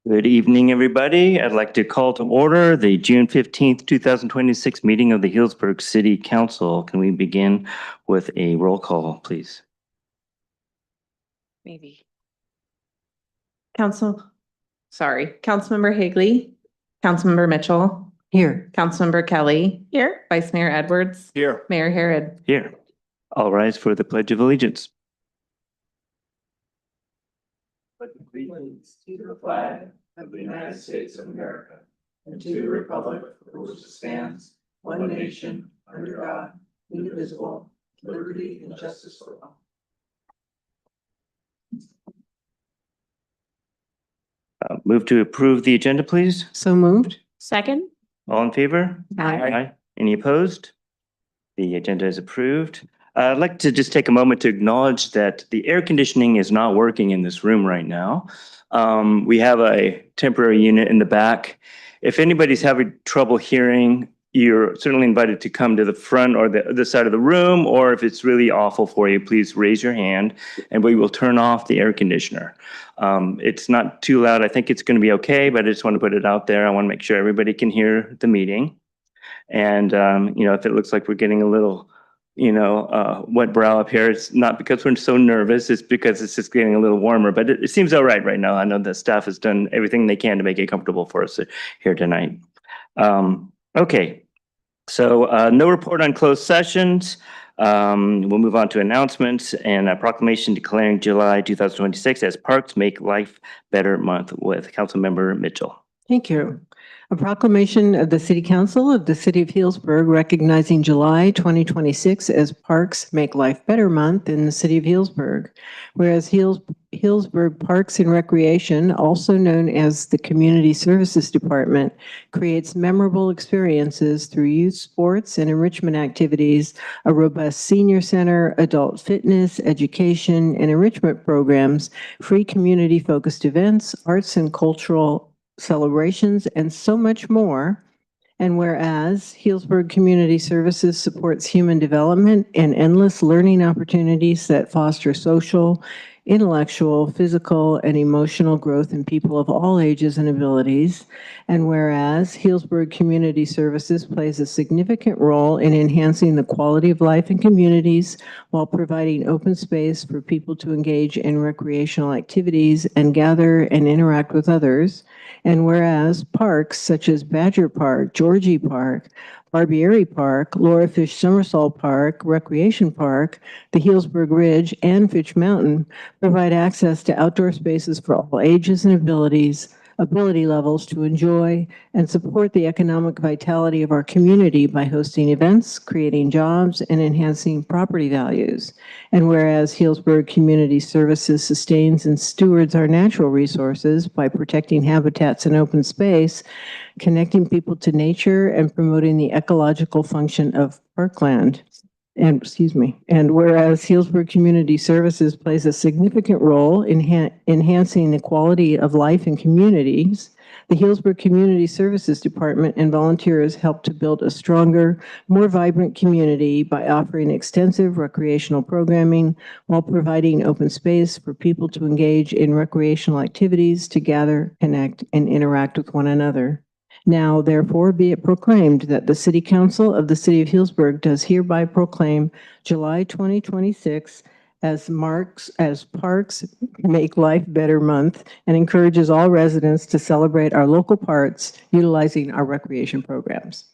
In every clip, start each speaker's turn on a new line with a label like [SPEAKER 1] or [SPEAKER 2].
[SPEAKER 1] Good evening, everybody. I'd like to call to order the June 15th, 2026 meeting of the Healdsburg City Council. Can we begin with a roll call, please?
[SPEAKER 2] Maybe. Councilmember Higley, Councilmember Mitchell. Here. Councilmember Kelly. Here. Vice Mayor Edwards.
[SPEAKER 1] Here.
[SPEAKER 2] Mayor Herod.
[SPEAKER 1] Here. All rise for the Pledge of Allegiance.
[SPEAKER 3] Allegiance to the flag of the United States of America and to the republic for which it stands, one nation, under God, indivisible, liberty and justice for all.
[SPEAKER 1] Move to approve the agenda, please.
[SPEAKER 2] So moved. Second.
[SPEAKER 1] All in favor?
[SPEAKER 2] Aye.
[SPEAKER 1] Any opposed? The agenda is approved. I'd like to just take a moment to acknowledge that the air conditioning is not working in this room right now. We have a temporary unit in the back. If anybody's having trouble hearing, you're certainly invited to come to the front or the other side of the room, or if it's really awful for you, please raise your hand and we will turn off the air conditioner. It's not too loud. I think it's going to be okay, but I just want to put it out there. I want to make sure everybody can hear the meeting. And, if it looks like we're getting a little wet brow up here, it's not because we're so nervous, it's because it's just getting a little warmer, but it seems all right right now. I know the staff has done everything they can to make it comfortable for us here tonight. Okay, so no report on closed sessions. We'll move on to announcements and a proclamation declaring July 2026 as Parks Make Life Better Month with Councilmember Mitchell.
[SPEAKER 4] Thank you. A proclamation of the City Council of the City of Healdsburg recognizing July 2026 as Parks Make Life Better Month in the City of Healdsburg. Whereas Healdsburg Parks and Recreation, also known as the Community Services Department, creates memorable experiences through youth sports and enrichment activities, a robust senior center, adult fitness, education, and enrichment programs, free community-focused events, arts and cultural celebrations, and so much more. And whereas Healdsburg Community Services supports human development and endless learning opportunities that foster social, intellectual, physical, and emotional growth in people of all ages and abilities. And whereas Healdsburg Community Services plays a significant role in enhancing the quality of life in communities while providing open space for people to engage in recreational activities and gather and interact with others. And whereas parks such as Badger Park, Georgie Park, Barbieri Park, Laura Fish Somersault Park, Recreation Park, the Healdsburg Ridge, and Fitch Mountain provide access to outdoor spaces for all ages and ability levels to enjoy and support the economic vitality of our community by hosting events, creating jobs, and enhancing property values. And whereas Healdsburg Community Services sustains and stewards our natural resources by protecting habitats and open space, connecting people to nature, and promoting the ecological function of parkland. And whereas Healdsburg Community Services plays a significant role in enhancing the quality of life in communities, the Healdsburg Community Services Department and volunteers help to build a stronger, more vibrant community by offering extensive recreational programming while providing open space for people to engage in recreational activities, to gather, connect, and interact with one another. Now, therefore, be it proclaimed that the City Council of the City of Healdsburg does hereby proclaim July 2026 as Parks Make Life Better Month and encourages all residents to celebrate our local parks utilizing our recreation programs.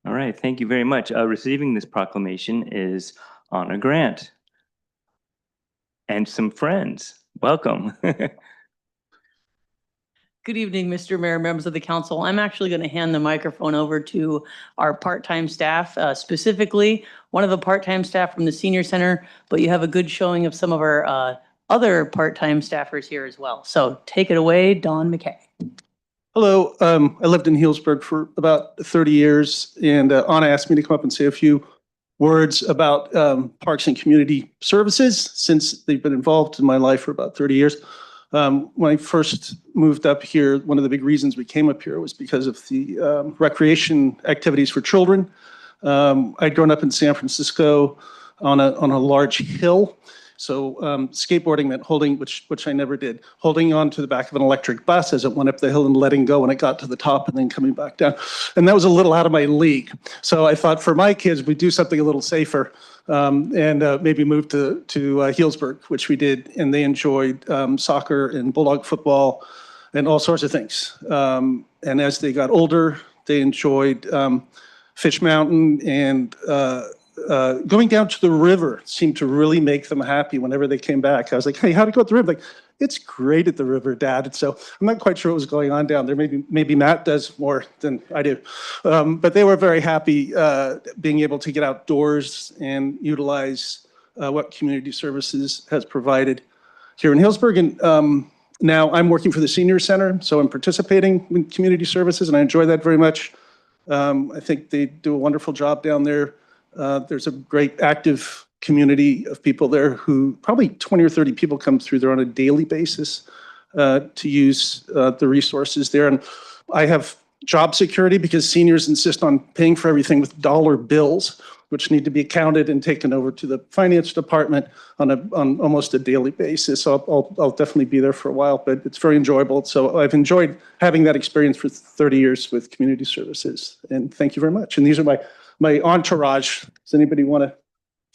[SPEAKER 1] All right, thank you very much. Receiving this proclamation is Anna Grant and some friends. Welcome.
[SPEAKER 5] Good evening, Mr. Mayor, members of the council. I'm actually going to hand the microphone over to our part-time staff, specifically one of the part-time staff from the senior center, but you have a good showing of some of our other part-time staffers here as well. So take it away, Don McKay.
[SPEAKER 6] Hello, I lived in Healdsburg for about 30 years, and Anna asked me to come up and say a few words about parks and community services since they've been involved in my life for about 30 years. When I first moved up here, one of the big reasons we came up here was because of the recreation activities for children. I'd grown up in San Francisco on a large hill. So skateboarding meant holding, which I never did, holding on to the back of an electric bus as it went up the hill and letting go when it got to the top and then coming back down. And that was a little out of my league. So I thought for my kids, we'd do something a little safer and maybe move to Healdsburg, which we did. And they enjoyed soccer and bulldog football and all sorts of things. And as they got older, they enjoyed Fish Mountain and going down to the river seemed to really make them happy whenever they came back. I was like, hey, how'd it go at the river? Like, it's great at the river, Dad. And so I'm not quite sure what was going on down there. Maybe Matt does more than I do. But they were very happy being able to get outdoors and utilize what community services has provided here in Healdsburg. And now I'm working for the senior center, so I'm participating in community services, and I enjoy that very much. I think they do a wonderful job down there. There's a great active community of people there who probably 20 or 30 people come through there on a daily basis to use the resources there. And I have job security because seniors insist on paying for everything with dollar bills, which need to be counted and taken over to the finance department on almost a daily basis. So I'll definitely be there for a while, but it's very enjoyable. So I've enjoyed having that experience for 30 years with community services. And thank you very much. And these are my entourage. Does anybody want to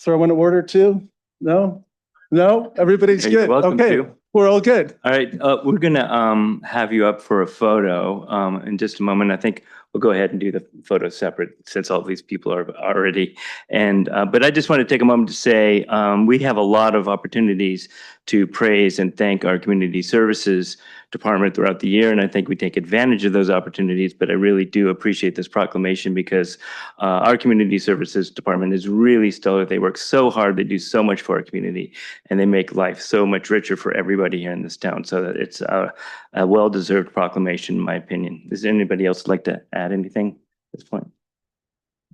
[SPEAKER 6] throw in a word or two? No? No? Everybody's
[SPEAKER 1] You're
[SPEAKER 6] good?
[SPEAKER 1] welcome
[SPEAKER 6] Okay,
[SPEAKER 1] to.
[SPEAKER 6] we're all good.
[SPEAKER 1] All right, we're gonna have you up for a photo in just a moment. I think we'll go ahead and do the photo separate since all these people are already. And but I just want to take a moment to say we have a lot of opportunities to praise and thank our community services department throughout the year, and I think we take advantage of those opportunities. But I really do appreciate this proclamation because our community services department is really stellar. They work so hard, they do so much for our community, and they make life so much richer for everybody here in this town. So that it's a well-deserved proclamation, in my opinion. Does anybody else like to add anything at this point?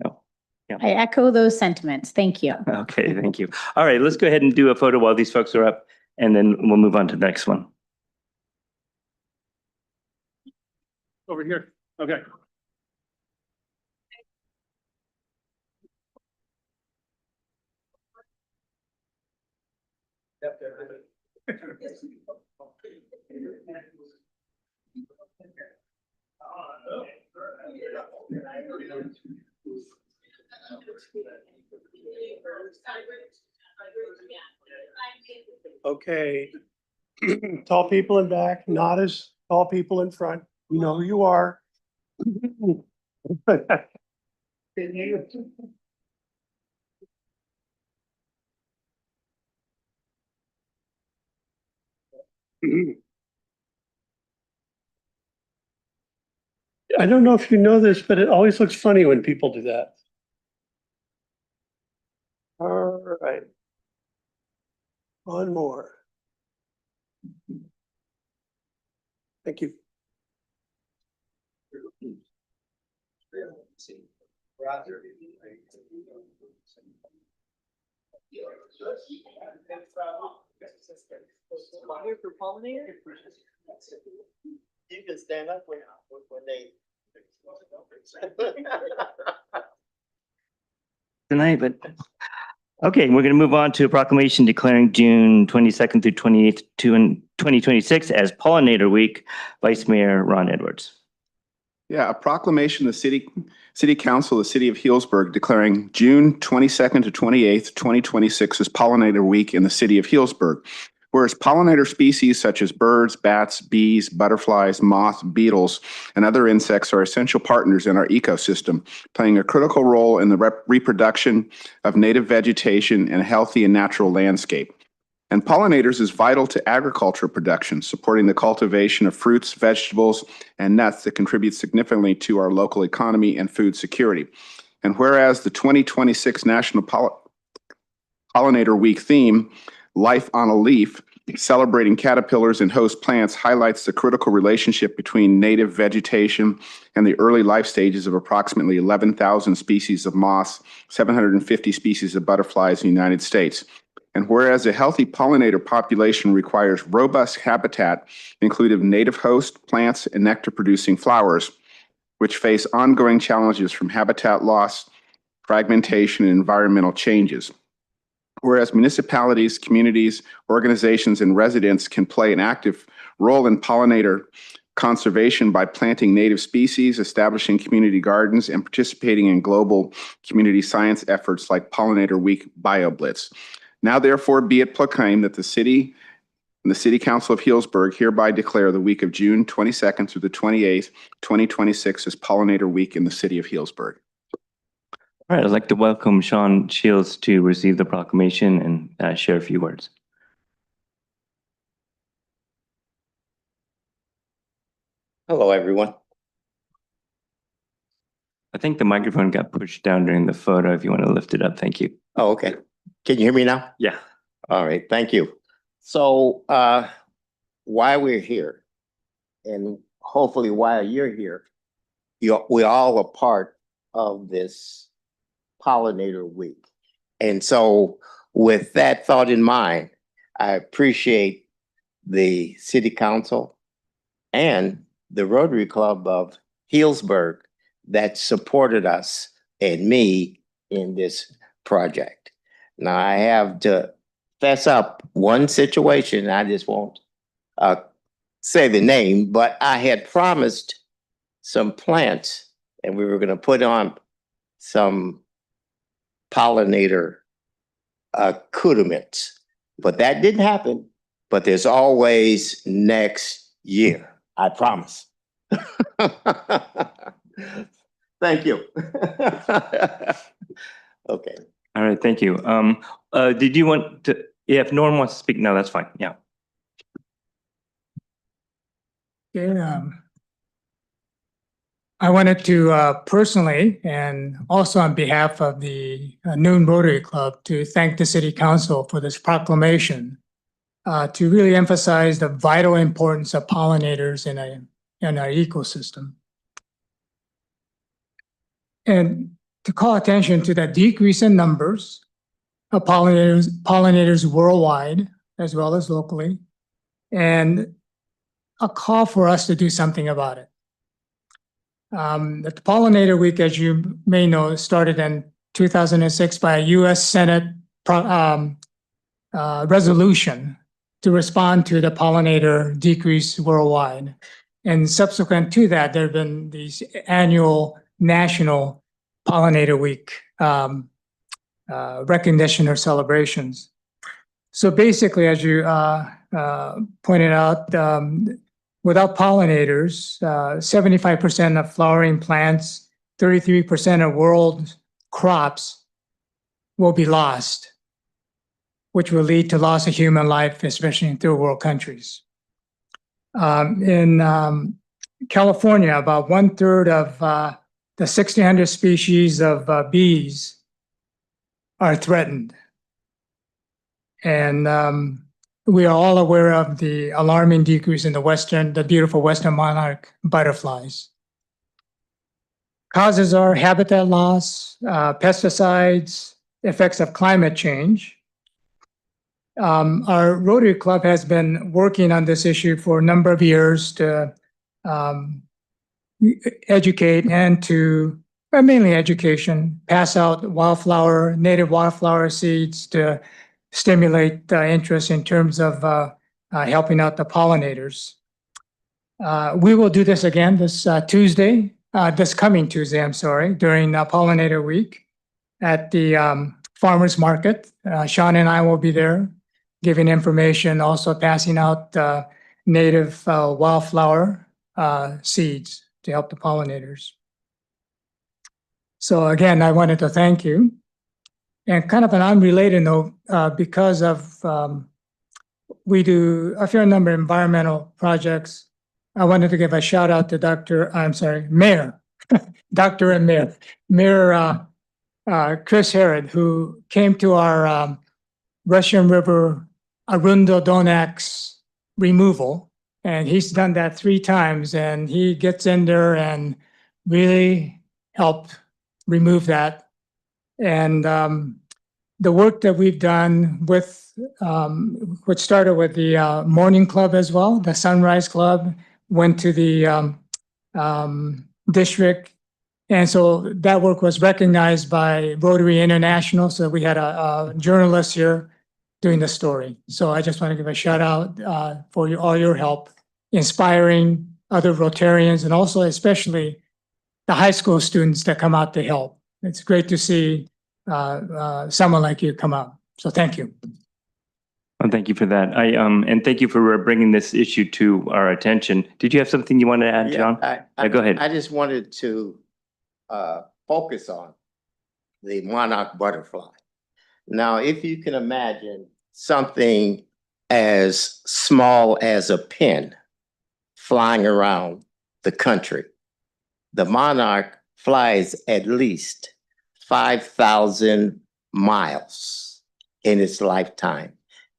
[SPEAKER 1] No.
[SPEAKER 7] I echo those sentiments. Thank you.
[SPEAKER 1] Okay, thank you. All right, let's go ahead and do a photo while these folks are up, and then we'll move on to the next one.
[SPEAKER 6] Over here. Okay.
[SPEAKER 8] Okay. Tall people in back, not as tall people in front. You know who you are. I don't know if you know this, but it always looks funny when people do that. All right. One more. Thank you.
[SPEAKER 3] You can stand up when they.
[SPEAKER 1] Tonight, but okay, we're going to move on to a proclamation declaring June 22nd through 28th, 2026 as Pollinator Week. Vice Mayor Ron Edwards.
[SPEAKER 9] Yeah, a proclamation of the City Council of the City of Healdsburg declaring June 22nd to 28th, 2026 as Pollinator Week in the City of Healdsburg. Whereas pollinator species such as birds, bats, bees, butterflies, moths, beetles, and other insects are essential partners in our ecosystem, playing a critical role in the reproduction of native vegetation and a healthy and natural landscape. And pollinators is vital to agriculture production, supporting the cultivation of fruits, vegetables, and nuts that contribute significantly to our local economy and food security. And whereas the 2026 National Pollinator Week theme, Life on a Leaf, celebrating caterpillars and host plants, highlights the critical relationship between native vegetation and the early life stages of approximately 11,000 species of moss, 750 species of butterflies in the United States. And whereas a healthy pollinator population requires robust habitat, including native host plants and nectar-producing flowers, which face ongoing challenges from habitat loss, fragmentation, and environmental changes. Whereas municipalities, communities, organizations, and residents can play an active role in pollinator conservation by planting native species, establishing community gardens, and participating in global community science efforts like Pollinator Week BioBlitz. Now therefore be it proclaimed that the city and the City Council of Healdsburg hereby declare the week of June 22nd through the 28th, 2026 as Pollinator Week in the city of Healdsburg.
[SPEAKER 1] All right, I'd like to welcome Sean Shields to receive the proclamation and share a few words.
[SPEAKER 10] Hello, everyone.
[SPEAKER 1] I think the microphone got pushed down during the photo. If you want to lift it up, thank you.
[SPEAKER 10] Oh, okay. Can you hear me now?
[SPEAKER 1] Yeah.
[SPEAKER 10] All right, thank you. So while we're here, and hopefully while you're here, we're all a part of this Pollinator Week. And so with that thought in mind, I appreciate the City Council and the Rotary Club of Healdsburg that supported us and me in this project. Now I have to fess up one situation. I just won't say the name, but I had promised some plants and we were going to put on some pollinator accoutrements, but that didn't happen. But there's always next year. I promise. Thank you. Okay.
[SPEAKER 1] All right, thank you. Did you want to, yeah, if Norm wants to speak, no, that's fine. Yeah.
[SPEAKER 11] Okay, I wanted to personally and also on behalf of the Noon Rotary Club to thank the City Council for this proclamation to really emphasize the vital importance of pollinators in our ecosystem. And to call attention to the decrease in numbers of pollinators worldwide, as well as locally, and a call for us to do something about it. The Pollinator Week, as you may know, started in 2006 by a U.S. Senate resolution to respond to the pollinator decrease worldwide. And subsequent to that, there have been these annual National Pollinator Week recognition or celebrations. So basically, as you pointed out, without pollinators, 75% of flowering plants, 33% of world crops will be lost, which will lead to loss of human life, especially in third world countries. In California, about 1/3 of the 1,600 species of bees are threatened. And we are all aware of the alarming decrease in the beautiful Western monarch butterflies. Causes are habitat loss, pesticides, effects of climate change. Our Rotary Club has been working on this issue for a number of years to educate and mainly education, pass out native wildflower seeds to stimulate interest in terms of helping out the pollinators. We will do this again this coming Tuesday, I'm sorry, during Pollinator Week at the farmers market. Sean and I will be there giving information, also passing out native wildflower seeds to help the pollinators. So again, I wanted to thank you. And kind of an unrelated note, because of we do a fair number of environmental projects. I wanted to give a shout out to Mayor, Dr. and Mayor Chris Herod, who came to our Russian River Arundodonax removal. And he's done that 3 times, and he gets in there and really helped remove that. And the work that we've done with, which started with the morning club as well, the Sunrise Club, went to the district. And so that work was recognized by Rotary International. So we had a journalist here doing the story. So I just want to give a shout out for all your help inspiring other Rotarians and also especially the high school students that come out to help. It's great to see someone like you come out. So thank you.
[SPEAKER 1] Well, thank you for that. And thank you for bringing this issue to our attention. Did you have something you wanted to add, John? Go ahead.
[SPEAKER 10] I just wanted to focus on the monarch butterfly. Now, if you can imagine something as small as a pin flying around the country, the monarch flies at least 5,000 miles in its lifetime.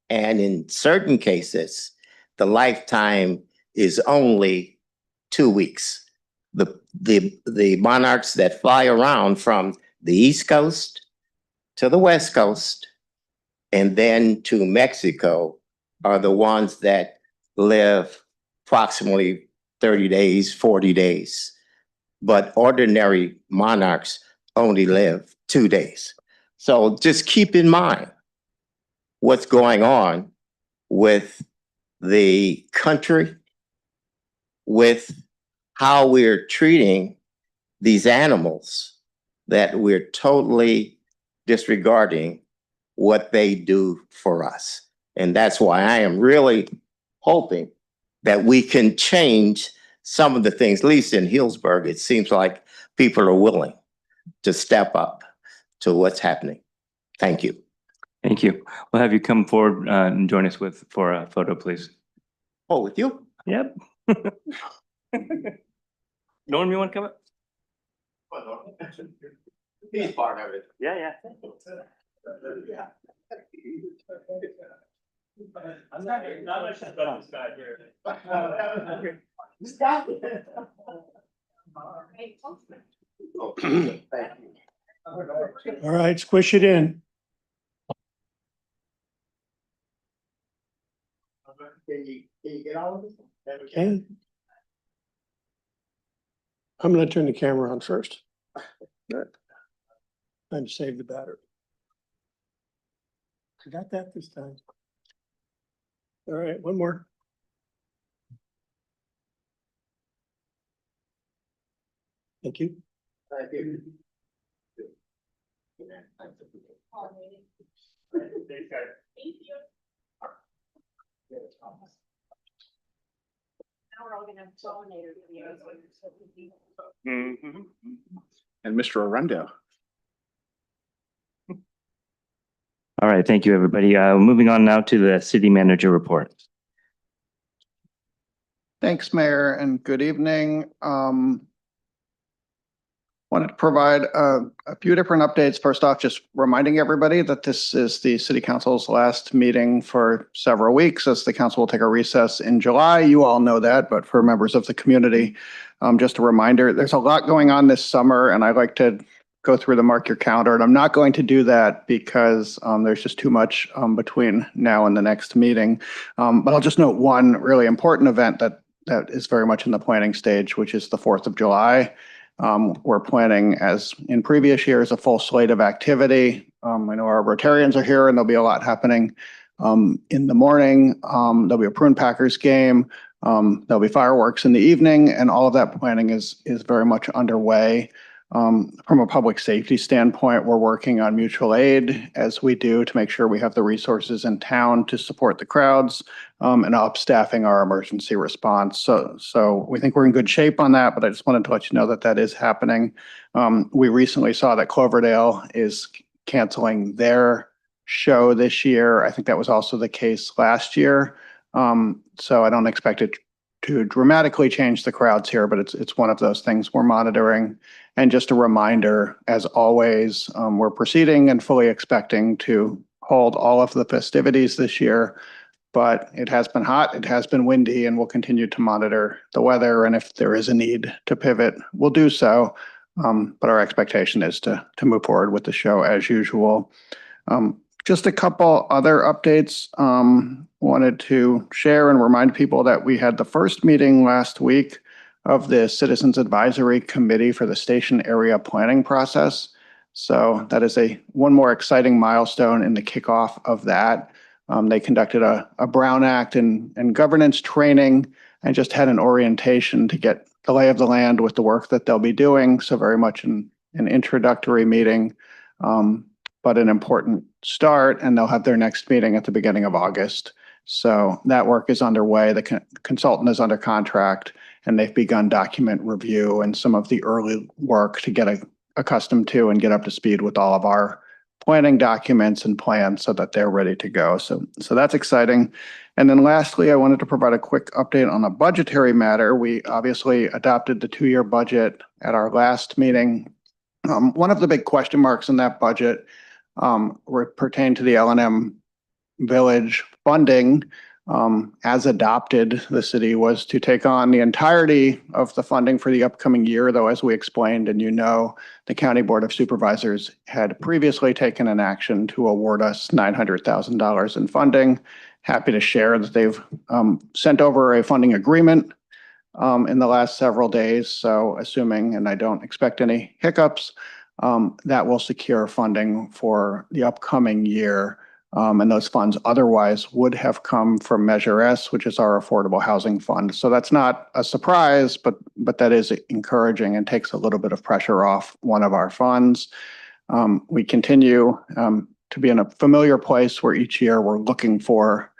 [SPEAKER 10] And in certain cases, the lifetime is only 2 weeks. The monarchs that fly around from the East Coast to the West Coast and then to Mexico are the ones that live approximately 30 days, 40 days. But ordinary monarchs only live 2 days. So just keep in mind what's going on with the country, with how we're treating these animals, that we're totally disregarding what they do for us. And that's why I am really hoping that we can change some of the things, at least in Healdsburg. It seems like people are willing to step up to what's happening. Thank you.
[SPEAKER 1] Thank you. We'll have you come forward and join us for a photo, please.
[SPEAKER 10] Oh, with you?
[SPEAKER 1] Yep. Norm, you want to come up?
[SPEAKER 10] He's part of it.
[SPEAKER 1] Yeah.
[SPEAKER 3] I'm not much about this guy here.
[SPEAKER 10] Stop it.
[SPEAKER 8] All right, squish it in.
[SPEAKER 10] Can you get all of this?
[SPEAKER 8] Okay. I'm gonna turn the camera on first. Time to save the battery. I got that this time. All right, one more. Thank you.
[SPEAKER 10] Thank you.
[SPEAKER 7] Now we're all gonna have pollinator videos.
[SPEAKER 9] And Mr. Arundel.
[SPEAKER 1] All right, thank you, everybody. Moving on now to the city manager report.
[SPEAKER 12] Thanks, Mayor, and good evening. Wanted to provide a few different updates. First off, just reminding everybody that this is the City Council's last meeting for several weeks, as the council will take a recess in July. You all know that, but for members of the community, just a reminder, there's a lot going on this summer, and I like to go through the mark your calendar, and I'm not going to do that because there's just too much between now and the next meeting. But I'll just note one really important event that is very much in the planning stage, which is the 4th of July. We're planning, as in previous years, a full slate of activity. I know our Rotarians are here and there'll be a lot happening in the morning. There'll be a Prune Packers game. There'll be fireworks in the evening, and all of that planning is very much underway. From a public safety standpoint, we're working on mutual aid as we do to make sure we have the resources in town to support the crowds and upstaffing our emergency response. So we think we're in good shape on that, but I just wanted to let you know that that is happening. We recently saw that Cloverdale is canceling their show this year. I think that was also the case last year. So I don't expect it to dramatically change the crowds here, but it's one of those things we're monitoring. And just a reminder, as always, we're proceeding and fully expecting to hold all of the festivities this year. But it has been hot, it has been windy, and we'll continue to monitor the weather. And if there is a need to pivot, we'll do so. But our expectation is to move forward with the show as usual. Just a couple other updates. Wanted to share and remind people that we had the first meeting last week of the Citizens Advisory Committee for the Station Area Planning process. So that is one more exciting milestone in the kickoff of that. They conducted a Brown Act and governance training and just had an orientation to get the lay of the land with the work that they'll be doing. So very much an introductory meeting, but an important start, and they'll have their next meeting at the beginning of August. So that work is underway. The consultant is under contract, and they've begun document review and some of the early work to get accustomed to and get up to speed with all of our planning documents and plans so that they're ready to go. So that's exciting. And then lastly, I wanted to provide a quick update on a budgetary matter. We obviously adopted the 2-year budget at our last meeting. One of the big question marks in that budget pertained to the L&M Village funding. As adopted, the city was to take on the entirety of the funding for the upcoming year, though, as we explained, and the County Board of Supervisors had previously taken an action to award us $900,000 in funding. Happy to share that they've sent over a funding agreement in the last several days. So assuming, and I don't expect any hiccups, that will secure funding for the upcoming year. And those funds otherwise would have come from Measure S, which is our affordable housing fund. So that's not a surprise, but that is encouraging and takes a little bit of pressure off one of our funds. We continue to be in a familiar place where each year we're looking for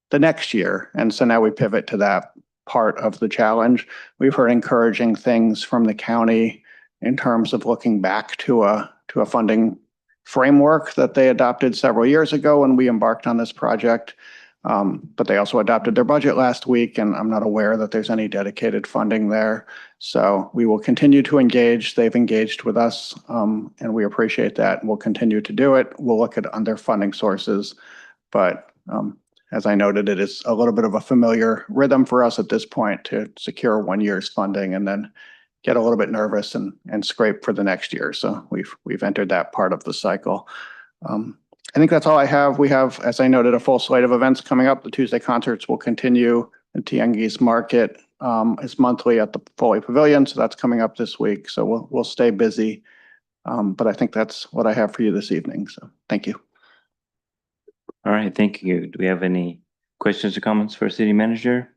[SPEAKER 12] the next year. And so now we pivot to that part of the challenge. We've heard encouraging things from the county in terms of looking back to a funding framework that they adopted several years ago when we embarked on this project. But they also adopted their budget last week, and I'm not aware that there's any dedicated funding there. So we will continue to engage. They've engaged with us, and we appreciate that. We'll continue to do it. We'll look at other funding sources. But as I noted, it is a little bit of a familiar rhythm for us at this point to secure 1 year's funding and then get a little bit nervous and scrape for the next year. So we've entered that part of the cycle. I think that's all I have. We have, as I noted, a full slate of events coming up. The Tuesday concerts will continue. The Tianguis Market is monthly at the Foley Pavilion, so that's coming up this week. So we'll stay busy. But I think that's what I have for you this evening. So thank you.
[SPEAKER 1] All right, thank you. Do we have any questions or comments for our city manager?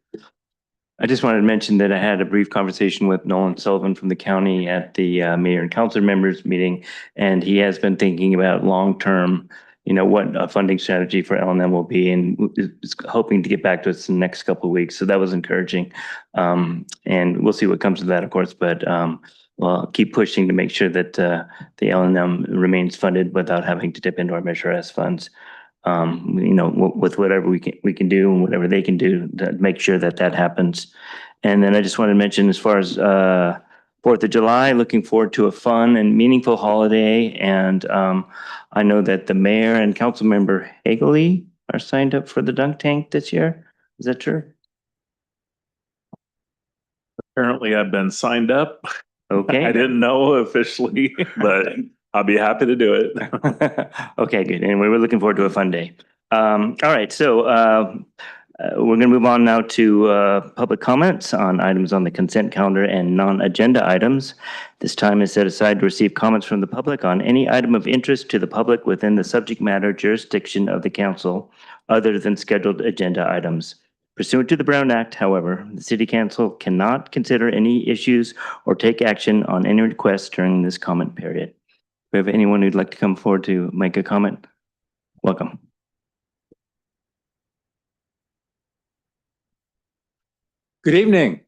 [SPEAKER 1] I just wanted to mention that I had a brief conversation with Nolan Sullivan from the county at the mayor and council members meeting, and he has been thinking about long-term, what a funding strategy for L&M will be, and is hoping to get back to us in the next couple of weeks. So that was encouraging. And we'll see what comes of that, of course, but we'll keep pushing to make sure that the L&M remains funded without having to dip into our Measure S funds. With whatever we can do and whatever they can do to make sure that happens. And then I just want to mention, as far as 4th of July, looking forward to a fun and meaningful holiday. And I know that the mayor and council member Hagley are signed up for the dunk tank this year. Is that true?
[SPEAKER 13] Apparently I've been signed up.
[SPEAKER 1] Okay.
[SPEAKER 13] I didn't know officially, but I'll be happy to do it.
[SPEAKER 1] Okay, good. And we were looking forward to a fun day. All right, so we're going to move on now to public comments on items on the consent calendar and non-agenda items. This time is set aside to receive comments from the public on any item of interest to the public within the subject matter jurisdiction of the council, other than scheduled agenda items. Pursuant to the Brown Act, however, the City Council cannot consider any issues or take action on any requests during this comment period. Do we have anyone who'd like to come forward to make a comment? Welcome.
[SPEAKER 14] Good evening.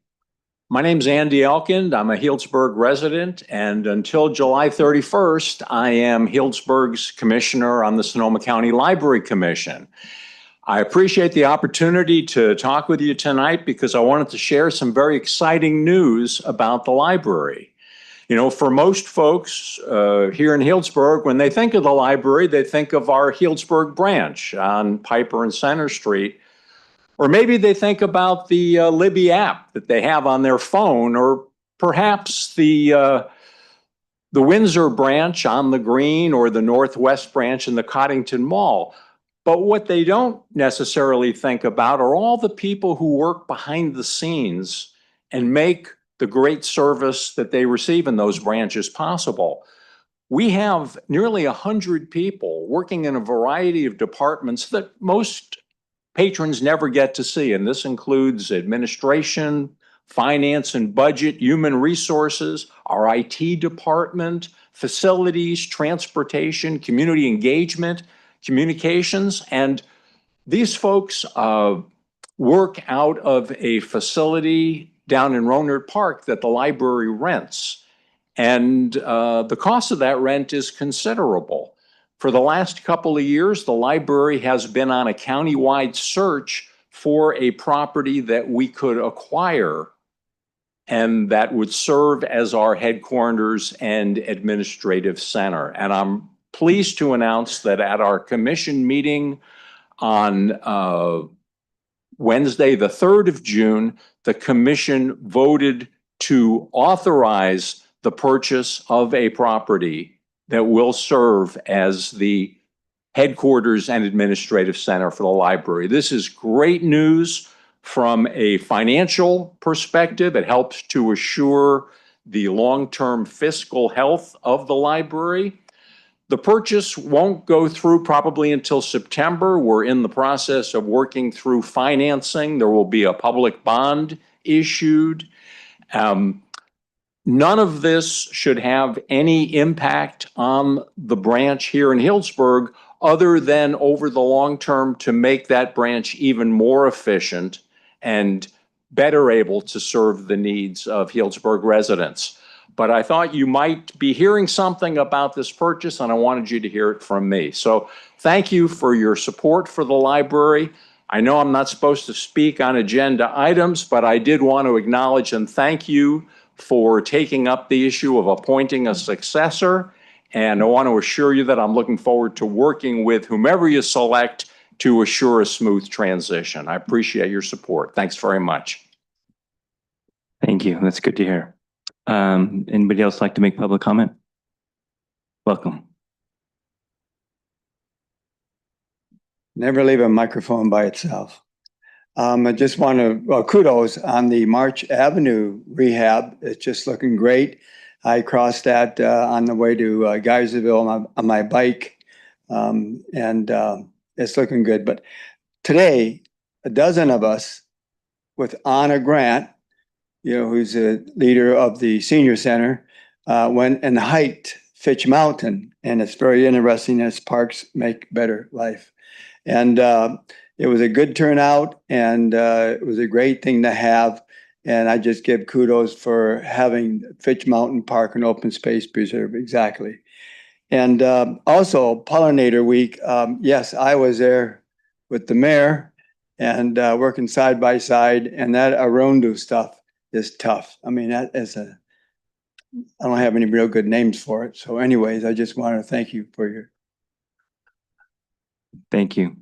[SPEAKER 14] My name's Andy Elkind. I'm a Healdsburg resident, and until July 31st, I am Healdsburg's commissioner on the Sonoma County Library Commission. I appreciate the opportunity to talk with you tonight because I wanted to share some very exciting news about the library. You know, for most folks here in Healdsburg, when they think of the library, they think of our Healdsburg branch on Piper and Center Street. Or maybe they think about the Libby app that they have on their phone, or perhaps the Windsor branch on the Green or the Northwest branch in the Coddington Mall. But what they don't necessarily think about are all the people who work behind the scenes and make the great service that they receive in those branches possible. We have nearly 100 people working in a variety of departments that most patrons never get to see, and this includes administration, finance and budget, human resources, our IT department, facilities, transportation, community engagement, communications, and these folks work out of a facility down in Rohnert Park that the library rents. And the cost of that rent is considerable. For the last couple of years, the library has been on a countywide search for a property that we could acquire and that would serve as our headquarters and administrative center. And I'm pleased to announce that at our commission meeting on Wednesday, the 3rd of June, the commission voted to authorize the purchase of a property that will serve as the headquarters and administrative center for the library. This is great news from a financial perspective. It helps to assure the long-term fiscal health of the library. The purchase won't go through probably until September. We're in the process of working through financing. There will be a public bond issued. None of this should have any impact on the branch here in Healdsburg other than over the long term to make that branch even more efficient and better able to serve the needs of Healdsburg residents. But I thought you might be hearing something about this purchase, and I wanted you to hear it from me. So thank you for your support for the library. I know I'm not supposed to speak on agenda items, but I did want to acknowledge and thank you for taking up the issue of appointing a successor. And I want to assure you that I'm looking forward to working with whomever you select to assure a smooth transition. I appreciate your support. Thanks very much.
[SPEAKER 1] Thank you. That's good to hear. Anybody else like to make public comment? Welcome.
[SPEAKER 15] Never leave a microphone by itself. I just want to, kudos on the March Avenue rehab. It's just looking great. I crossed that on the way to Geyserville on my bike, and it's looking good. But today, a dozen of us with Anna Grant, you know, who's a leader of the senior center, went and hiked Fitch Mountain, and it's very interesting as parks make better life. And it was a good turnout, and it was a great thing to have. And I just give kudos for having Fitch Mountain Park and Open Space Preserve, exactly. And also Pollinator Week, yes, I was there with the mayor and working side by side, and that Arundu stuff is tough. I mean, that is I don't have any real good names for it. So anyways, I just want to thank you for your.
[SPEAKER 1] Thank you. Do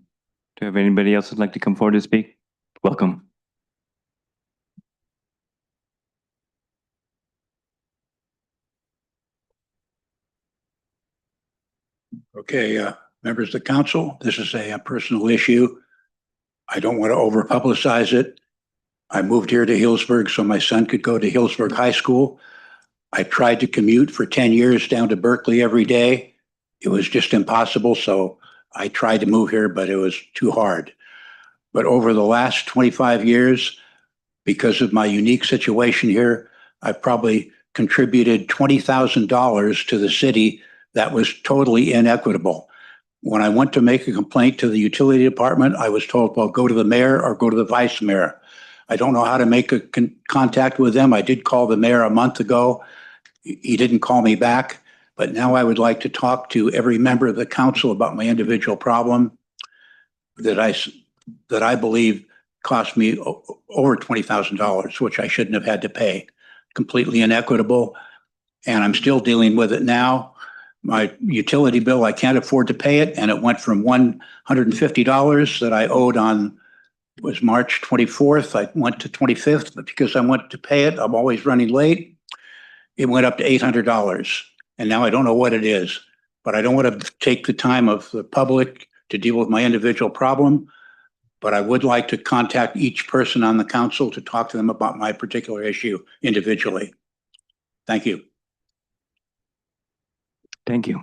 [SPEAKER 1] you have anybody else who'd like to come forward to speak? Welcome.
[SPEAKER 16] Okay, members of the council, this is a personal issue. I don't want to over publicize it. I moved here to Healdsburg so my son could go to Healdsburg High School. I tried to commute for 10 years down to Berkeley every day. It was just impossible, so I tried to move here, but it was too hard. But over the last 25 years, because of my unique situation here, I probably contributed $20,000 to the city that was totally inequitable. When I went to make a complaint to the utility department, I was told, well, go to the mayor or go to the vice mayor. I don't know how to make a contact with them. I did call the mayor a month ago. He didn't call me back, but now I would like to talk to every member of the council about my individual problem that I that I believe cost me over $20,000, which I shouldn't have had to pay. Completely inequitable. And I'm still dealing with it now. My utility bill, I can't afford to pay it. And it went from $150 that I owed on was March 24th. I went to 25th, but because I went to pay it, I'm always running late. It went up to $800. And now I don't know what it is, but I don't want to take the time of the public to deal with my individual problem. But I would like to contact each person on the council to talk to them about my particular issue individually. Thank you.
[SPEAKER 1] Thank you.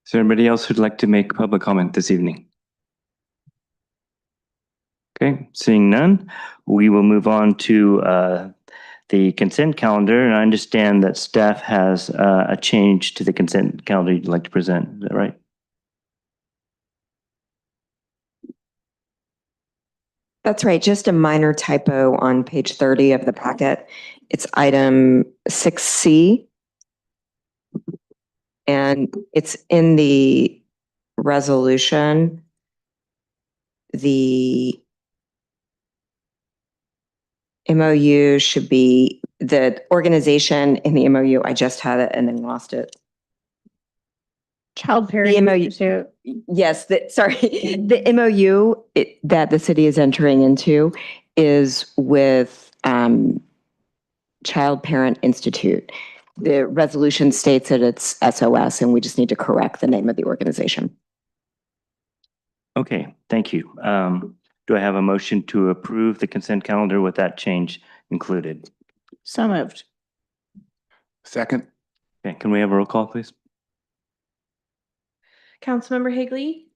[SPEAKER 1] Is there anybody else who'd like to make public comment this evening? Okay, seeing none, we will move on to the consent calendar. And I understand that staff has a change to the consent calendar you'd like to present. Is that right?
[SPEAKER 17] That's right. Just a minor typo on page 30 of the packet. It's item 6C. And it's in the resolution. The MOU should be the organization in the MOU. I just had it and then lost it.
[SPEAKER 7] Child
[SPEAKER 17] The
[SPEAKER 7] Parent
[SPEAKER 17] MOU.
[SPEAKER 7] Institute.
[SPEAKER 17] Yes, the MOU that the city is entering into is with Child Parent Institute. The resolution states that it's SOS, and we just need to correct the name of the organization.
[SPEAKER 1] Okay, thank you. Do I have a motion to approve the consent calendar with that change included?
[SPEAKER 7] So moved.
[SPEAKER 9] Second.
[SPEAKER 1] Okay, can we have a roll call, please?
[SPEAKER 2] Councilmember Higley?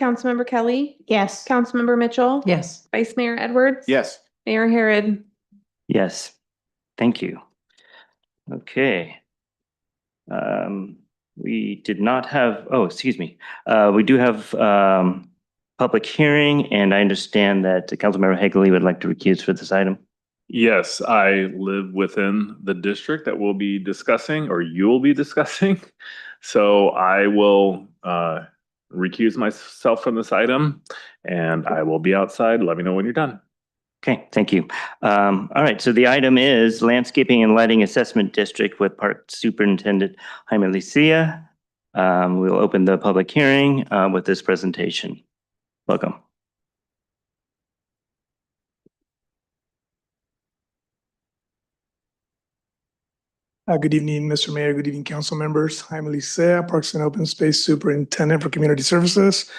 [SPEAKER 2] Councilmember Kelly?
[SPEAKER 7] Yes.
[SPEAKER 2] Councilmember Mitchell?
[SPEAKER 4] Yes.
[SPEAKER 2] Vice Mayor Edwards?
[SPEAKER 9] Yes.
[SPEAKER 2] Mayor Harrod?
[SPEAKER 1] Yes, thank you. Okay. We did not have, oh, excuse me. We do have public hearing, and I understand that Councilmember Higley would like to recuse for this item.
[SPEAKER 13] Yes, I live within the district that we'll be discussing, or you'll be discussing. So I will recuse myself from this item, and I will be outside. Let me know when you're done.
[SPEAKER 1] Okay, thank you. All right, so the item is Landscaping and Lighting Assessment District with Park Superintendent Jaime Licia. We'll open the public hearing with this presentation. Welcome.
[SPEAKER 8] Good evening, Mr. Mayor. Good evening, council members. I'm Elisea, Parks and Open Space Superintendent for Community Services.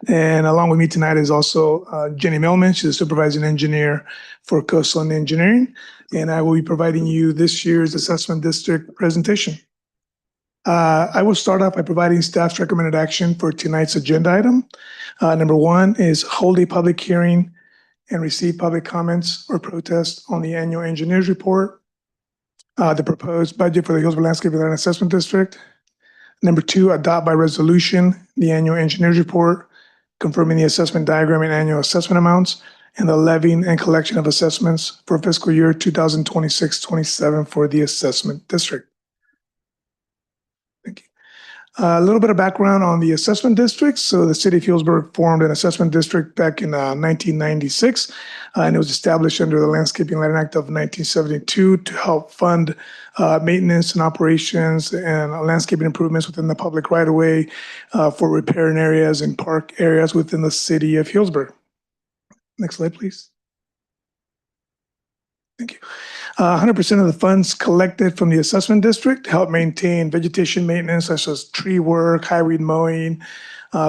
[SPEAKER 8] And along with me tonight is also Jenny Millman. She's a supervising engineer for Coastal Engineering. And I will be providing you this year's assessment district presentation. I will start off by providing staff's recommended action for tonight's agenda item. Number one is hold a public hearing and receive public comments or protests on the annual engineer's report. The proposed budget for the Healdsburg Landscape and Assessment District. Number two, adopt by resolution the annual engineer's report, confirming the assessment diagram and annual assessment amounts, and the levying and collection of assessments for fiscal year 2026-27 for the assessment district. Thank you. A little bit of background on the assessment district. So the city of Healdsburg formed an assessment district back in 1996, and it was established under the Landscaping and Lighting Act of 1972 to help fund maintenance and operations and landscaping improvements within the public right-of-way for riparian areas and park areas within the city of Healdsburg. Next slide, please. Thank you. 100% of the funds collected from the assessment district help maintain vegetation maintenance, such as tree work, high weed mowing,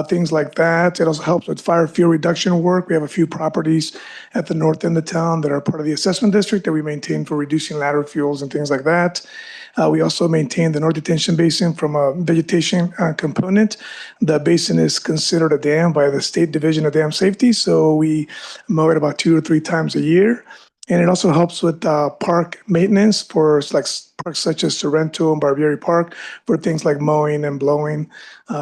[SPEAKER 8] things like that. It also helps with fire fuel reduction work. We have a few properties at the north end of town that are part of the assessment district that we maintain for reducing lateral fuels and things like that. We also maintain the North Detention Basin from a vegetation component. The basin is considered a dam by the State Division of Dam Safety, so we mow it about 2 or 3 times a year. And it also helps with park maintenance for like parks such as Sorrento and Barbieri Park for things like mowing and blowing,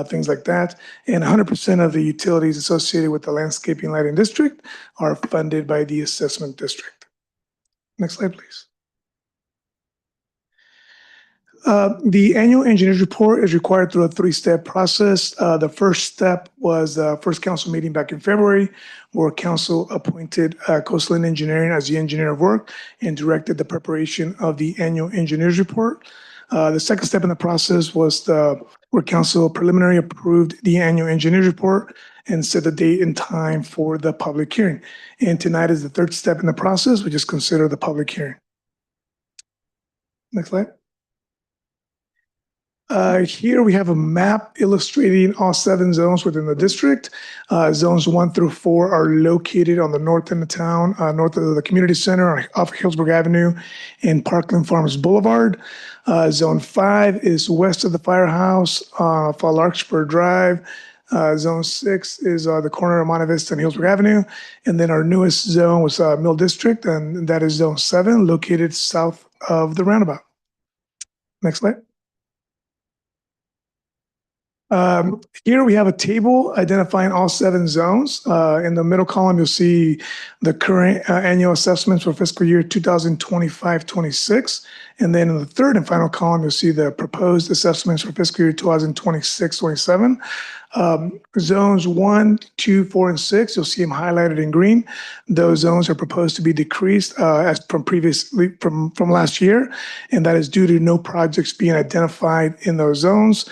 [SPEAKER 8] things like that. And 100% of the utilities associated with the landscaping lighting district are funded by the assessment district. Next slide, please. The annual engineer's report is required through a three-step process. The first step was the first council meeting back in February, where council appointed Coastline Engineering as the engineer of work and directed the preparation of the annual engineer's report. The second step in the process was where council preliminary approved the annual engineer's report and set the date and time for the public hearing. And tonight is the third step in the process, which is consider the public hearing. Next slide. Here we have a map illustrating all 7 zones within the district. Zones 1 through 4 are located on the north end of town, north of the community center off Healdsburg Avenue and Parkland Farms Boulevard. Zone 5 is west of the firehouse, Larkspur Drive. Zone 6 is the corner of Monte Vista and Healdsburg Avenue. And then our newest zone was Mill District, and that is Zone 7, located south of the roundabout. Next slide. Here we have a table identifying all 7 zones. In the middle column, you'll see the current annual assessments for fiscal year 2025-26. And then in the third and final column, you'll see the proposed assessments for fiscal year 2026-27. Zones 1, 2, 4, and 6, you'll see them highlighted in green. Those zones are proposed to be decreased as from previously from last year, and that is due to no projects being identified in those zones.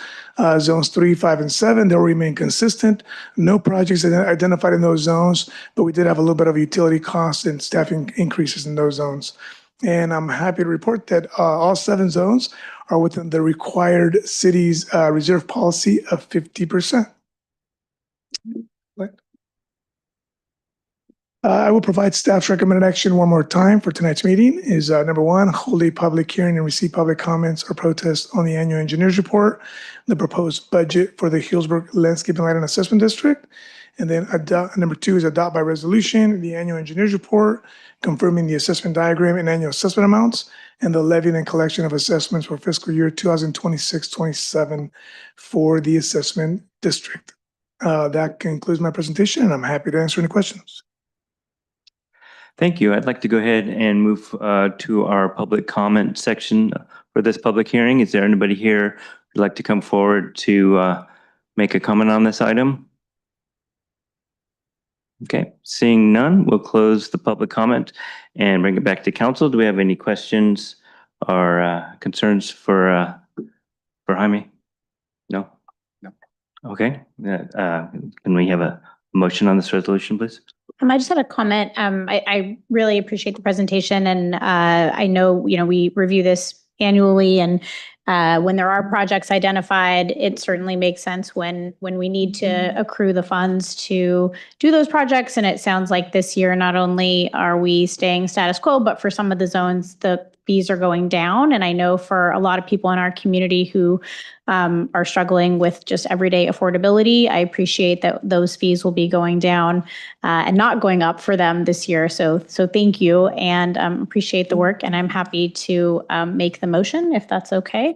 [SPEAKER 8] Zones 3, 5, and 7, they'll remain consistent. No projects identified in those zones, but we did have a little bit of utility costs and staffing increases in those zones. And I'm happy to report that all 7 zones are within the required city's reserve policy of 50%. I will provide staff's recommended action one more time for tonight's meeting is number 1, hold a public hearing and receive public comments or protests on the annual engineer's report, the proposed budget for the Healdsburg Landscape and Lighting Assessment District. And then number 2 is adopt by resolution the annual engineer's report, confirming the assessment diagram and annual assessment amounts, and the levying and collection of assessments for fiscal year 2026-27 for the assessment district. That concludes my presentation, and I'm happy to answer any questions.
[SPEAKER 1] Thank you. I'd like to go ahead and move to our public comment section for this public hearing. Is there anybody here who'd like to come forward to make a comment on this item? Okay, seeing none, we'll close the public comment and bring it back to council. Do we have any questions or concerns for Jaime? No?
[SPEAKER 9] No.
[SPEAKER 1] Okay, can we have a motion on this resolution, please?
[SPEAKER 7] I just had a comment. I really appreciate the presentation, and I know, we review this annually, and when there are projects identified, it certainly makes sense when we need to accrue the funds to do those projects. And it sounds like this year, not only are we staying status quo, but for some of the zones, the fees are going down. And I know for a lot of people in our community who are struggling with just everyday affordability, I appreciate that those fees will be going down and not going up for them this year. So thank you, and appreciate the work. And I'm happy to make the motion if that's okay.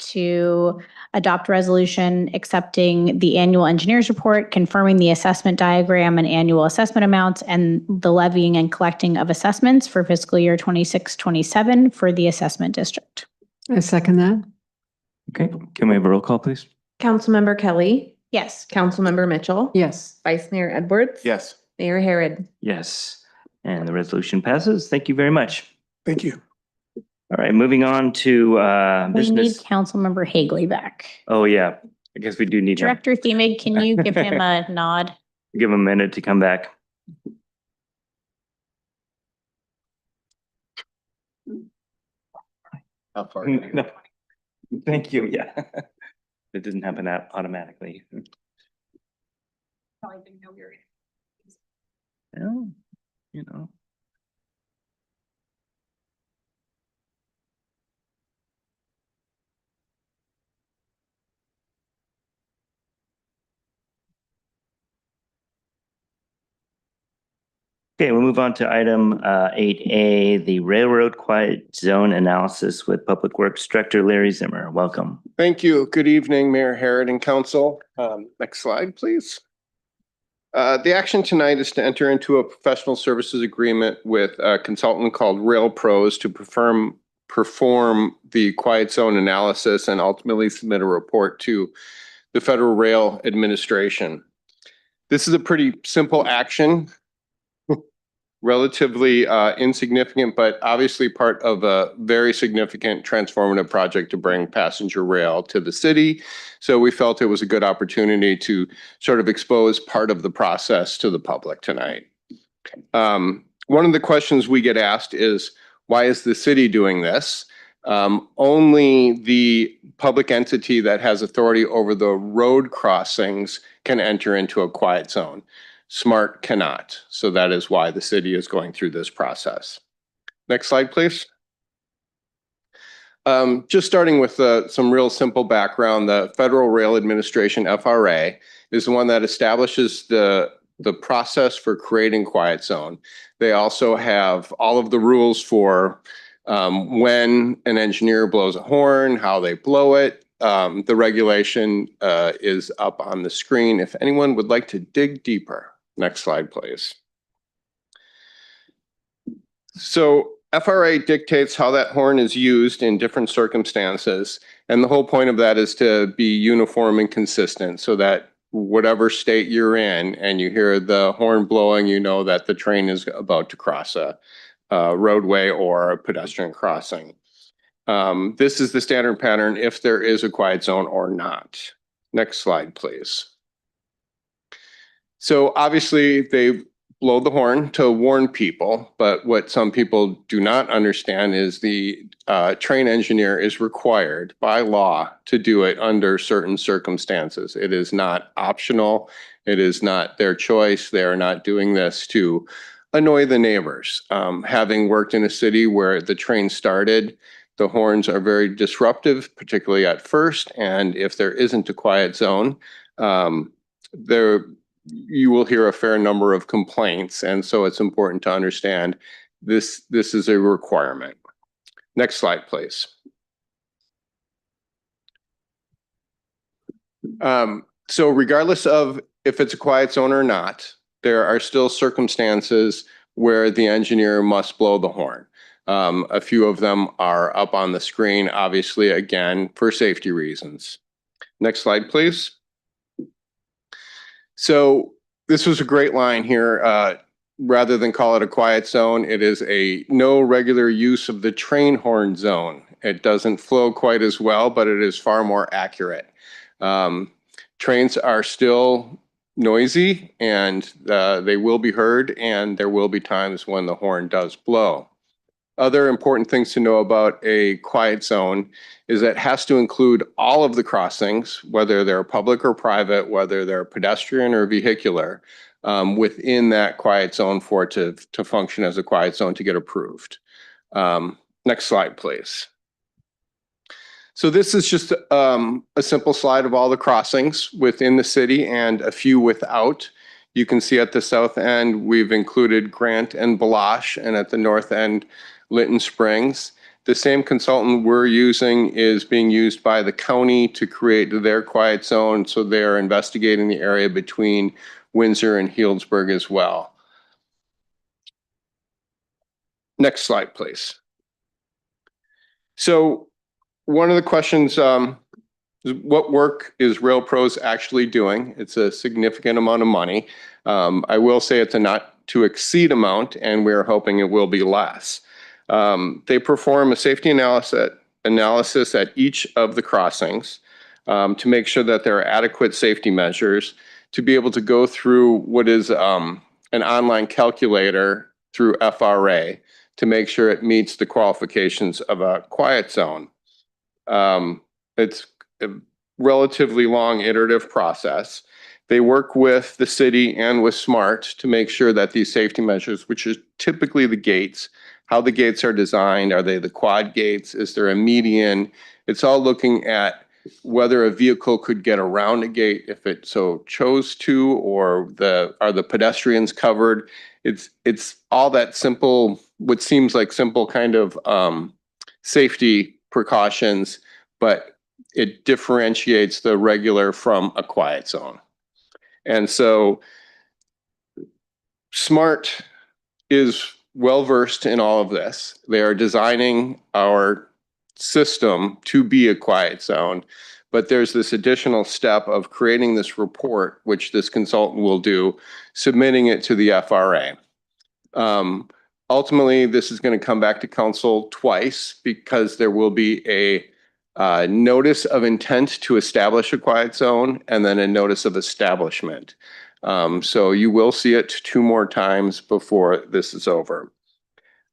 [SPEAKER 7] To adopt resolution accepting the annual engineer's report, confirming the assessment diagram and annual assessment amounts, and the levying and collecting of assessments for fiscal year 26-27 for the assessment district.
[SPEAKER 4] I second that.
[SPEAKER 1] Okay, can we have a roll call, please?
[SPEAKER 2] Councilmember Kelly.
[SPEAKER 7] Yes.
[SPEAKER 2] Councilmember Mitchell.
[SPEAKER 4] Yes.
[SPEAKER 2] Vice Mayor Edwards.
[SPEAKER 9] Yes.
[SPEAKER 2] Mayor Harrod.
[SPEAKER 1] Yes, and the resolution passes. Thank you very much.
[SPEAKER 8] Thank you.
[SPEAKER 1] All right, moving on to
[SPEAKER 7] We need
[SPEAKER 1] business.
[SPEAKER 7] Councilmember Hagley back.
[SPEAKER 1] Oh, yeah, I guess we do need him.
[SPEAKER 7] Director Themig, can you give him a nod?
[SPEAKER 1] Give him a minute to come back.
[SPEAKER 9] How far?
[SPEAKER 1] No. Thank you, yeah. It doesn't happen that automatically.
[SPEAKER 7] Probably didn't know we were.
[SPEAKER 1] Well, you know. Okay, we'll move on to item 8A, the Railroad Quiet Zone Analysis with Public Works Director Larry Zimmer. Welcome.
[SPEAKER 18] Thank you. Good evening, Mayor Harrod and Council. Next slide, please. The action tonight is to enter into a professional services agreement with a consultant called Rail Pros to perform perform the quiet zone analysis and ultimately submit a report to the Federal Rail Administration. This is a pretty simple action, relatively insignificant, but obviously part of a very significant transformative project to bring passenger rail to the city. So we felt it was a good opportunity to sort of expose part of the process to the public tonight. One of the questions we get asked is, why is the city doing this? Only the public entity that has authority over the road crossings can enter into a quiet zone. SMART cannot. So that is why the city is going through this process. Next slide, please. Just starting with some real simple background, the Federal Rail Administration, FRA, is the one that establishes the process for creating quiet zone. They also have all of the rules for when an engineer blows a horn, how they blow it. The regulation is up on the screen if anyone would like to dig deeper. Next slide, please. So FRA dictates how that horn is used in different circumstances. And the whole point of that is to be uniform and consistent so that whatever state you're in and you hear the horn blowing, you know that the train is about to cross a roadway or a pedestrian crossing. This is the standard pattern if there is a quiet zone or not. Next slide, please. So obviously they blow the horn to warn people, but what some people do not understand is the train engineer is required by law to do it under certain circumstances. It is not optional. It is not their choice. They are not doing this to annoy the neighbors. Having worked in a city where the train started, the horns are very disruptive, particularly at first. And if there isn't a quiet zone, you will hear a fair number of complaints. And so it's important to understand this is a requirement. Next slide, please. So regardless of if it's a quiet zone or not, there are still circumstances where the engineer must blow the horn. A few of them are up on the screen, obviously, again, for safety reasons. Next slide, please. So this was a great line here. Rather than call it a quiet zone, it is a no regular use of the train horn zone. It doesn't flow quite as well, but it is far more accurate. Trains are still noisy and they will be heard, and there will be times when the horn does blow. Other important things to know about a quiet zone is that it has to include all of the crossings, whether they're public or private, whether they're pedestrian or vehicular, within that quiet zone for it to function as a quiet zone to get approved. Next slide, please. So this is just a simple slide of all the crossings within the city and a few without. You can see at the south end, we've included Grant and Balash, and at the north end, Lytton Springs. The same consultant we're using is being used by the county to create their quiet zone. So they're investigating the area between Windsor and Healdsburg as well. Next slide, please. So one of the questions is what work is RailPros actually doing? It's a significant amount of money. I will say it's a not to exceed amount, and we're hoping it will be less. They perform a safety analysis at each of the crossings to make sure that there are adequate safety measures to be able to go through what is an online calculator through FRA to make sure it meets the qualifications of a quiet zone. It's a relatively long iterative process. They work with the city and with SMART to make sure that these safety measures, which is typically the gates, how the gates are designed, are they the quad gates, is there a median? It's all looking at whether a vehicle could get around a gate if it so chose to, or are the pedestrians covered? It's all that simple, what seems like simple kind of safety precautions, but it differentiates the regular from a quiet zone. And so SMART is well-versed in all of this. They are designing our system to be a quiet zone, but there's this additional step of creating this report, which this consultant will do, submitting it to the FRA. Ultimately, this is going to come back to council twice because there will be a notice of intent to establish a quiet zone and then a notice of establishment. So you will see it 2 more times before this is over.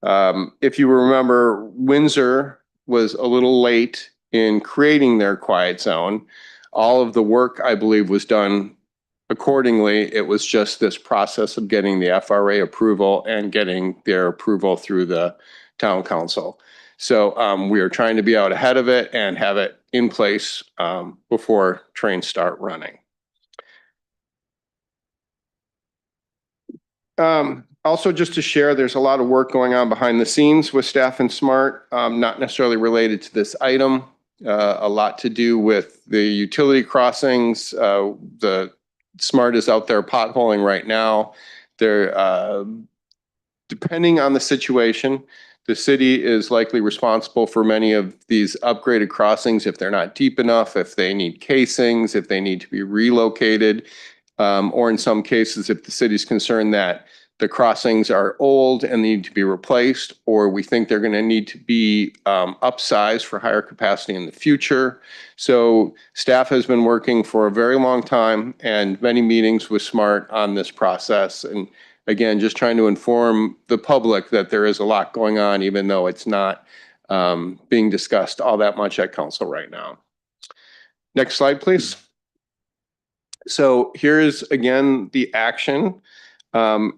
[SPEAKER 18] If you remember, Windsor was a little late in creating their quiet zone. All of the work, I believe, was done accordingly. It was just this process of getting the FRA approval and getting their approval through the town council. So we are trying to be out ahead of it and have it in place before trains start running. Also, just to share, there's a lot of work going on behind the scenes with staff and SMART, not necessarily related to this item. A lot to do with the utility crossings. The SMART is out there potholing right now. They're depending on the situation, the city is likely responsible for many of these upgraded crossings if they're not deep enough, if they need casings, if they need to be relocated, or in some cases, if the city's concerned that the crossings are old and need to be replaced, or we think they're going to need to be upsized for higher capacity in the future. So staff has been working for a very long time and many meetings with SMART on this process. And again, just trying to inform the public that there is a lot going on, even though it's not being discussed all that much at council right now. Next slide, please. So here's again the action. We'll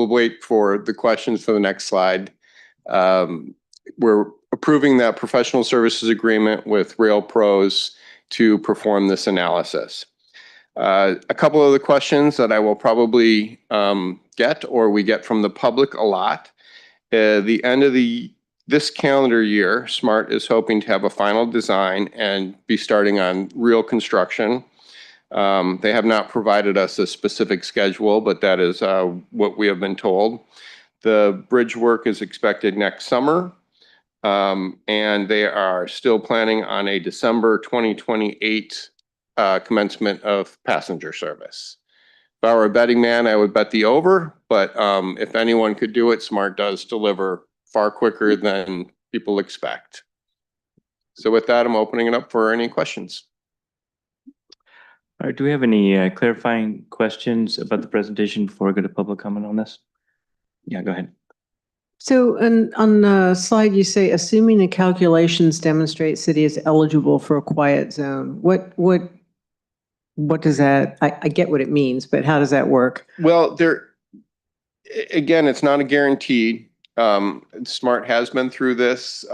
[SPEAKER 18] wait for the questions for the next slide. We're approving that professional services agreement with Rail Pros to perform this analysis. A couple of the questions that I will probably get or we get from the public a lot. The end of this calendar year, SMART is hoping to have a final design and be starting on real construction. They have not provided us a specific schedule, but that is what we have been told. The bridge work is expected next summer, and they are still planning on a December 2028 commencement of passenger service. If I were a betting man, I would bet the over, but if anyone could do it, SMART does deliver far quicker than people expect. So with that, I'm opening it up for any questions.
[SPEAKER 1] All right, do we have any clarifying questions about the presentation before we go to public comment on this? Yeah, go ahead.
[SPEAKER 4] So on the slide, you say, assuming the calculations demonstrate city is eligible for a quiet zone. What does that, I get what it means, but how does that work?
[SPEAKER 18] Well, again, it's not a guarantee. SMART has been through this.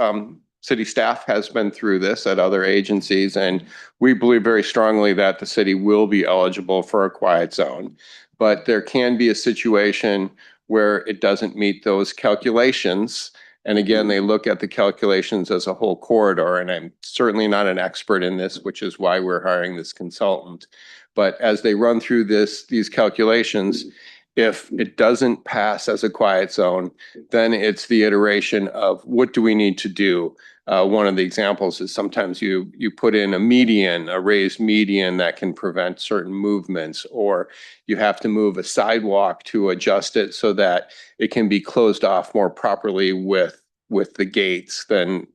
[SPEAKER 18] City staff has been through this at other agencies, and we believe very strongly that the city will be eligible for a quiet zone. But there can be a situation where it doesn't meet those calculations. And again, they look at the calculations as a whole corridor, and I'm certainly not an expert in this, which is why we're hiring this consultant. But as they run through these calculations, if it doesn't pass as a quiet zone, then it's the iteration of what do we need to do? One of the examples is sometimes you put in a raised median that can prevent certain movements, or you have to move a sidewalk to adjust it so that it can be closed off more properly with the gates than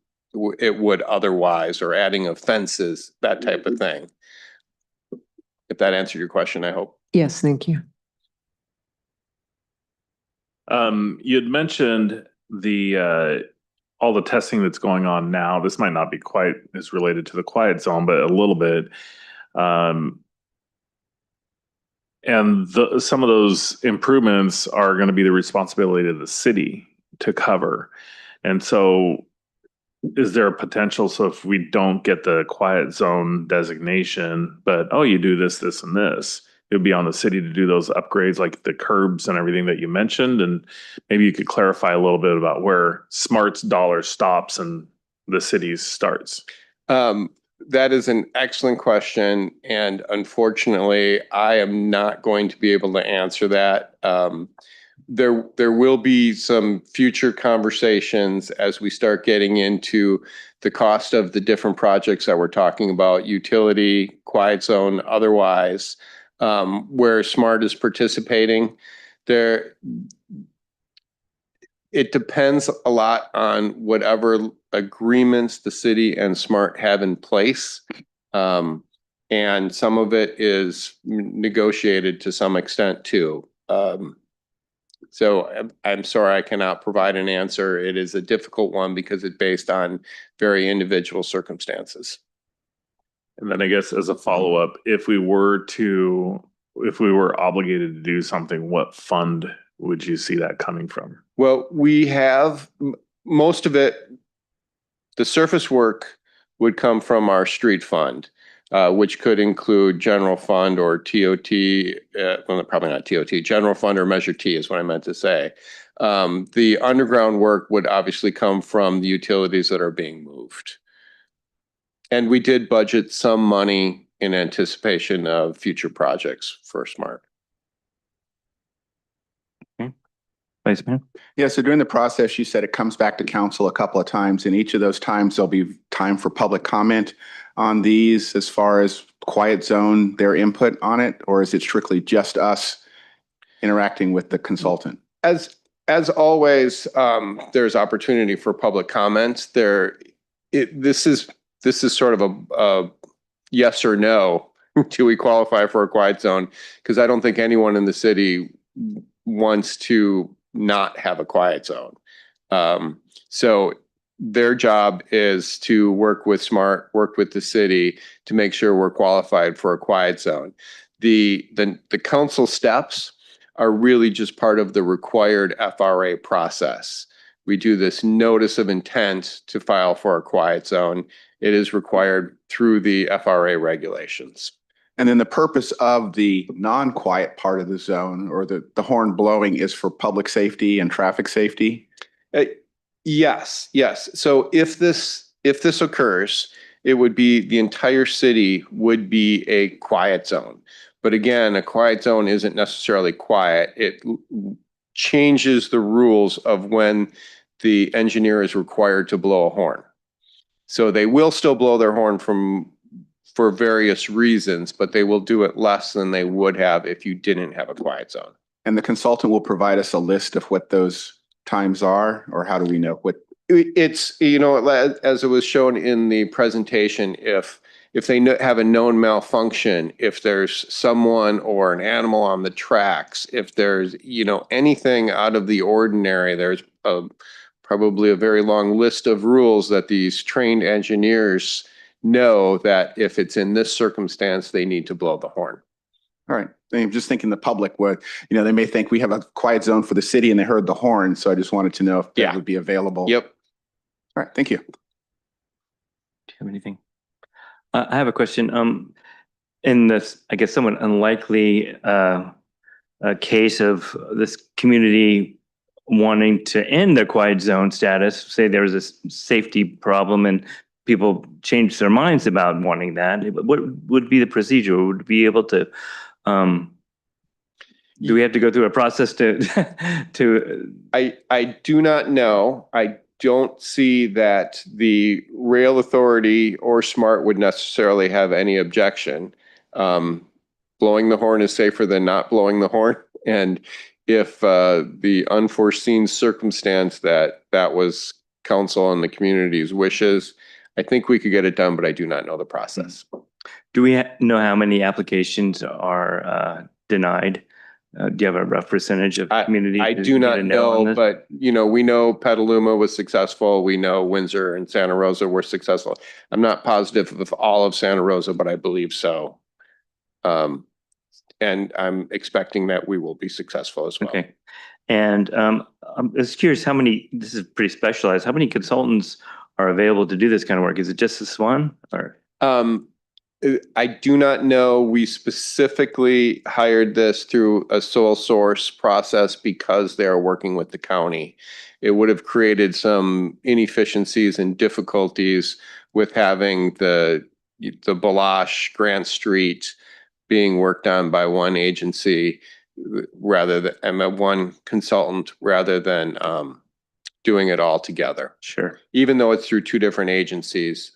[SPEAKER 18] it would otherwise, or adding of fences, that type of thing. If that answered your question, I hope.
[SPEAKER 4] Yes, thank you.
[SPEAKER 13] You had mentioned all the testing that's going on now. This might not be quite as related to the quiet zone, but a little bit. And some of those improvements are going to be the responsibility of the city to cover. And so is there a potential, so if we don't get the quiet zone designation, but you do this, this, and this, it would be on the city to do those upgrades, like the curbs and everything that you mentioned? And maybe you could clarify a little bit about where SMART's dollar stops and the city's starts.
[SPEAKER 18] That is an excellent question, and unfortunately, I am not going to be able to answer that. There will be some future conversations as we start getting into the cost of the different projects that we're talking about, utility, quiet zone, otherwise, where SMART is participating. It depends a lot on whatever agreements the city and SMART have in place. And some of it is negotiated to some extent too. So I'm sorry, I cannot provide an answer. It is a difficult one because it's based on very individual circumstances.
[SPEAKER 13] And then I guess as a follow-up, if we were obligated to do something, what fund would you see that coming from?
[SPEAKER 18] Well, we have most of it, the surface work would come from our street fund, which could include general fund or TOT, well, probably not TOT, general fund or Measure T is what I meant to say. The underground work would obviously come from the utilities that are being moved. And we did budget some money in anticipation of future projects for SMART.
[SPEAKER 1] Vice Mayor?
[SPEAKER 9] Yeah, so during the process, you said it comes back to council a couple of times, and each of those times there'll be time for public comment on these as far as quiet zone, their input on it, or is it strictly just us interacting with the consultant?
[SPEAKER 18] As always, there's opportunity for public comments. This is sort of a yes or no. Do we qualify for a quiet zone? Because I don't think anyone in the city wants to not have a quiet zone. So their job is to work with SMART, work with the city to make sure we're qualified for a quiet zone. The council steps are really just part of the required FRA process. We do this notice of intent to file for a quiet zone. It is required through the FRA regulations.
[SPEAKER 9] And then the purpose of the non-quiet part of the zone or the horn blowing is for public safety and traffic safety?
[SPEAKER 18] Yes. So if this occurs, it would be the entire city would be a quiet zone. But again, a quiet zone isn't necessarily quiet. It changes the rules of when the engineer is required to blow a horn. So they will still blow their horn for various reasons, but they will do it less than they would have if you didn't have a quiet zone.
[SPEAKER 9] And the consultant will provide us a list of what those times are, or how do we know what?
[SPEAKER 18] It's, as it was shown in the presentation, if they have a known malfunction, if there's someone or an animal on the tracks, if there's, anything out of the ordinary, there's probably a very long list of rules that these trained engineers know that if it's in this circumstance, they need to blow the horn.
[SPEAKER 9] All right. I'm just thinking the public would, they may think we have a quiet zone for the city and they heard the horn. So I just wanted to know if that would be available.
[SPEAKER 18] Yep.
[SPEAKER 9] All right. Thank you.
[SPEAKER 1] Do you have anything? I have a question. In this, I guess, somewhat unlikely case of this community wanting to end the quiet zone status, say there was a safety problem and people change their minds about wanting that, what would be the procedure? Would we be able to, do we have to go through a process to?
[SPEAKER 18] I do not know. I don't see that the rail authority or SMART would necessarily have any objection. Blowing the horn is safer than not blowing the horn. And if the unforeseen circumstance that was council and the community's wishes, I think we could get it done, but I do not know the process.
[SPEAKER 1] Do we know how many applications are denied? Do you have a rough percentage of communities?
[SPEAKER 18] I do not know, but we know Petaluma was successful. We know Windsor and Santa Rosa were successful. I'm not positive of all of Santa Rosa, but I believe so. And I'm expecting that we will be successful as well.
[SPEAKER 1] Okay. And I'm just curious how many, this is pretty specialized, how many consultants are available to do this kind of work? Is it just this one or?
[SPEAKER 18] I do not know. We specifically hired this through a sole source process because they are working with the county. It would have created some inefficiencies and difficulties with having the the Balash, Grant Street being worked on by one agency rather than, one consultant rather than doing it all together.
[SPEAKER 1] Sure.
[SPEAKER 18] Even though it's through two different agencies,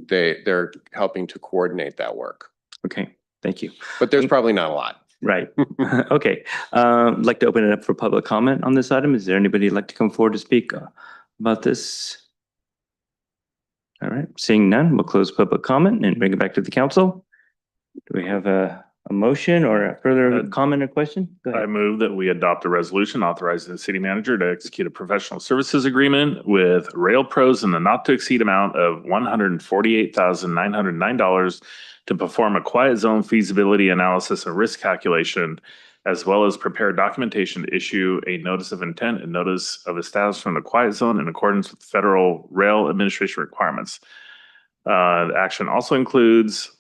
[SPEAKER 18] they're helping to coordinate that work.
[SPEAKER 1] Okay, thank you.
[SPEAKER 18] But there's probably not a lot.
[SPEAKER 1] Right. Okay. I'd like to open it up for public comment on this item. Is there anybody who'd like to come forward to speak about this? All right, seeing none, we'll close public comment and bring it back to the council. Do we have a motion or a further comment or question? Go
[SPEAKER 13] I
[SPEAKER 1] ahead.
[SPEAKER 13] move that we adopt a resolution authorizing the city manager to execute a professional services agreement with Rail Pros in the not to exceed amount of $148,909 to perform a quiet zone feasibility analysis and risk calculation, as well as prepare documentation to issue a notice of intent and notice of establishment of the quiet zone in accordance with federal rail administration requirements. The action also includes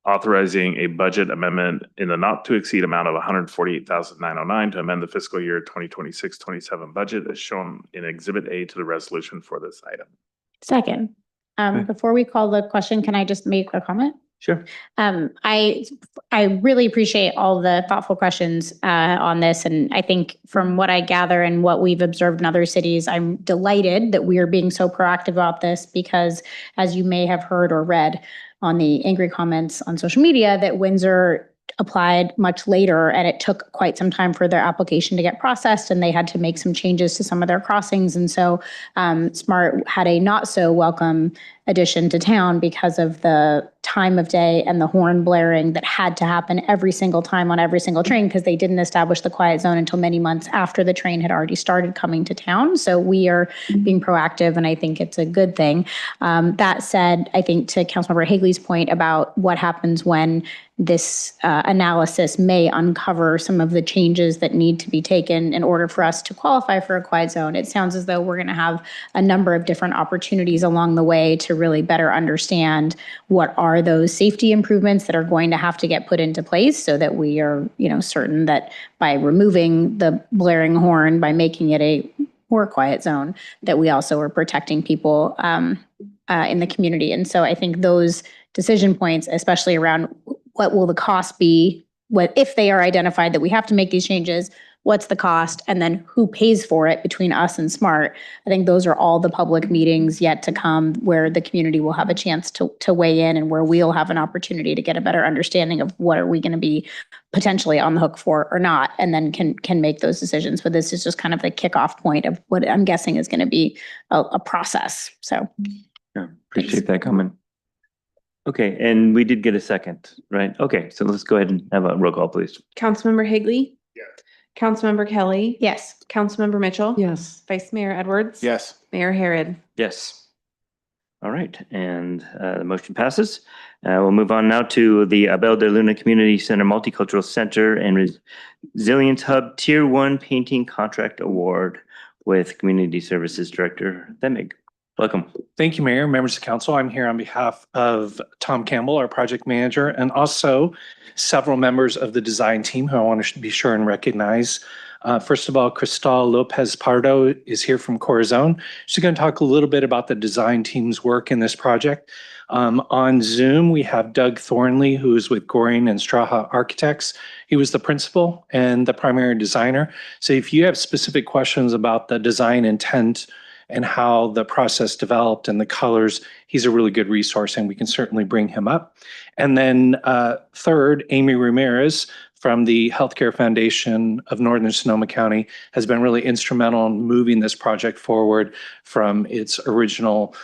[SPEAKER 13] authorizing a budget amendment in the not to exceed amount of $148,909 to amend the fiscal year 2026-27 budget as shown in Exhibit A to the resolution for this item.
[SPEAKER 7] Second, before we call the question, can I just make a comment?
[SPEAKER 1] Sure.
[SPEAKER 7] I really appreciate all the thoughtful questions on this. And I think from what I gather and what we've observed in other cities, I'm delighted that we are being so proactive about this because, as you may have heard or read on the angry comments on social media, that Windsor applied much later and it took quite some time for their application to get processed and they had to make some changes to some of their crossings. And so SMART had a not so welcome addition to town because of the time of day and the horn blaring that had to happen every single time on every single train because they didn't establish the quiet zone until many months after the train had already started coming to town. So we are being proactive and I think it's a good thing. That said, I think to Councilmember Hagley's point about what happens when this analysis may uncover some of the changes that need to be taken in order for us to qualify for a quiet zone. It sounds as though we're going to have a number of different opportunities along the way to really better understand what are those safety improvements that are going to have to get put into place so that we are, certain that by removing the blaring horn, by making it a more quiet zone, that we also are protecting people in the community. And so I think those decision points, especially around what will the cost be, what if they are identified that we have to make these changes, what's the cost, and then who pays for it between us and SMART. I think those are all the public meetings yet to come where the community will have a chance to weigh in and where we'll have an opportunity to get a better understanding of what are we going to be potentially on the hook for or not, and then can make those decisions. But this is just kind of the kickoff point of what I'm guessing is going to be a process. So
[SPEAKER 1] yeah, appreciate that comment. Okay, and we did get a second, right? Okay, so let's go ahead and have a roll call, please.
[SPEAKER 2] Councilmember Hagley? Yes. Councilmember Kelly?
[SPEAKER 7] yes.
[SPEAKER 2] Councilmember Mitchell?
[SPEAKER 4] Yes.
[SPEAKER 2] Vice Mayor Edwards?
[SPEAKER 18] Yes.
[SPEAKER 2] Mayor Harrod?
[SPEAKER 1] Yes. All right, and the motion passes. We'll move on now to the Abel de Luna Community Center Multicultural Center and Resilience Hub Tier 1 Painting Contract Award with Community Services Director Themig. Welcome.
[SPEAKER 19] Thank you, Mayor, members of council. I'm here on behalf of Tom Campbell, our project manager, and also several members of the design team who I want to be sure and recognize. First of all, Cristal Lopez Pardo is here from Corazon. She's going to talk a little bit about the design team's work in this project. On Zoom, we have Doug Thornley, who is with Goring and Straha Architects. He was the principal and the primary designer. So if you have specific questions about the design intent and how the process developed and the colors, he's a really good resource and we can certainly bring him up. And then third, Amy Ramirez from the Healthcare Foundation of Northern Sonoma County has been really instrumental in moving this project forward from its original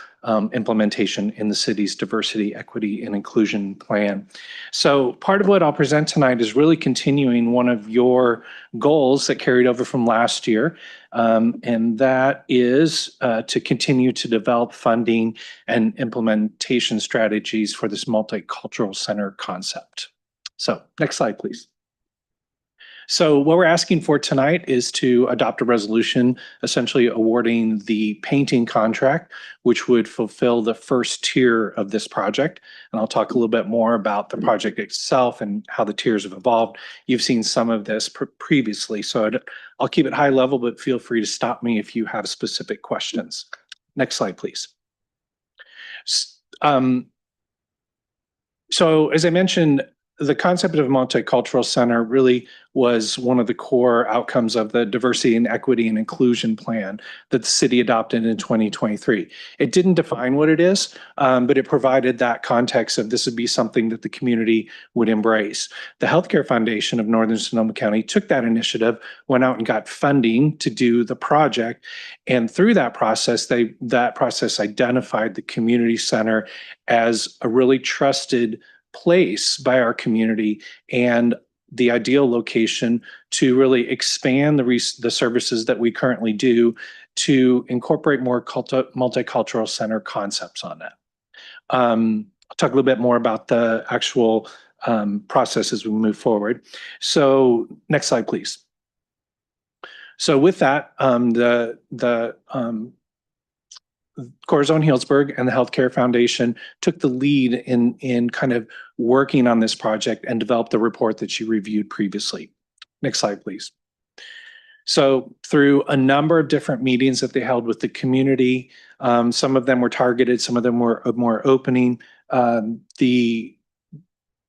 [SPEAKER 19] implementation in the city's diversity, equity, and inclusion plan. So part of what I'll present tonight is really continuing one of your goals that carried over from last year, and that is to continue to develop funding and implementation strategies for this multicultural center concept. So next slide, please. So what we're asking for tonight is to adopt a resolution essentially awarding the painting contract, which would fulfill the first tier of this project. And I'll talk a little bit more about the project itself and how the tiers have evolved. You've seen some of this previously, so I'll keep it high level, but feel free to stop me if you have specific questions. Next slide, please. So as I mentioned, the concept of a multicultural center really was one of the core outcomes of the diversity and equity and inclusion plan that the city adopted in 2023. It didn't define what it is, but it provided that context of this would be something that the community would embrace. The Healthcare Foundation of Northern Sonoma County took that initiative, went out and got funding to do the project. And through that process, identified the community center as a really trusted place by our community and the ideal location to really expand the services that we currently do to incorporate more multicultural center concepts on that. I'll talk a little bit more about the actual process as we move forward. So next slide, please. So with that, the Corazon Healdsburg and the Healthcare Foundation took the lead in kind of working on this project and developed the report that you reviewed previously. Next slide, please. So through a number of different meetings that they held with the community, some of them were targeted, some of them were more opening. The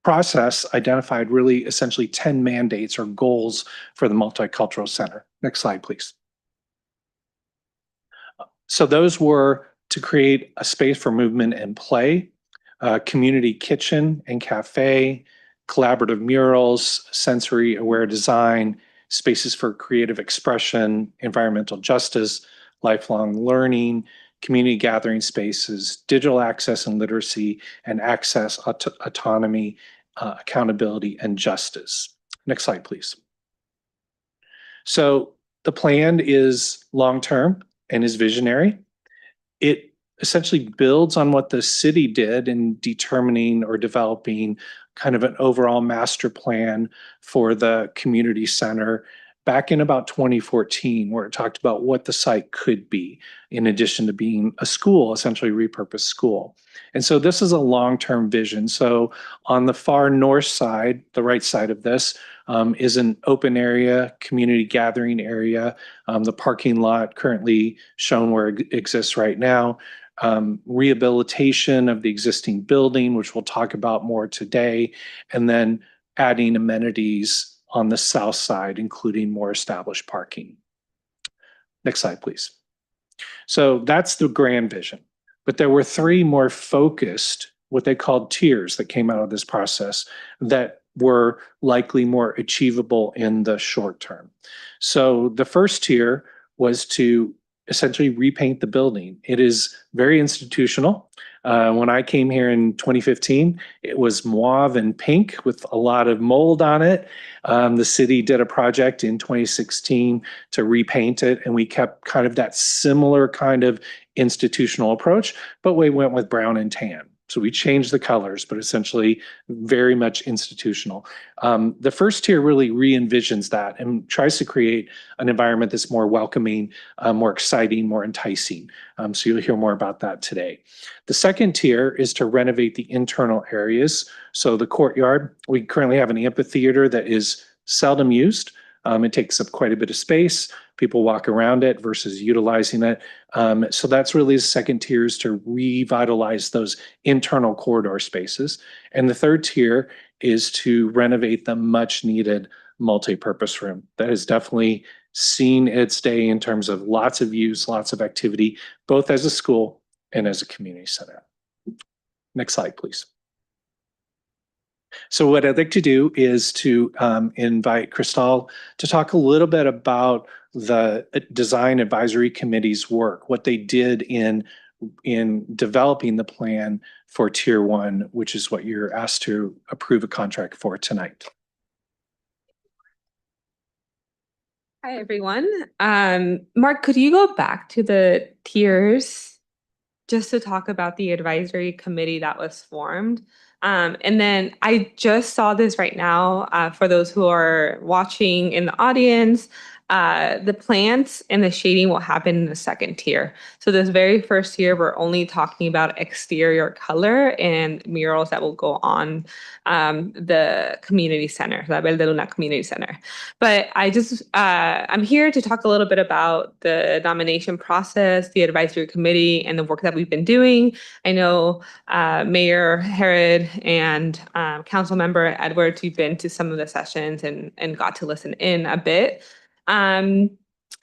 [SPEAKER 19] process identified really essentially 10 mandates or goals for the Multicultural Center. Next slide, please. So those were to create a space for movement and play, community kitchen and cafe, collaborative murals, sensory aware design, spaces for creative expression, environmental justice, lifelong learning, community gathering spaces, digital access and literacy, and access, autonomy, accountability, and justice. Next slide, please. So the plan is long-term and is visionary. It essentially builds on what the city did in determining or developing kind of an overall master plan for the community center back in about 2014, where it talked about what the site could be, in addition to being a school, essentially repurposed school. And so this is a long-term vision. So on the far north side, the right side of this, is an open area, community gathering area. The parking lot currently shown where it exists right now. Rehabilitation of the existing building, which we'll talk about more today, and then adding amenities on the south side, including more established parking. Next slide, please. So that's the grand vision. But there were three more focused, what they called tiers, that came out of this process that were likely more achievable in the short term. So the first tier was to essentially repaint the building. It is very institutional. When I came here in 2015, it was mauve and pink with a lot of mold on it. The city did a project in 2016 to repaint it, and we kept kind of that similar kind of institutional approach, but we went with brown and tan. So we changed the colors, but essentially very much institutional. The first tier really re-envisions that and tries to create an environment that's more welcoming, more exciting, more enticing. So you'll hear more about that today. The second tier is to renovate the internal areas. So the courtyard, we currently have an amphitheater that is seldom used. It takes up quite a bit of space. People walk around it versus utilizing it. So that's really the second tier, is to revitalize those internal corridor spaces. And the third tier is to renovate the much needed multi-purpose room. That has definitely seen its day in terms of lots of use, lots of activity, both as a school and as a community center. Next slide, please. So what I'd like to do is to invite Cristal to talk a little bit about the Design Advisory Committee's work, what they did in developing the plan for Tier 1, which is what you're asked to approve a contract for tonight.
[SPEAKER 20] Hi, everyone. Mark, could you go back to the tiers just to talk about the advisory committee that was formed? And then I just saw this right now for those who are watching in the audience. the plants and the shading will happen in the second tier. So this very first tier, we're only talking about exterior color and murals that will go on the community center, La Belle de Luna Community Center. But I'm here to talk a little bit about the nomination process, the advisory committee, and the work that we've been doing. I know Mayor Herod and Council Member Edwards, you've been to some of the sessions and got to listen in a bit.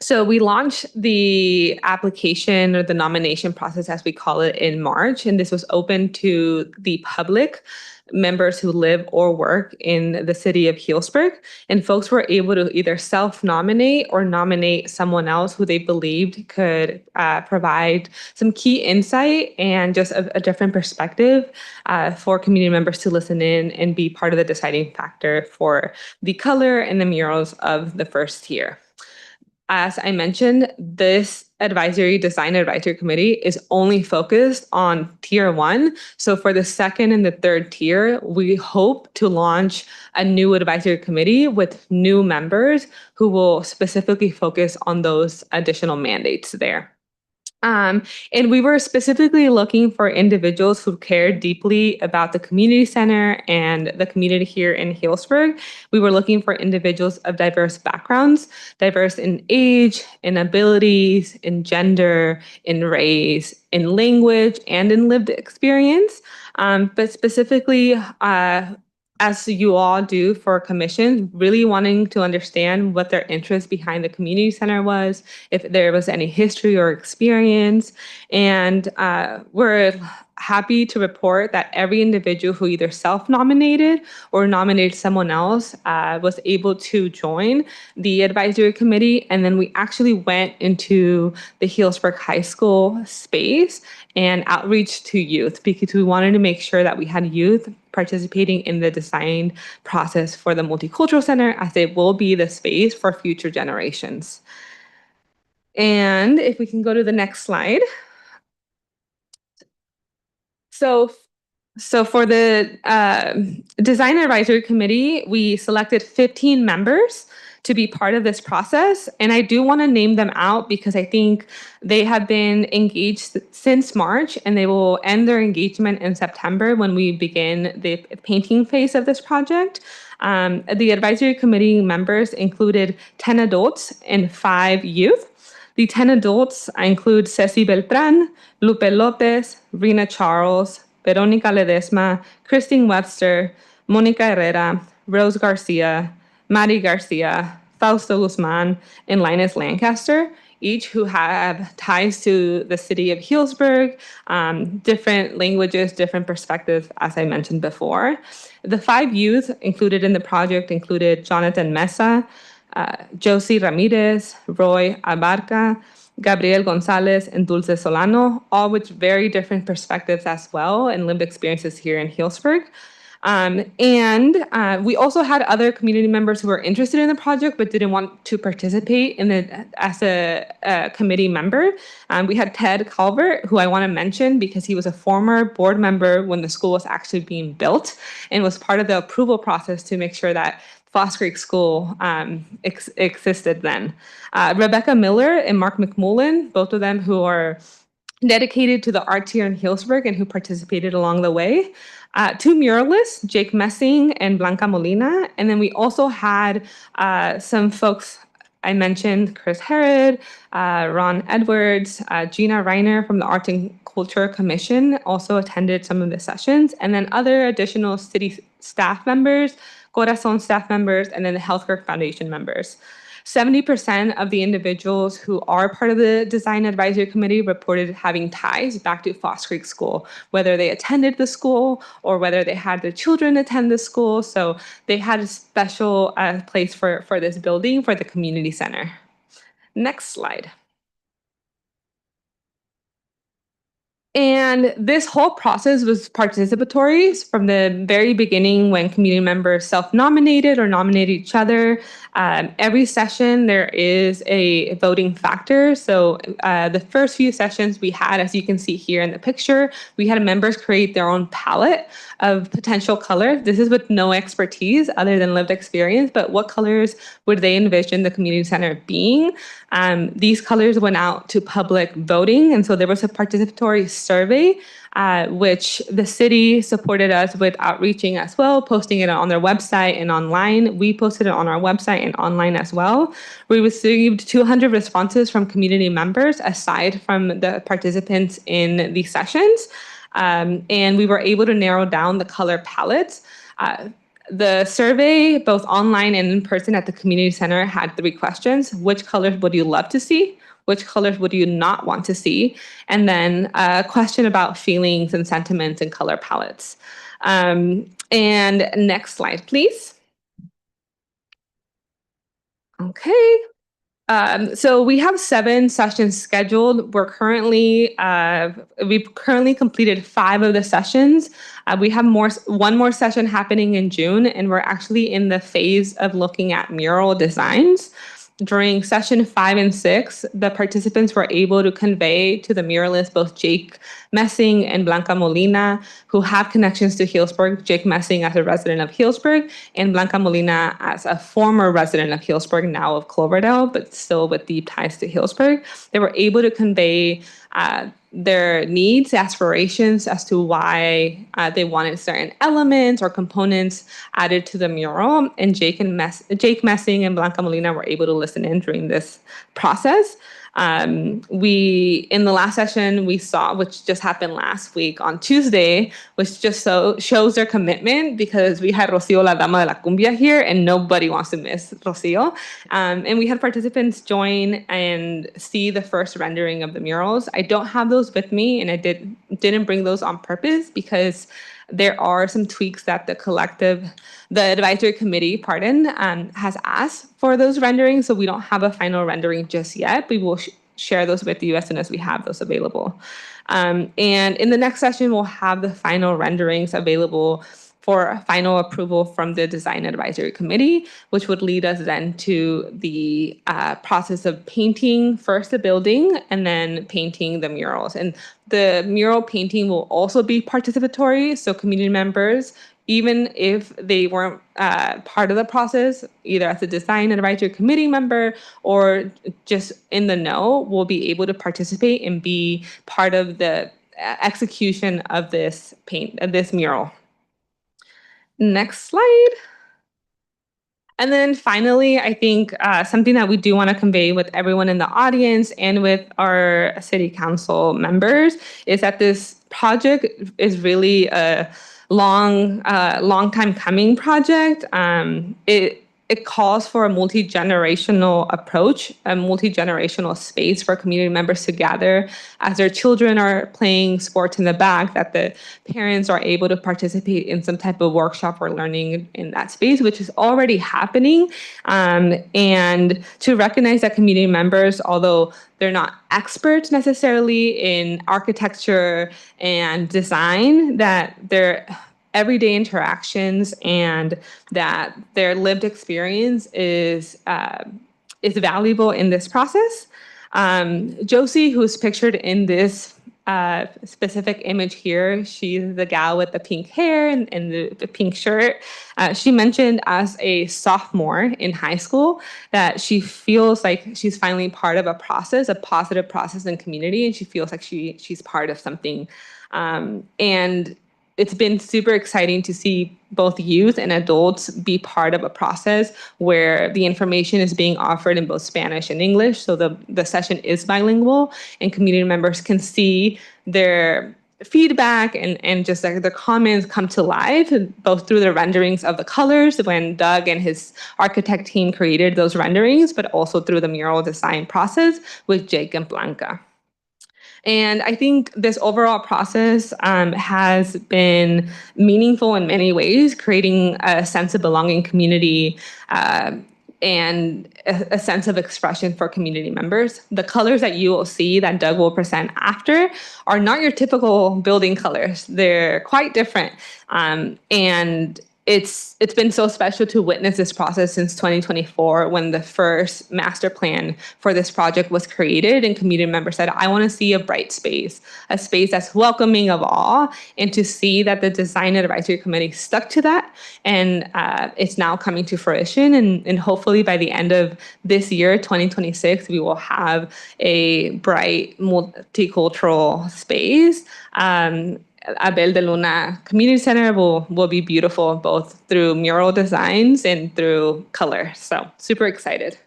[SPEAKER 20] So we launched the application or the nomination process, as we call it, in March, and this was open to the public, members who live or work in the city of Healdsburg, and folks were able to either self-nominate or nominate someone else who they believed could provide some key insight and just a different perspective for community members to listen in and be part of the deciding factor for the color and the murals of the first tier. As I mentioned, this design advisory committee is only focused on tier 1. So for the second and the third tier, we hope to launch a new advisory committee with new members who will specifically focus on those additional mandates there. And we were specifically looking for individuals who care deeply about the community center and the community here in Healdsburg. We were looking for individuals of diverse backgrounds, diverse in age, in abilities, in gender, in race, in language, and in lived experience. But specifically, as you all do for commissions, really wanting to understand what their interest behind the community center was, if there was any history or experience. And we're happy to report that every individual who either self-nominated or nominated someone else was able to join the advisory committee. And then we actually went into the Healdsburg High School space and outreach to youth, because we wanted to make sure that we had youth participating in the design process for the Multicultural Center, as it will be the space for future generations. And if we can go to the next slide. So for the Design Advisory Committee, we selected 15 members to be part of this process. And I do want to name them out because I think they have been engaged since March, and they will end their engagement in September when we begin the painting phase of this project. The advisory committee members included 10 adults and 5 youth. The 10 adults include Ceci Beltran, Lupe Lopez, Rina Charles, Veronica Ledesma, Christine Webster, Monica Herrera, Rose Garcia, Mari Garcia, Fausto Guzman, and Linus Lancaster, each who have ties to the city of Healdsburg, different languages, different perspectives, as I mentioned before. The 5 youth included in the project included Jonathan Mesa, Josie Ramirez, Roy Abarca, Gabriel Gonzalez, and Dulce Solano, all with very different perspectives as well and lived experiences here in Healdsburg. We also had other community members who were interested in the project but didn't want to participate in it as a committee member. We had Ted Calvert, who I want to mention because he was a former board member when the school was actually being built and was part of the approval process to make sure that Foss Creek School existed then. Rebecca Miller and Mark McMullen, both of them who are dedicated to the art here in Healdsburg and who participated along the way. 2 muralists, Jake Messing and Blanca Molina. And then we also had some folks I mentioned, Chris Herod, Ron Edwards, Gina Reiner from the Art and Culture Commission also attended some of the sessions, and then other additional city staff members, Corazon staff members, and then the Healthcare Foundation members. 70% of the individuals who are part of the Design Advisory Committee reported having ties back to Foss Creek School, whether they attended the school or whether they had their children attend the school. So they had a special place for this building, for the community center. Next slide. And this whole process was participatory from the very beginning when community members self-nominated or nominated each other. Every session, there is a voting factor. So the first few sessions we had, as you can see here in the picture, we had members create their own palette of potential colors. This is with no expertise other than lived experience, but what colors would they envision the community center being? These colors went out to public voting, and so there was a participatory survey, which the city supported us with outreaching as well, posting it on their website and online. We posted it on our website and online as well. We received 200 responses from community members, aside from the participants in these sessions. And we were able to narrow down the color palettes. The survey, both online and in person at the community center, had 3 questions. Which colors would you love to see? Which colors would you not want to see? And then a question about feelings and sentiments and color palettes. And next slide, please. Okay. So we have 7 sessions scheduled. We've currently completed 5 of the sessions. We have one more session happening in June, and we're actually in the phase of looking at mural designs. During session 5 and 6, the participants were able to convey to the muralists both Jake Messing and Blanca Molina, who have connections to Healdsburg. Jake Messing as a resident of Healdsburg, and Blanca Molina as a former resident of Healdsburg, now of Cloverdale, but still with deep ties to Healdsburg. They were able to convey their needs, aspirations as to why they wanted certain elements or components added to the mural. And Jake Messing and Blanca Molina were able to listen in during this process. In the last session we saw, which just happened last week on Tuesday, which just shows their commitment, because we had Rocio La Dama de la Cumbia here, and nobody wants to miss Rocio. And we had participants join and see the first rendering of the murals. I don't have those with me, and I didn't bring those on purpose because there are some tweaks that the advisory committee, has asked for those renderings. So we don't have a final rendering just yet. We will share those with you as soon as we have those available. And in the next session, we'll have the final renderings available for final approval from the design advisory committee, which would lead us then to the process of painting first the building and then painting the murals. And the mural painting will also be participatory, so community members, even if they weren't part of the process, either as a design advisory committee member or just in the know, will be able to participate and be part of the execution of this mural. Next slide. And then finally, I think something that we do want to convey with everyone in the audience and with our city council members is that this project is really a long time coming project. It calls for a multi-generational approach, a multi-generational space for community members to gather as their children are playing sports in the back, that the parents are able to participate in some type of workshop or learning in that space, which is already happening. And to recognize that community members, although they're not experts necessarily in architecture and design, that they're everyday interactions and that their lived experience is valuable in this process. Josie, who's pictured in this specific image here, she's the gal with the pink hair and the pink shirt. She mentioned as a sophomore in high school that she feels like she's finally part of a process, a positive process in community, and she feels like she's part of something. And it's been super exciting to see both youth and adults be part of a process where the information is being offered in both Spanish and English. So the session is bilingual, and community members can see their feedback and just like their comments come to life, both through the renderings of the colors when Doug and his architect team created those renderings, but also through the mural design process with Jake and Blanca. And I think this overall process has been meaningful in many ways, creating a sense of belonging community, and a sense of expression for community members. The colors that you will see that Doug will present after are not your typical building colors. They're quite different. And it's been so special to witness this process since 2024 when the first master plan for this project was created and community members said, I want to see a bright space, a space that's welcoming of all, and to see that the design advisory committee stuck to that. And it's now coming to fruition. And hopefully by the end of this year, 2026, we will have a bright multicultural space. Abel de Luna Community Center will be beautiful both through mural designs and through color. So super excited.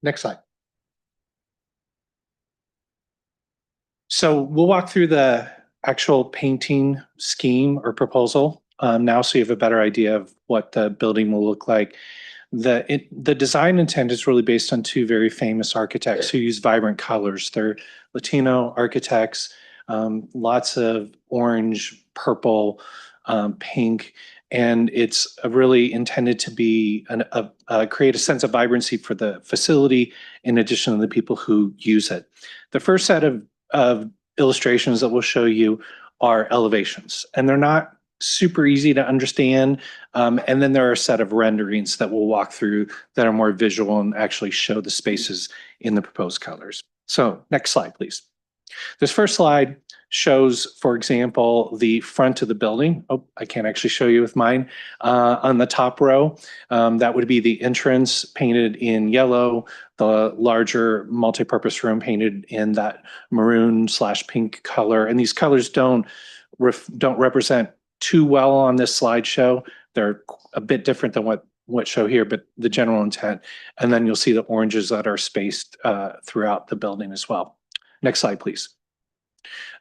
[SPEAKER 19] Next slide. So we'll walk through the actual painting scheme or proposal now, so you have a better idea of what the building will look like. The design intent is really based on two very famous architects who use vibrant colors. They're Latino architects, lots of orange, purple, pink, and it's really intended to be create a sense of vibrancy for the facility in addition to the people who use it. The first set of illustrations that we'll show you are elevations, and they're not super easy to understand. And then there are a set of renderings that we'll walk through that are more visual and actually show the spaces in the proposed colors. So next slide, please. This first slide shows, for example, the front of the building. Oh, I can't actually show you with mine. On the top row, that would be the entrance painted in yellow, the larger multi-purpose room painted in that maroon/pink color. And these colors don't represent too well on this slideshow. They're a bit different than what show here, but the general intent. And then you'll see the oranges that are spaced throughout the building as well. Next slide, please.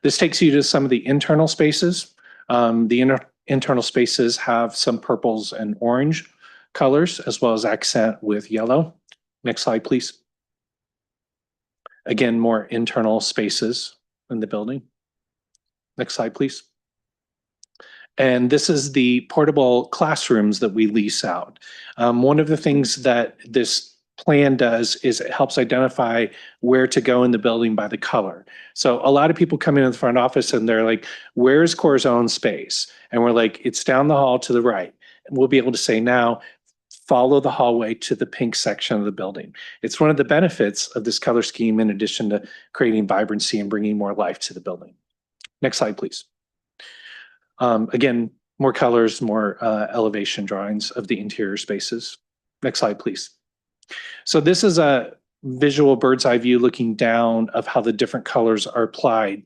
[SPEAKER 19] This takes you to some of the internal spaces. The internal spaces have some purples and orange colors, as well as accent with yellow. Next slide, please. Again, more internal spaces in the building. Next slide, please. And this is the portable classrooms that we lease out. One of the things that this plan does is it helps identify where to go in the building by the color. So a lot of people come in the front office and they're like, where's Core's own space? And we're like, it's down the hall to the right. And we'll be able to say now, follow the hallway to the pink section of the building. It's one of the benefits of this color scheme in addition to creating vibrancy and bringing more life to the building. Next slide, please. Again, more colors, more elevation drawings of the interior spaces. Next slide, please. So this is a visual bird's eye view looking down of how the different colors are applied.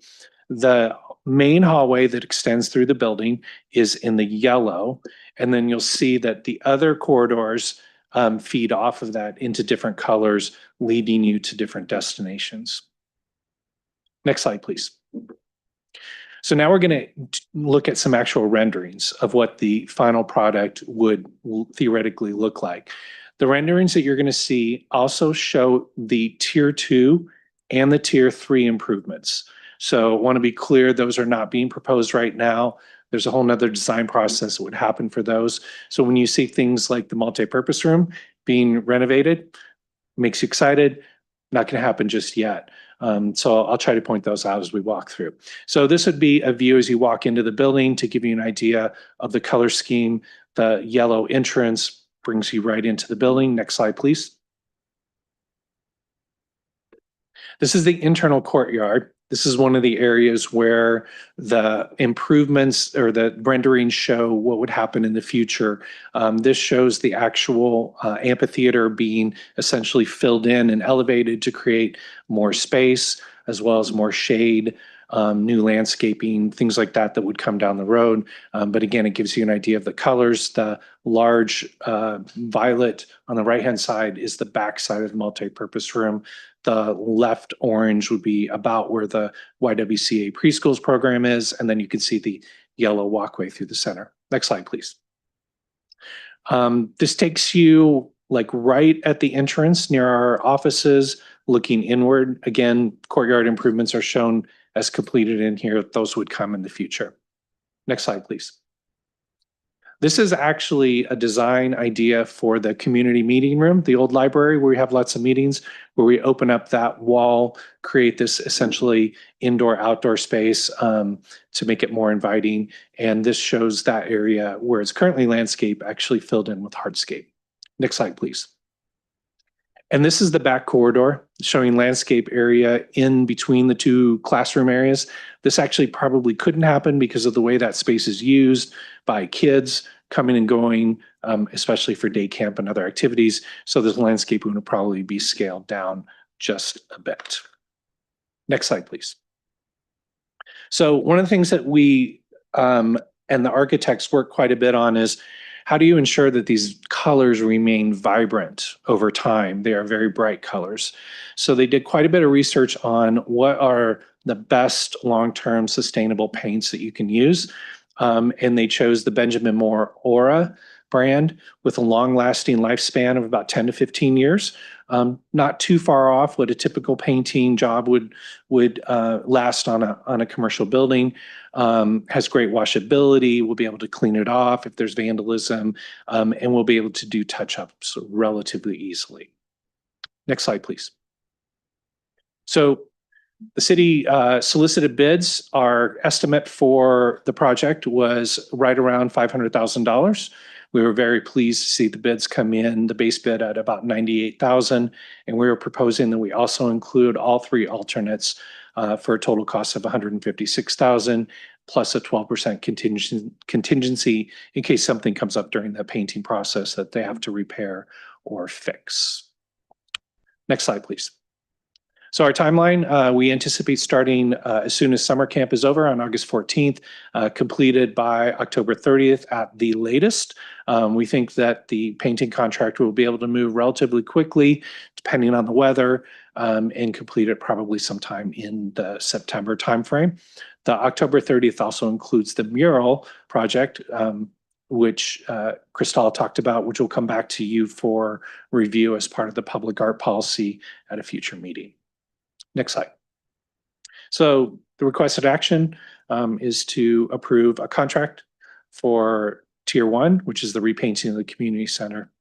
[SPEAKER 19] The main hallway that extends through the building is in the yellow, and then you'll see that the other corridors feed off of that into different colors, leading you to different destinations. Next slide, please. So now we're going to look at some actual renderings of what the final product would theoretically look like. The renderings that you're going to see also show the tier 2 and the tier 3 improvements. So I want to be clear, those are not being proposed right now. There's a whole nother design process that would happen for those. So when you see things like the multi-purpose room being renovated, makes you excited, not going to happen just yet. So I'll try to point those out as we walk through. So this would be a view as you walk into the building to give you an idea of the color scheme. The yellow entrance brings you right into the building. Next slide, please. This is the internal courtyard. This is one of the areas where the improvements or the renderings show what would happen in the future. This shows the actual amphitheater being essentially filled in and elevated to create more space, as well as more shade, new landscaping, things like that that would come down the road. But again, it gives you an idea of the colors. The large violet on the right-hand side is the back side of the multi-purpose room. The left orange would be about where the YWCA preschools program is, and then you can see the yellow walkway through the center. Next slide, please. This takes you like right at the entrance near our offices, looking inward. Again, courtyard improvements are shown as completed in here. Those would come in the future. Next slide, please. This is actually a design idea for the community meeting room, the old library where we have lots of meetings, where we open up that wall, create this essentially indoor-outdoor space to make it more inviting. And this shows that area where it's currently landscape actually filled in with hardscape. Next slide, please. And this is the back corridor showing landscape area in between the two classroom areas. This actually probably couldn't happen because of the way that space is used by kids coming and going, especially for day camp and other activities. So this landscape would probably be scaled down just a bit. Next slide, please. So one of the things that we and the architects work quite a bit on is how do you ensure that these colors remain vibrant over time? They are very bright colors. So they did quite a bit of research on what are the best long-term sustainable paints that you can use. And they chose the Benjamin Moore Aura brand with a long-lasting lifespan of about 10 to 15 years. Not too far off what a typical painting job would last on a commercial building. Has great washability. We'll be able to clean it off if there's vandalism, and we'll be able to do touch-ups relatively easily. Next slide, please. So the city solicited bids. Our estimate for the project was right around $500,000. We were very pleased to see the bids come in, the base bid at about $98,000, and we were proposing that we also include all three alternates for a total cost of $156,000 plus a 12% contingency in case something comes up during the painting process that they have to repair or fix. Next slide, please. So our timeline, we anticipate starting as soon as summer camp is over on August 14th, completed by October 30th at the latest. We think that the painting contractor will be able to move relatively quickly, depending on the weather, and complete it probably sometime in the September timeframe. The October 30th also includes the mural project, which Cristal talked about, which will come back to you for review as part of the public art policy at a future meeting. Next slide. So the requested action is to approve a contract for Tier 1, which is the repainting of the community center.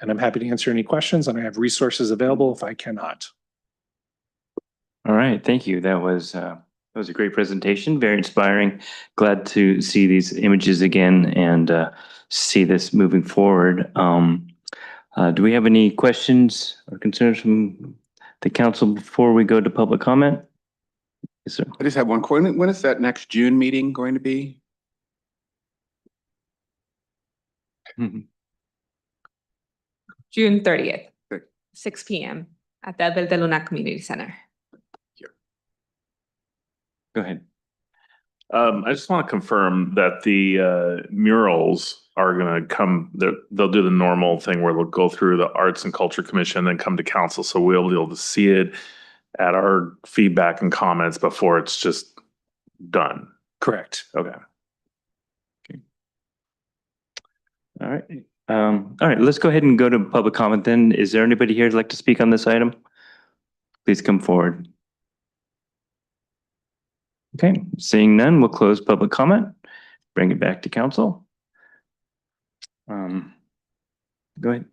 [SPEAKER 19] And I'm happy to answer any questions, and I have resources available if I cannot.
[SPEAKER 1] All right, thank you. That was a great presentation, very inspiring. Glad to see these images again and see this moving forward. Do we have any questions or concerns from the council before we go to public comment? Yes, sir.
[SPEAKER 9] I just have one question. When is that next June meeting going to be?
[SPEAKER 20] June 30th, 6 p.m. at the Abel de Luna Community Center.
[SPEAKER 1] Go ahead.
[SPEAKER 13] I just want to confirm that the murals are going to come, they'll do the normal thing where they'll go through the Arts and Culture Commission and then come to council. So we'll be able to see it at our feedback and comments before it's just done.
[SPEAKER 19] Correct.
[SPEAKER 13] Okay.
[SPEAKER 1] All right. All right, let's go ahead and go to public comment then. Is there anybody here who'd like to speak on this item? Please come forward. Okay, seeing none, we'll close public comment, bring it back to council. Go ahead.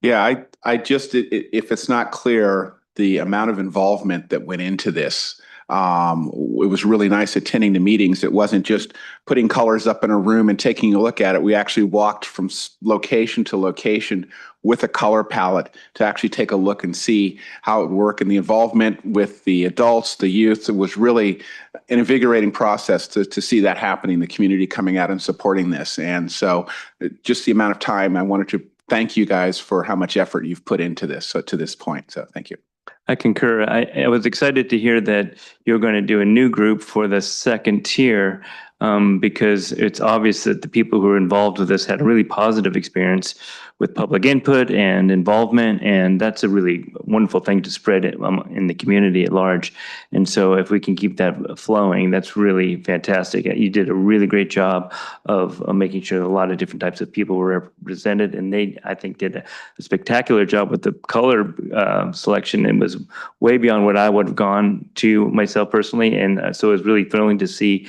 [SPEAKER 9] Yeah, I just, if it's not clear, the amount of involvement that went into this, it was really nice attending the meetings. It wasn't just putting colors up in a room and taking a look at it. We actually walked from location to location with a color palette to actually take a look and see how it worked. And the involvement with the adults, the youth, it was really an invigorating process to see that happening, the community coming out and supporting this. And so just the amount of time, I wanted to thank you guys for how much effort you've put into this to this point. So thank you.
[SPEAKER 1] I concur. I was excited to hear that you're going to do a new group for the second tier because it's obvious that the people who are involved with this had a really positive experience with public input and involvement, and that's a really wonderful thing to spread in the community at large. And so if we can keep that flowing, that's really fantastic. You did a really great job of making sure a lot of different types of people were represented, and they, I think, did a spectacular job with the color selection. It was way beyond what I would have gone to myself personally, and so it was really thrilling to see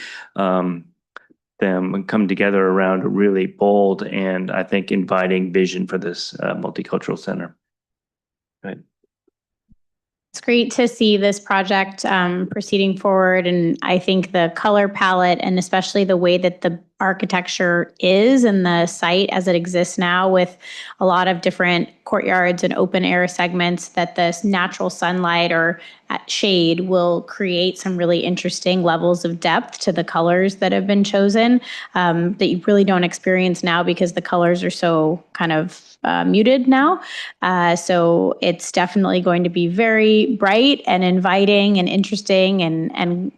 [SPEAKER 1] them come together around a really bold and I think inviting vision for this multicultural center. Right.
[SPEAKER 7] It's great to see this project proceeding forward, and I think the color palette and especially the way that the architecture is and the site as it exists now with a lot of different courtyards and open air segments, that this natural sunlight or shade will create some really interesting levels of depth to the colors that have been chosen that you really don't experience now because the colors are so kind of muted now. So it's definitely going to be very bright and inviting and interesting and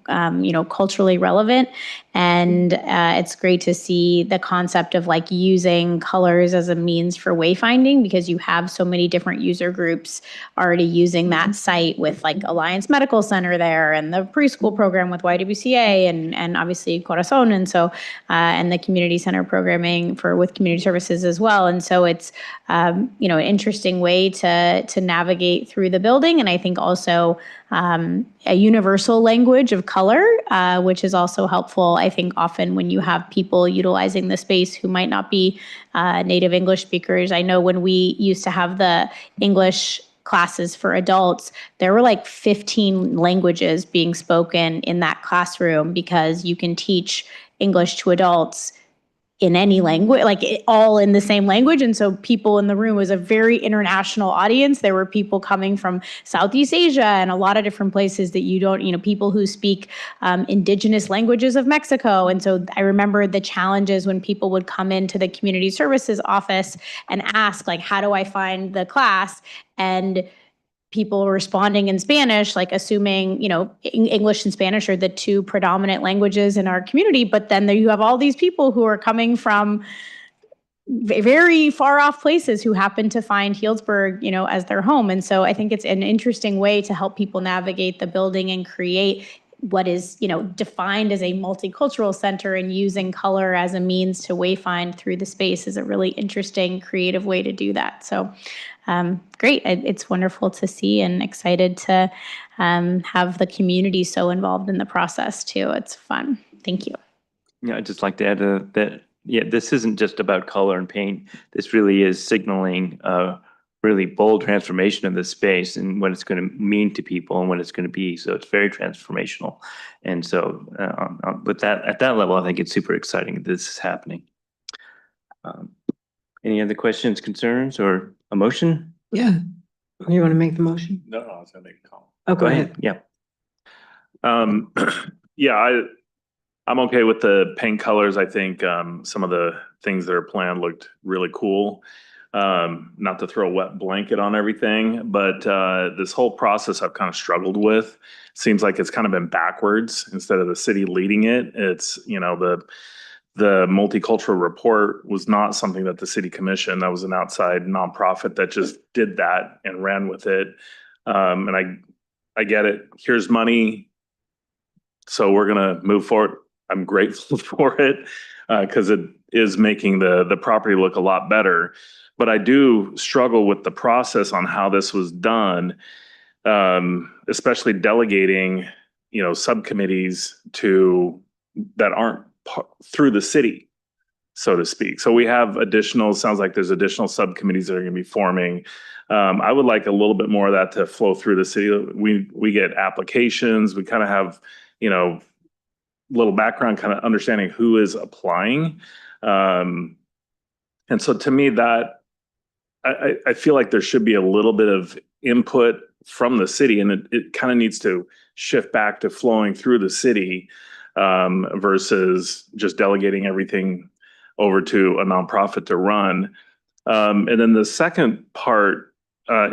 [SPEAKER 7] culturally relevant. And it's great to see the concept of like using colors as a means for wayfinding, because you have so many different user groups already using that site with like Alliance Medical Center there and the preschool program with YWCA and obviously Corazon. And so, and the community center programming with community services as well. And so it's, an interesting way to navigate through the building. And I think also a universal language of color, which is also helpful. I think often when you have people utilizing the space who might not be native English speakers. I know when we used to have the English classes for adults, there were like 15 languages being spoken in that classroom because you can teach English to adults in any language, like all in the same language. And so people in the room was a very international audience. There were people coming from Southeast Asia and a lot of different places that you don't, people who speak indigenous languages of Mexico. And so I remember the challenges when people would come into the community services office and ask, like, how do I find the class? And people responding in Spanish, like assuming, English and Spanish are the two predominant languages in our community. But then there you have all these people who are coming from very far off places who happen to find Healdsburg, as their home. And so I think it's an interesting way to help people navigate the building and create what is, defined as a multicultural center, and using color as a means to wayfind through the space is a really interesting, creative way to do that. So great. It's wonderful to see and excited to have the community so involved in the process too. It's fun. Thank you.
[SPEAKER 1] Yeah, I'd just like to add that, this isn't just about color and paint. This really is signaling a really bold transformation of this space and what it's going to mean to people and what it's going to be. So it's very transformational. And so with that, at that level, I think it's super exciting that this is happening. Any other questions, concerns, or a motion?
[SPEAKER 4] Yeah. You want to make the motion?
[SPEAKER 13] No, I was gonna make a call.
[SPEAKER 4] Oh, go ahead.
[SPEAKER 1] Yeah.
[SPEAKER 13] I'm okay with the paint colors. I think some of the things that are planned looked really cool. Not to throw a wet blanket on everything, but this whole process I've kind of struggled with. Seems like it's kind of been backwards. Instead of the city leading it, it's, the multicultural report was not something that the city commissioned. That was an outside nonprofit that just did that and ran with it. And I get it. Here's money. So we're gonna move forward. I'm grateful for it because it is making the property look a lot better. But I do struggle with the process on how this was done, especially delegating, subcommittees that aren't through the city, so to speak. So we have sounds like there's additional subcommittees that are going to be forming. I would like a little bit more of that to flow through the city. We get applications. We kind of have, little background, kind of understanding who is applying. And so to me that, I feel like there should be a little bit of input from the city, and it kind of needs to shift back to flowing through the city versus just delegating everything over to a nonprofit to run. And then the second part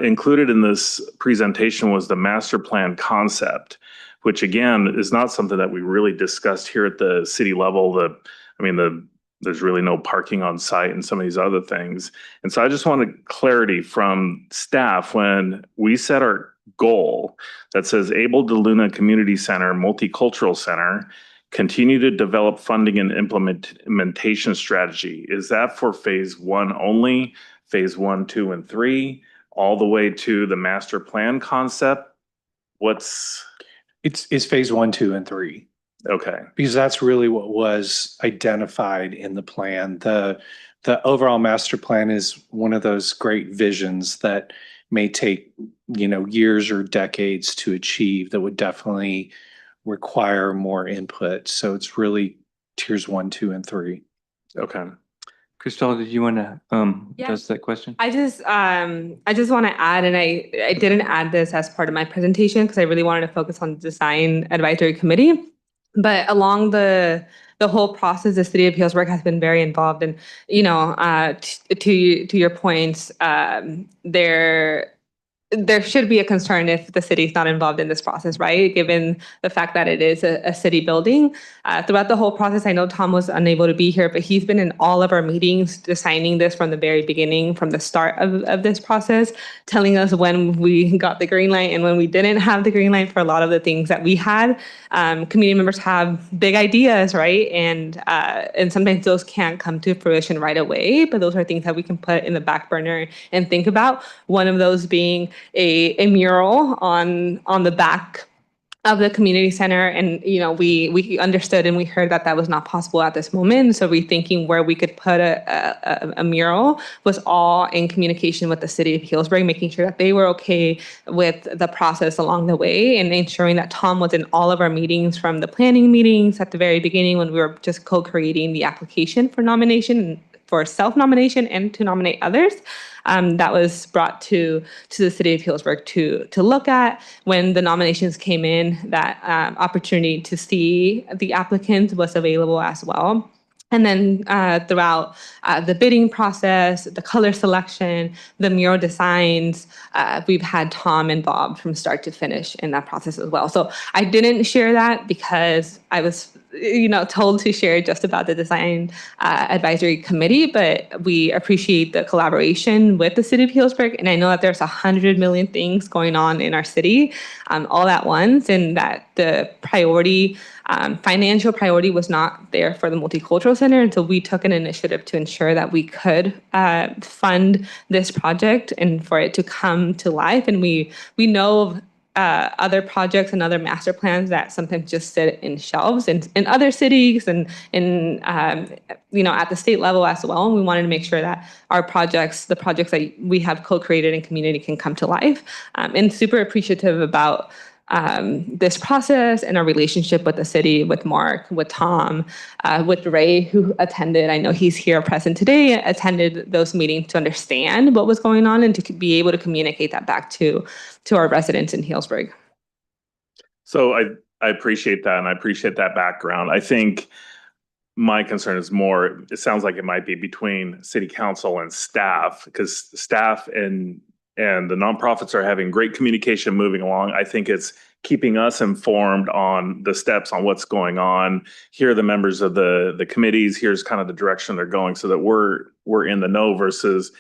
[SPEAKER 13] included in this presentation was the master plan concept, which again is not something that we really discussed here at the city level. There's really no parking on site and some of these other things. And so I just wanted clarity from staff when we set our goal that says Abel de Luna Community Center, Multicultural Center, continue to develop funding and implementation strategy. Is that for phase 1 only, phase 1, 2, and 3, all the way to the master plan concept?
[SPEAKER 19] It's phase 1, 2, and 3.
[SPEAKER 13] Okay.
[SPEAKER 19] Because that's really what was identified in the plan. The overall master plan is one of those great visions that may take, years or decades to achieve, that would definitely require more input. So it's really tiers 1, 2, and 3.
[SPEAKER 13] Okay.
[SPEAKER 1] Crystal, did you want to
[SPEAKER 20] Yeah.
[SPEAKER 1] address that question?
[SPEAKER 20] I just want to add, and I didn't add this as part of my presentation because I really wanted to focus on the design advisory committee. But along the whole process, the city of Healdsburg has been very involved, and to your points, there should be a concern if the city is not involved in this process, right? Given the fact that it is a city building. Throughout the whole process, I know Tom was unable to be here, but he's been in all of our meetings designing this from the very beginning, from the start of this process, telling us when we got the green light and when we didn't have the green light for a lot of the things that we had. Community members have big ideas, right? And sometimes those can't come to fruition right away, but those are things that we can put in the back burner and think about. One of those being a mural on the back of the community center. And, we understood and we heard that that was not possible at this moment. So rethinking where we could put a mural was all in communication with the city of Healdsburg, making sure that they were okay with the process along the way and ensuring that Tom was in all of our meetings, from the planning meetings at the very beginning when we were just co-creating the application for nomination, for self-nomination and to nominate others. That was brought to the city of Healdsburg to look at. When the nominations came in, that opportunity to see the applicants was available as well. And then throughout the bidding process, the color selection, the mural designs, we've had Tom involved from start to finish in that process as well. So I didn't share that because I was told to share just about the design advisory committee, but we appreciate the collaboration with the city of Healdsburg. And I know that there's 100 million things going on in our city all at once, and that the priority, financial priority, was not there for the multicultural center. And so we took an initiative to ensure that we could fund this project and for it to come to life. And we know of other projects and other master plans that sometimes just sit in shelves in other cities and at the state level as well. And we wanted to make sure that our projects, the projects that we have co-created in community, can come to life. And super appreciative about this process and our relationship with the city, with Mark, with Tom, with Ray, who attended. I know he's here present today, attended those meetings to understand what was going on and to be able to communicate that back to our residents in Healdsburg.
[SPEAKER 13] So I appreciate that, and I appreciate that background. I think my concern is more, it sounds like it might be between city council and staff, because staff and the nonprofits are having great communication moving along. I think it's keeping us informed on the steps on what's going on. Here are the members of the committees. Here's kind of the direction they're going, so that we're in the know, versus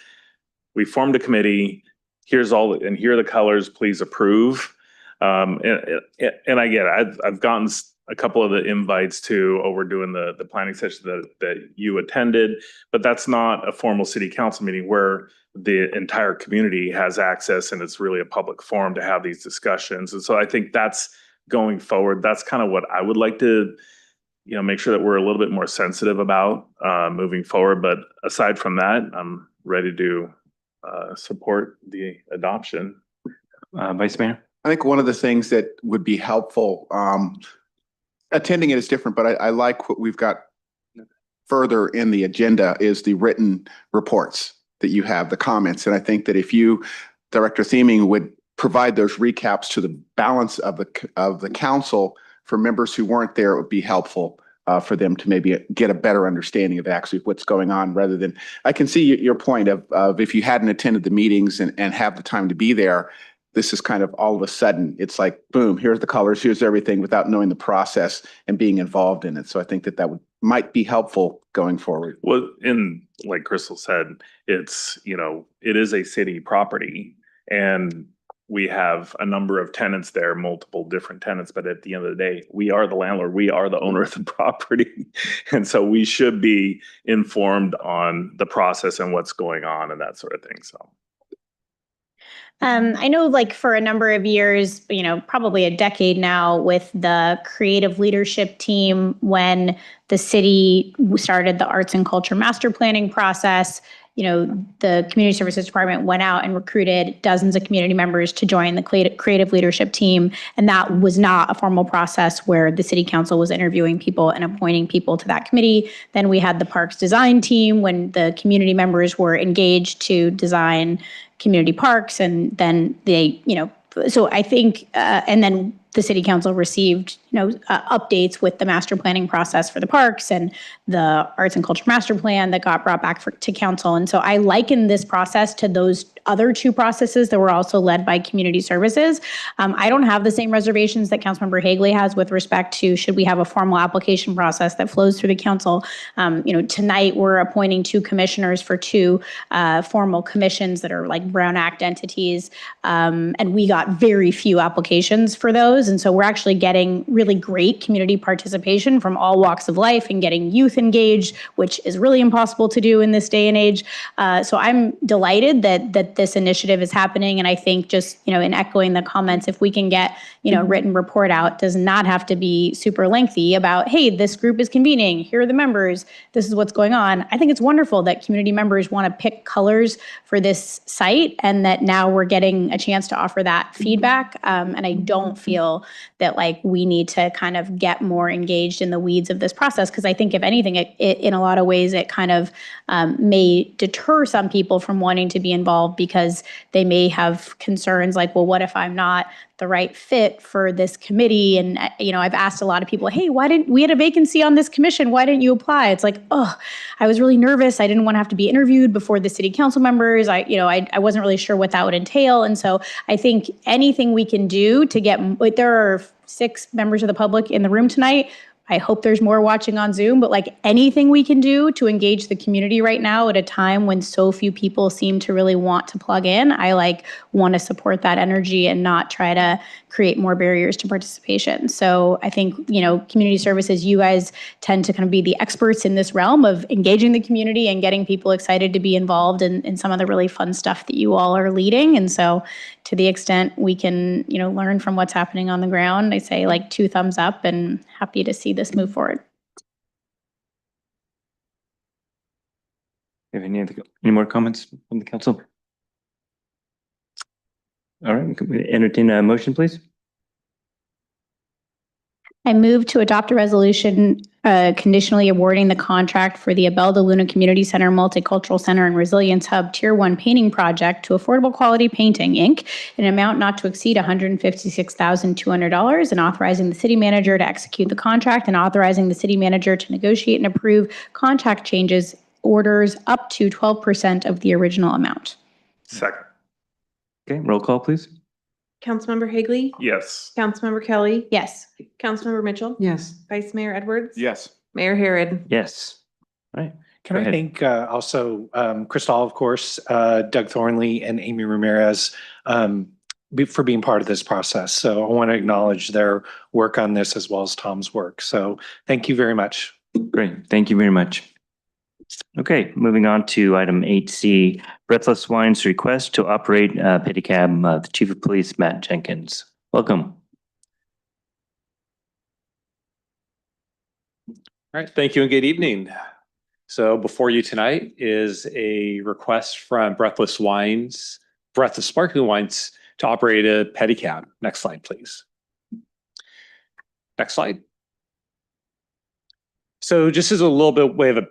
[SPEAKER 13] we formed a committee. Here's all, and here are the colors. Please approve. And I get it. I've gotten a couple of the invites to, we're doing the planning session that you attended, but that's not a formal city council meeting where the entire community has access, and it's really a public forum to have these discussions. And so I think that's going forward. That's kind of what I would like to, make sure that we're a little bit more sensitive about moving forward. But aside from that, I'm ready to support the adoption.
[SPEAKER 1] Vice Mayor?
[SPEAKER 9] I think one of the things that would be helpful, attending it is different, but I like what we've got further in the agenda is the written reports that you have, the comments. And I think that if you, Director Theming, would provide those recaps to the balance of the council for members who weren't there, it would be helpful for them to maybe get a better understanding of actually what's going on, rather than, I can see your point of if you hadn't attended the meetings and have the time to be there, this is kind of all of a sudden, it's like, boom, here's the colors, here's everything, without knowing the process and being involved in it. So I think that might be helpful going forward.
[SPEAKER 13] Well, and like Crystal said, it's, it is a city property, and we have a number of tenants there, multiple different tenants, but at the end of the day, we are the landlord, we are the owner of the property. And so we should be informed on the process and what's going on and that sort of thing, so.
[SPEAKER 7] I know like for a number of years, probably a decade now with the creative leadership team, when the city started the arts and culture master planning process, the community services department went out and recruited dozens of community members to join the creative leadership team. And that was not a formal process where the city council was interviewing people and appointing people to that committee. Then we had the parks design team when the community members were engaged to design community parks. And then so I think, and then the city council received, updates with the master planning process for the parks and the arts and culture master plan that got brought back to council. And so I liken this process to those other two processes that were also led by community services. I don't have the same reservations that Councilmember Hagley has with respect to should we have a formal application process that flows through the council. Tonight we're appointing two commissioners for two formal commissions that are like Brown Act entities. And we got very few applications for those. And so we're actually getting really great community participation from all walks of life and getting youth engaged, which is really impossible to do in this day and age. So I'm delighted that this initiative is happening. And I think just, in echoing the comments, if we can get, written report out, does not have to be super lengthy about, hey, this group is convening, here are the members, this is what's going on. I think it's wonderful that community members want to pick colors for this site and that now we're getting a chance to offer that feedback. And I don't feel that like we need to kind of get more engaged in the weeds of this process, because I think if anything, it in a lot of ways, it kind of may deter some people from wanting to be involved because they may have concerns like, well, what if I'm not the right fit for this committee? And, I've asked a lot of people, hey, we had a vacancy on this commission, why didn't you apply? It's like, oh, I was really nervous. I didn't want to have to be interviewed before the city council members. I wasn't really sure what that would entail. And so I think anything we can do to get, there are 6 members of the public in the room tonight. I hope there's more watching on Zoom, but like anything we can do to engage the community right now at a time when so few people seem to really want to plug in, I want to support that energy and not try to create more barriers to participation. So I think, community services, you guys tend to kind of be the experts in this realm of engaging the community and getting people excited to be involved in some of the really fun stuff that you all are leading. And so to the extent we can, learn from what's happening on the ground, I say 2 thumbs up and happy to see this move forward.
[SPEAKER 1] Have any more comments from the council? All right, can we entertain a motion, please?
[SPEAKER 7] I move to adopt a resolution conditionally awarding the contract for the Abel de Luna Community Center, Multicultural Center, and Resilience Hub Tier 1 painting project to Affordable Quality Painting, Inc., in an amount not to exceed $156,200, and authorizing the city manager to execute the contract and authorizing the city manager to negotiate and approve contract changes orders up to 12% of the original amount.
[SPEAKER 13] Second.
[SPEAKER 1] Okay, roll call, please.
[SPEAKER 2] Councilmember Hagley?
[SPEAKER 13] Yes.
[SPEAKER 2] Councilmember Kelly?
[SPEAKER 7] Yes.
[SPEAKER 2] Councilmember Mitchell?
[SPEAKER 4] Yes.
[SPEAKER 2] Vice Mayor Edwards?
[SPEAKER 9] Yes.
[SPEAKER 2] Mayor Herod?
[SPEAKER 1] Yes. All right.
[SPEAKER 19] Can
[SPEAKER 1] Go
[SPEAKER 19] I
[SPEAKER 1] ahead.
[SPEAKER 19] thank also Cristal, of course, Doug Thornley, and Amy Ramirez for being part of this process. So I want to acknowledge their work on this as well as Tom's work. So thank you very much.
[SPEAKER 1] Great. Thank you very much. Okay, moving on to item 8C, Breathless Wine's request to operate pedicab, the Chief of Police, Matt Jenkins. Welcome.
[SPEAKER 21] All right, thank you and good evening. So before you tonight is a request from Breathless Sparkling Wines to operate a pedicab. Next slide, please. Next slide. So just as a little bit way of a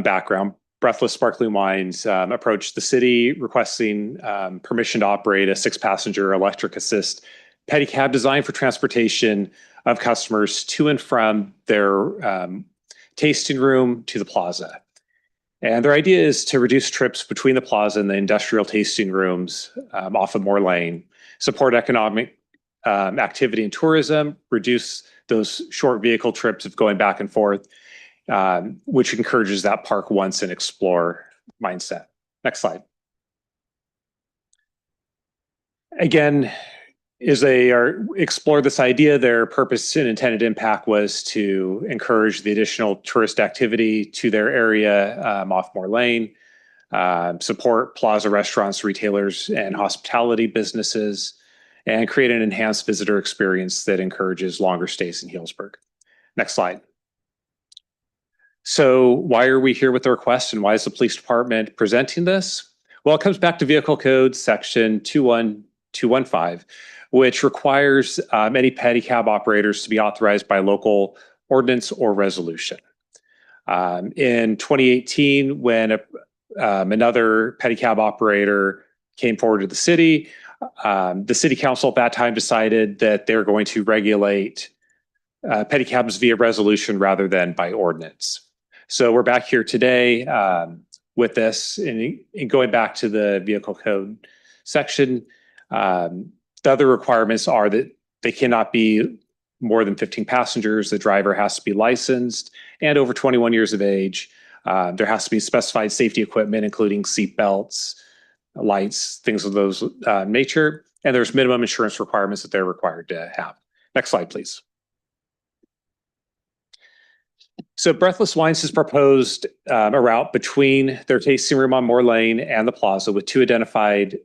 [SPEAKER 21] background, Breathless Sparkling Wines approached the city requesting permission to operate a 6-passenger electric assist pedicab designed for transportation of customers to and from their tasting room to the plaza. And their idea is to reduce trips between the plaza and the industrial tasting rooms off of Moore Lane, support economic activity and tourism, reduce those short vehicle trips of going back and forth, which encourages that park once and explore mindset. Next slide. Again, as they explore this idea, their purpose and intended impact was to encourage the additional tourist activity to their area off Moore Lane, support plaza restaurants, retailers, and hospitality businesses, and create an enhanced visitor experience that encourages longer stays in Healdsburg. Next slide. So why are we here with the request, and why is the police department presenting this? Well, it comes back to Vehicle Code Section 21215, which requires any pedicab operators to be authorized by local ordinance or resolution. In 2018, when another pedicab operator came forward to the city council at that time decided that they're going to regulate pedicabs via resolution rather than by ordinance. So we're back here today with this, and going back to the vehicle code section. The other requirements are that they cannot be more than 15 passengers. The driver has to be licensed and over 21 years of age. There has to be specified safety equipment, including seat belts, lights, things of those nature. And there's minimum insurance requirements that they're required to have. Next slide, please. So Breathless Wines has proposed a route between their tasting room on Moore Lane and the plaza with two identified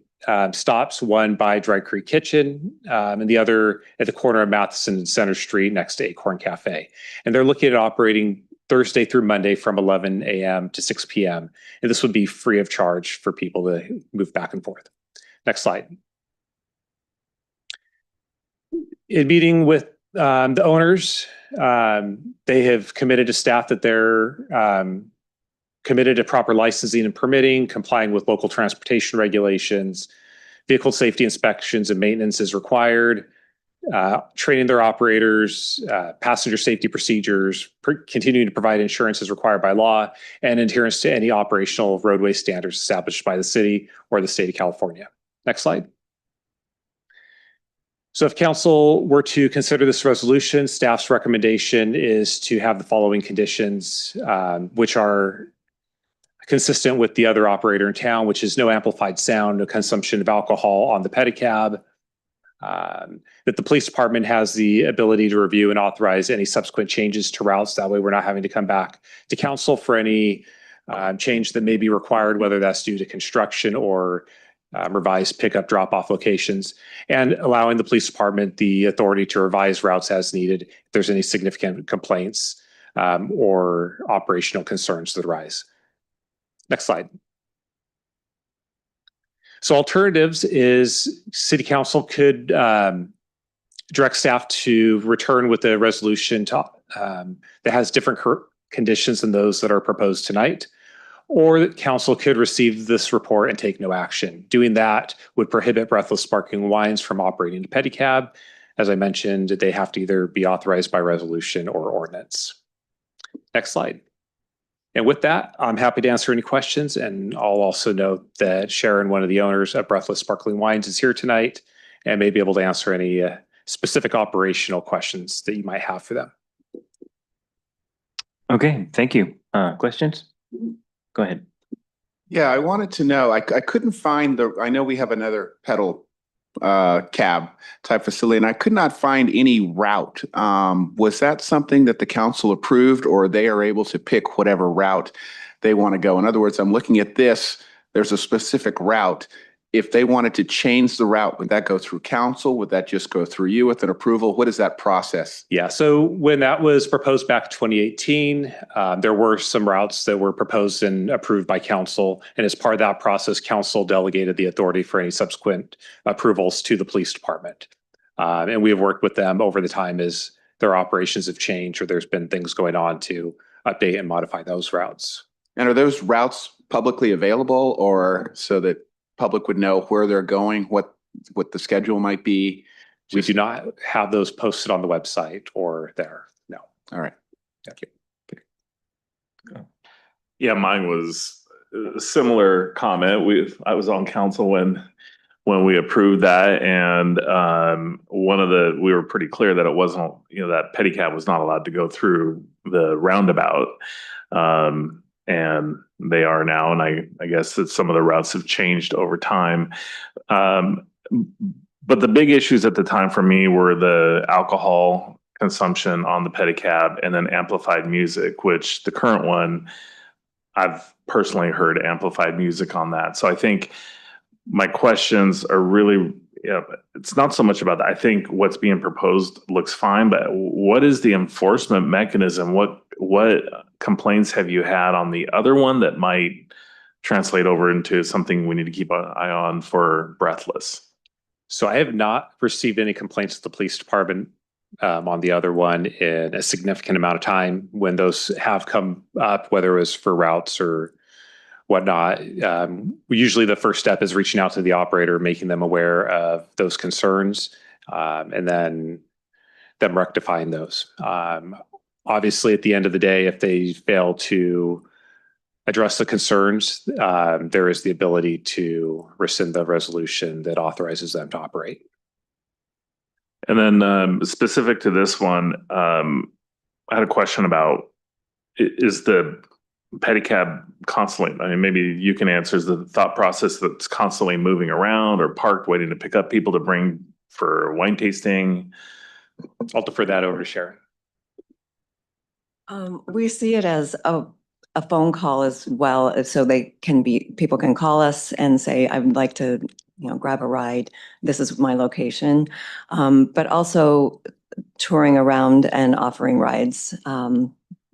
[SPEAKER 21] stops, one by Dry Creek Kitchen and the other at the corner of Matheson and Center Street next to Acorn Cafe. And they're looking at operating Thursday through Monday from 11 a.m. to 6 p.m. And this would be free of charge for people to move back and forth. Next slide. In meeting with the owners, they have committed to staff that they're committed to proper licensing and permitting, complying with local transportation regulations, vehicle safety inspections and maintenance is required, training their operators, passenger safety procedures, continuing to provide insurance as required by law, and adherence to any operational roadway standards established by the city or the state of California. Next slide. So if council were to consider this resolution, staff's recommendation is to have the following conditions, which are consistent with the other operator in town, which is no amplified sound, no consumption of alcohol on the pedicab, that the police department has the ability to review and authorize any subsequent changes to routes. That way we're not having to come back to council for any change that may be required, whether that's due to construction or revised pickup drop-off locations, and allowing the police department the authority to revise routes as needed if there's any significant complaints or operational concerns that arise. Next slide. So alternatives is city council could direct staff to return with a resolution that has different conditions than those that are proposed tonight. Or that council could receive this report and take no action. Doing that would prohibit Breathless Sparkling Wines from operating a pedicab. As I mentioned, they have to either be authorized by resolution or ordinance. Next slide. And with that, I'm happy to answer any questions. And I'll also note that Sharon, one of the owners of Breathless Sparkling Wines, is here tonight and may be able to answer any specific operational questions that you might have for them.
[SPEAKER 1] Okay, thank you. Questions? Go ahead.
[SPEAKER 9] Yeah, I wanted to know, I couldn't find I know we have another pedal cab type facility, and I could not find any route. Was that something that the council approved, or they are able to pick whatever route they want to go? In other words, I'm looking at this, there's a specific route. If they wanted to change the route, would that go through council? Would that just go through you with an approval? What is that process?
[SPEAKER 21] Yeah, so when that was proposed back in 2018, there were some routes that were proposed and approved by council. And as part of that process, council delegated the authority for any subsequent approvals to the police department. And we have worked with them over the time as their operations have changed or there's been things going on to update and modify those routes.
[SPEAKER 9] And are those routes publicly available, or so that public would know where they're going, what the schedule might be?
[SPEAKER 21] We do not have those posted on the website or there. No.
[SPEAKER 9] All right.
[SPEAKER 21] Thank you.
[SPEAKER 13] Yeah, mine was a similar comment. I was on council when we approved that, and we were pretty clear that it wasn't, that pedicab was not allowed to go through the roundabout. And they are now, and I guess that some of the routes have changed over time. But the big issues at the time for me were the alcohol consumption on the pedicab and then amplified music, which the current one I've personally heard amplified music on that. So I think my questions are really, it's not so much about that. I think what's being proposed looks fine, but what is the enforcement mechanism? What complaints have you had on the other one that might translate over into something we need to keep an eye on for Breathless?
[SPEAKER 21] So I have not received any complaints to the police department on the other one in a significant amount of time. When those have come up, whether it was for routes or whatnot, usually the first step is reaching out to the operator, making them aware of those concerns, and then them rectifying those. Obviously, at the end of the day, if they fail to address the concerns, there is the ability to rescind the resolution that authorizes them to operate.
[SPEAKER 13] And then specific to this one, I had a question about, is the pedicab constantly, I mean, maybe you can answer, is the thought process that's constantly moving around or parked waiting to pick up people to bring for wine tasting?
[SPEAKER 21] I'll defer that over to Sharon.
[SPEAKER 17] We see it as a phone call as well, so people can call us and say, I would like to, grab a ride. This is my location. But also touring around and offering rides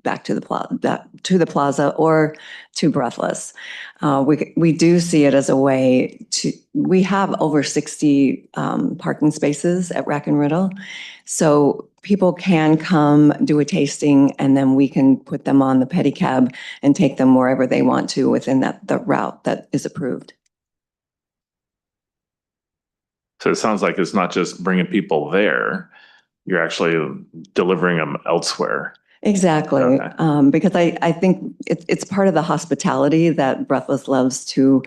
[SPEAKER 17] back to the plaza or to Breathless. We do see it as a way we have over 60 parking spaces at Rack and Riddle. So people can come do a tasting and then we can put them on the pedicab and take them wherever they want to within the route that is approved.
[SPEAKER 13] So it sounds like it's not just bringing people there, you're actually delivering them elsewhere.
[SPEAKER 17] Exactly.
[SPEAKER 13] Okay.
[SPEAKER 17] Because I think it's part of the hospitality that Breathless loves to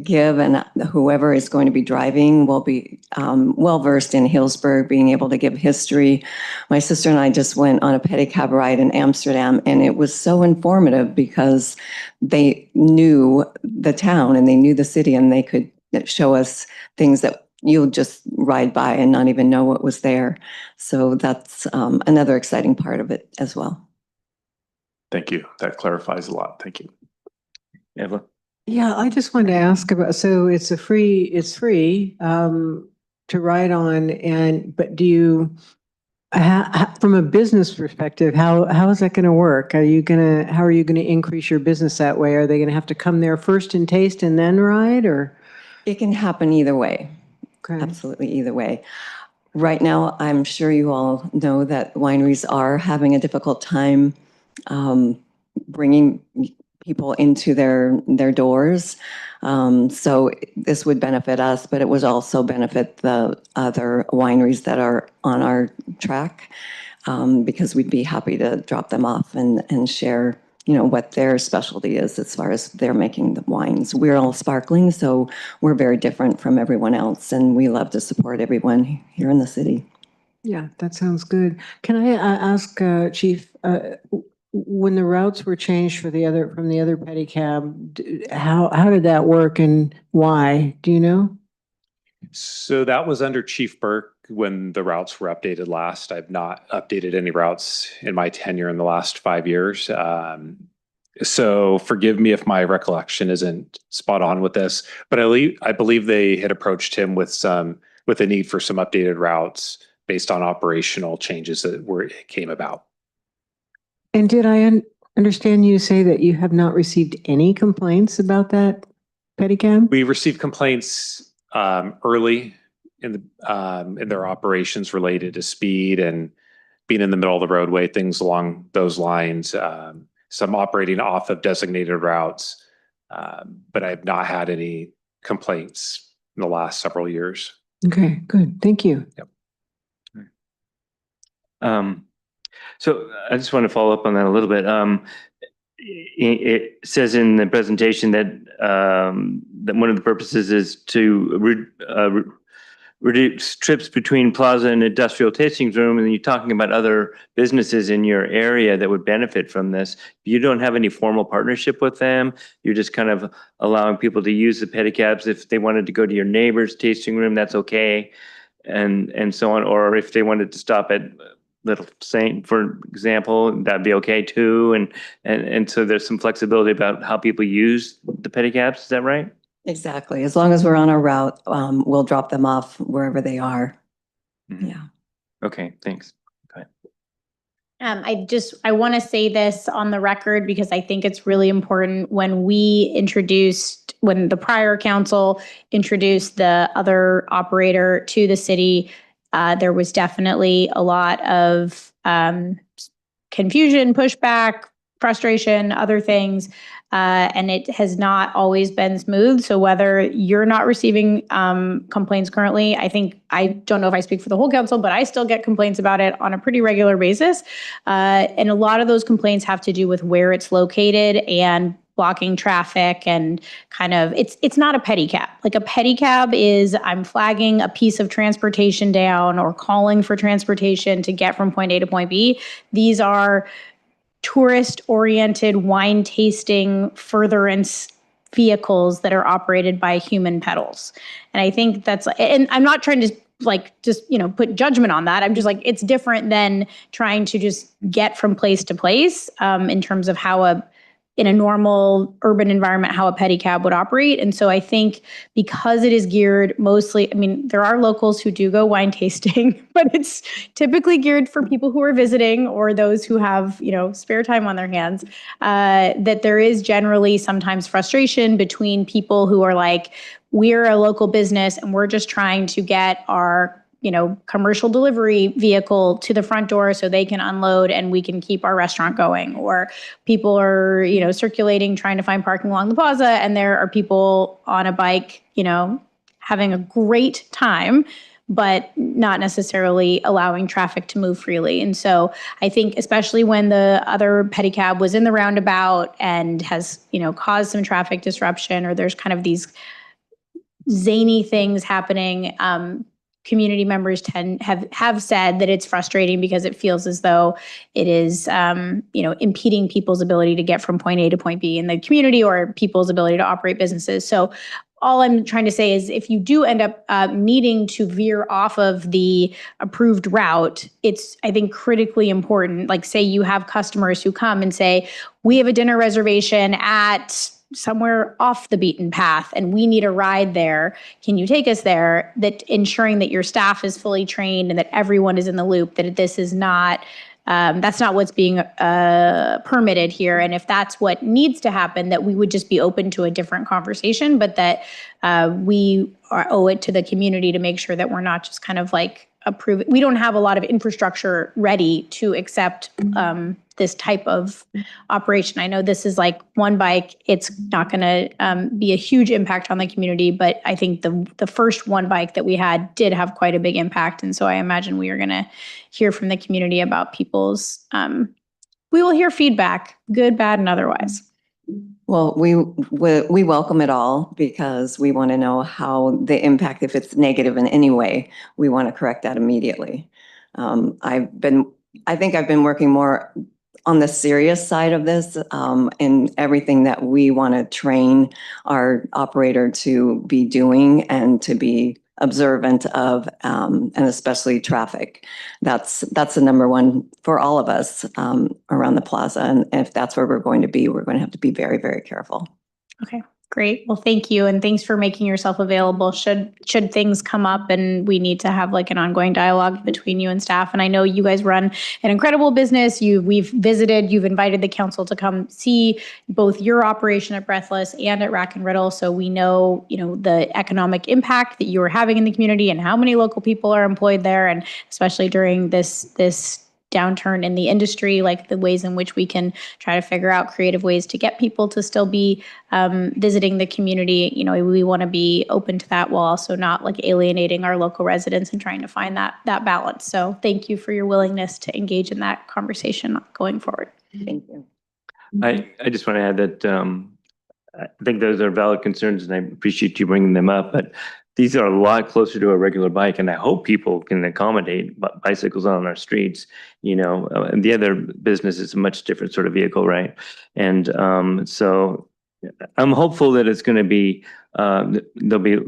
[SPEAKER 17] give, and whoever is going to be driving will be well-versed in Healdsburg, being able to give history. My sister and I just went on a pedicab ride in Amsterdam, and it was so informative because they knew the town and they knew the city, and they could show us things that you'll just ride by and not even know what was there. So that's another exciting part of it as well.
[SPEAKER 13] Thank you. That clarifies a lot. Thank you. Evelyn?
[SPEAKER 4] Yeah, I just wanted to ask about, so it's free to ride on, but do you, from a business perspective, how is that going to work? How are you going to increase your business that way? Are they going to have to come there first and taste and then ride, or?
[SPEAKER 17] It can happen either way.
[SPEAKER 4] Okay.
[SPEAKER 17] Absolutely either way. Right now, I'm sure you all know that wineries are having a difficult time bringing people into their doors. So this would benefit us, but it would also benefit the other wineries that are on our track, because we'd be happy to drop them off and share what their specialty is as far as they're making the wines. We're all sparkling, so we're very different from everyone else, and we love to support everyone here in the city.
[SPEAKER 4] Yeah, that sounds good. Can I ask, Chief, when the routes were changed from the other pedicab, how did that work and why? Do you know?
[SPEAKER 21] So that was under Chief Burke when the routes were updated last. I've not updated any routes in my tenure in the last 5 years. So forgive me if my recollection isn't spot on with this, but I believe they had approached him with a need for some updated routes based on operational changes that came about.
[SPEAKER 4] And did I understand you say that you have not received any complaints about that pedicab?
[SPEAKER 21] We received complaints early in their operations related to speed and being in the middle of the roadway, things along those lines. Some operating off of designated routes, but I have not had any complaints in the last several years.
[SPEAKER 4] Okay, good. Thank you.
[SPEAKER 21] Yep.
[SPEAKER 1] So I just want to follow up on that a little bit. It says in the presentation that that one of the purposes is to reduce trips between plaza and industrial tasting room, and you're talking about other businesses in your area that would benefit from this. You don't have any formal partnership with them. You're just kind of allowing people to use the pedicabs. If they wanted to go to your neighbor's tasting room, that's okay, and so on. Or if they wanted to stop at Little Saint, for example, that'd be okay too. And so there's some flexibility about how people use the pedicabs. Is that right?
[SPEAKER 17] Exactly. As long as we're on our route, we'll drop them off wherever they are.
[SPEAKER 1] Mhm.
[SPEAKER 17] Yeah.
[SPEAKER 1] Okay, thanks. Go ahead.
[SPEAKER 7] I want to say this on the record because I think it's really important. When the prior council introduced the other operator to the city, there was definitely a lot of confusion, pushback, frustration, other things. And it has not always been smooth. So whether you're not receiving complaints currently, I don't know if I speak for the whole council, but I still get complaints about it on a pretty regular basis. And a lot of those complaints have to do with where it's located and blocking traffic and kind of, it's not a pedicab. Like a pedicab is, I'm flagging a piece of transportation down or calling for transportation to get from point A to point B. These are tourist-oriented wine tasting furtherance vehicles that are operated by human pedals. And I think and I'm not trying to put judgment on that. I'm just like, it's different than trying to just get from place to place in terms of how in a normal urban environment, how a pedicab would operate. And so I think because it is geared mostly, there are locals who do go wine tasting, but it's typically geared for people who are visiting or those who have, spare time on their hands, that there is generally sometimes frustration between people who are like, we're a local business and we're just trying to get our commercial delivery vehicle to the front door so they can unload and we can keep our restaurant going. Or people are, circulating, trying to find parking along the plaza, and there are people on a bike, having a great time, but not necessarily allowing traffic to move freely. And so I think especially when the other pedicab was in the roundabout and has, caused some traffic disruption, or there's kind of these zany things happening, community members have said that it's frustrating because it feels as though it is, impeding people's ability to get from point A to point B in the community or people's ability to operate businesses. So all I'm trying to say is if you do end up needing to veer off of the approved route, it's, I think, critically important. Like say you have customers who come and say, we have a dinner reservation at somewhere off the beaten path and we need a ride there. Can you take us there? That ensuring that your staff is fully trained and that everyone is in the loop, that this is not, that's not what's being permitted here. And if that's what needs to happen, that we would just be open to a different conversation, but that we owe it to the community to make sure that we're not just kind of like approving. We don't have a lot of infrastructure ready to accept this type of operation. I know this is like one bike. It's not going to be a huge impact on the community, but I think the first one bike that we had did have quite a big impact. And so I imagine we are going to hear from the community about people's, we will hear feedback, good, bad, and otherwise.
[SPEAKER 17] Well, we welcome it all because we want to know how the impact, if it's negative in any way, we want to correct that immediately. I think I've been working more on the serious side of this, in everything that we want to train our operator to be doing and to be observant of, and especially traffic. That's the number one for all of us around the plaza. And if that's where we're going to have to be very, very careful.
[SPEAKER 7] Okay. Great. Well, thank you. And thanks for making yourself available. Should things come up and we need to have like an ongoing dialogue between you and staff. And I know you guys run an incredible business. You've invited the council to come see both your operation at Breathless and at Rack and Riddle. So we know, the economic impact that you are having in the community and how many local people are employed there. And especially during this downturn in the industry, like the ways in which we can try to figure out creative ways to get people to still be visiting the community. We want to be open to that while also not like alienating our local residents and trying to find that balance. So thank you for your willingness to engage in that conversation going forward.
[SPEAKER 17] Thank you.
[SPEAKER 1] I just want to add that I think those are valid concerns and I appreciate you bringing them up, but these are a lot closer to a regular bike, and I hope people can accommodate bicycles on our streets. And the other business is a much different sort of vehicle, right? And so I'm hopeful that it's going to be there'll be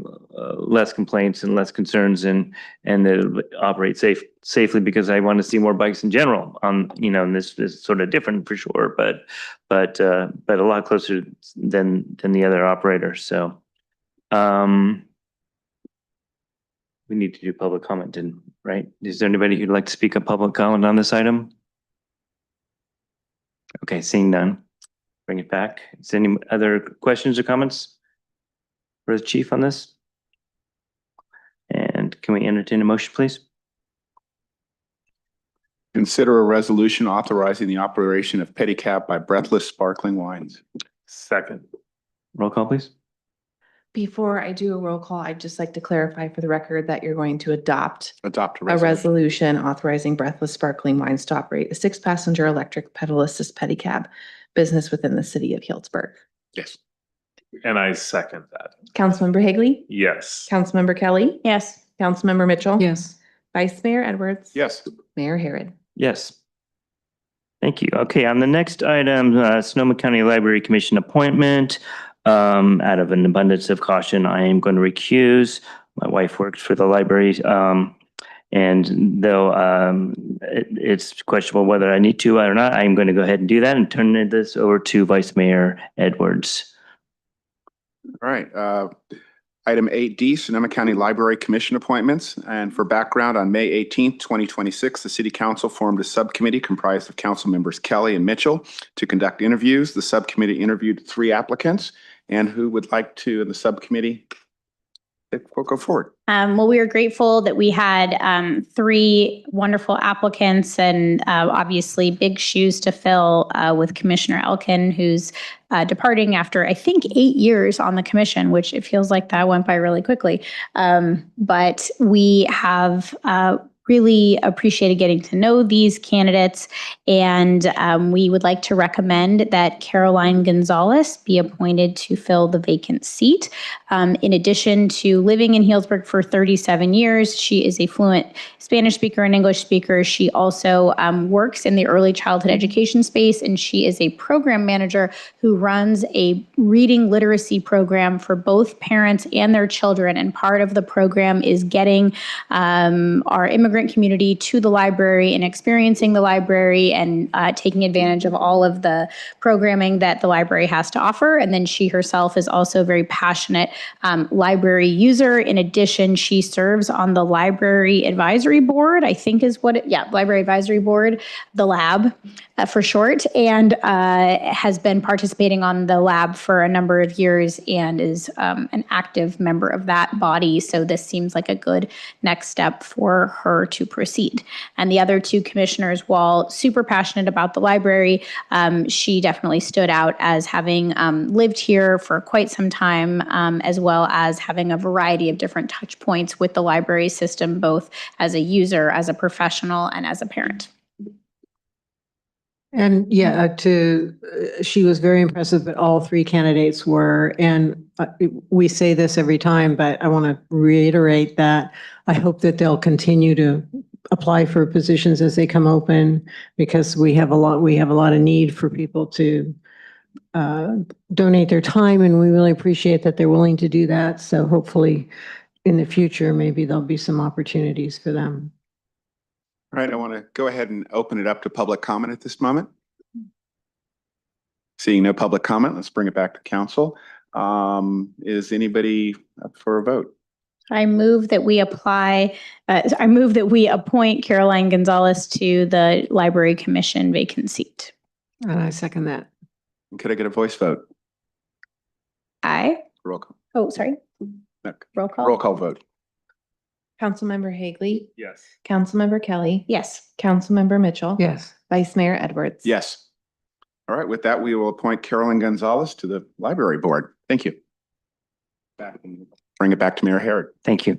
[SPEAKER 1] less complaints and less concerns, and it'll operate safely, because I want to see more bikes in general. And this is sort of different for sure, but a lot closer than the other operators. So, we need to do public comment, right? Is there anybody who'd like to speak a public comment on this item? Okay, seeing none, bring it back. Is there any other questions or comments for the chief on this? And can we entertain a motion, please?
[SPEAKER 9] Consider a resolution authorizing the operation of pedicab by Breathless Sparkling Wines.
[SPEAKER 13] Second.
[SPEAKER 1] Roll call, please.
[SPEAKER 2] Before I do a roll call, I'd just like to clarify for the record that you're going to adopt
[SPEAKER 9] a
[SPEAKER 2] resolution. Resolution authorizing Breathless Sparkling Wines to operate a 6-passenger electric pedal assist pedicab business within the city of Healdsburg.
[SPEAKER 9] Yes.
[SPEAKER 13] And I second that.
[SPEAKER 2] Councilmember Higley?
[SPEAKER 13] Yes.
[SPEAKER 2] Councilmember Kelly?
[SPEAKER 7] Yes.
[SPEAKER 2] Councilmember Mitchell?
[SPEAKER 4] Yes.
[SPEAKER 2] Vice Mayor Edwards?
[SPEAKER 9] Yes.
[SPEAKER 2] Mayor Herod?
[SPEAKER 1] Yes. Thank you. Okay, on the next item, Sonoma County Library Commission appointment. Out of an abundance of caution, I am going to recuse. My wife works for the library, and though it's questionable whether I need to or not, I'm going to go ahead and do that and turn this over to Vice Mayor Edwards.
[SPEAKER 9] All right. Item 8D, Sonoma County Library Commission appointments. And for background, on May 18th, 2026, the City Council formed a subcommittee comprised of council members Kelly and Mitchell to conduct interviews. The subcommittee interviewed 3 applicants. And who would like to, in the subcommittee, we'll go forward.
[SPEAKER 7] Well, we are grateful that we had 3 wonderful applicants, and obviously big shoes to fill with Commissioner Elkin, who's departing after, I think, 8 years on the commission, which it feels like that went by really quickly. But we have really appreciated getting to know these candidates, and we would like to recommend that Caroline Gonzalez be appointed to fill the vacant seat. In addition to living in Healdsburg for 37 years, she is a fluent Spanish speaker and English speaker. She also works in the early childhood education space, and she is a program manager who runs a reading literacy program for both parents and their children. And part of the program is getting our immigrant community to the library and experiencing the library and taking advantage of all of the programming that the library has to offer. And then she herself is also a very passionate library user. In addition, she serves on the library advisory board, I think is what library advisory board, the lab for short, and has been participating on the lab for a number of years and is an active member of that body. So this seems like a good next step for her to proceed. And the other 2 commissioners, while super passionate about the library, she definitely stood out as having lived here for quite some time, as well as having a variety of different touch points with the library system, both as a user, as a professional, and as a parent.
[SPEAKER 4] And she was very impressive, but all 3 candidates were, and we say this every time, but I want to reiterate that I hope that they'll continue to apply for positions as they come open, because we have a lot of need for people to donate their time, and we really appreciate that they're willing to do that. So hopefully in the future, maybe there'll be some opportunities for them.
[SPEAKER 9] All right, I want to go ahead and open it up to public comment at this moment. Seeing no public comment, let's bring it back to council. Is anybody up for a vote?
[SPEAKER 7] I move that we appoint Caroline Gonzalez to the Library Commission vacant seat.
[SPEAKER 4] And I second that.
[SPEAKER 9] Could I get a voice vote?
[SPEAKER 7] Aye.
[SPEAKER 9] Roll call.
[SPEAKER 7] Oh, sorry.
[SPEAKER 9] Okay.
[SPEAKER 7] Roll call.
[SPEAKER 9] Roll call vote.
[SPEAKER 2] Councilmember Higley?
[SPEAKER 13] Yes.
[SPEAKER 2] Councilmember Kelly?
[SPEAKER 7] Yes.
[SPEAKER 2] Councilmember Mitchell?
[SPEAKER 4] Yes.
[SPEAKER 2] Vice Mayor Edwards?
[SPEAKER 9] Yes. All right, with that, we will appoint Caroline Gonzalez to the library board. Thank you. Bring it back to Mayor Herod.
[SPEAKER 1] Thank you.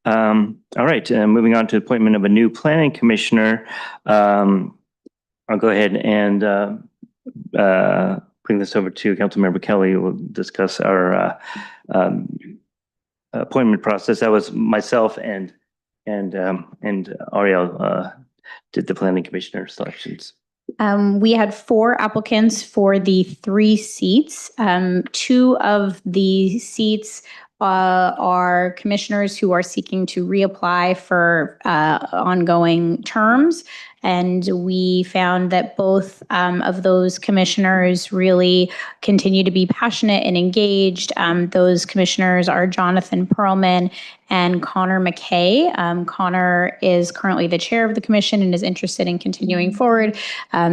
[SPEAKER 1] All right, moving on to appointment of a new planning commissioner. I'll go ahead and bring this over to Councilmember Kelly, who will discuss our appointment process. That was myself and Ariel did the planning commissioner selections.
[SPEAKER 7] We had 4 applicants for the 3 seats. 2 of the seats are commissioners who are seeking to reapply for ongoing terms. And we found that both of those commissioners really continue to be passionate and engaged. Those commissioners are Jonathan Perlman and Connor McKay. Connor is currently the chair of the commission and is interested in continuing forward.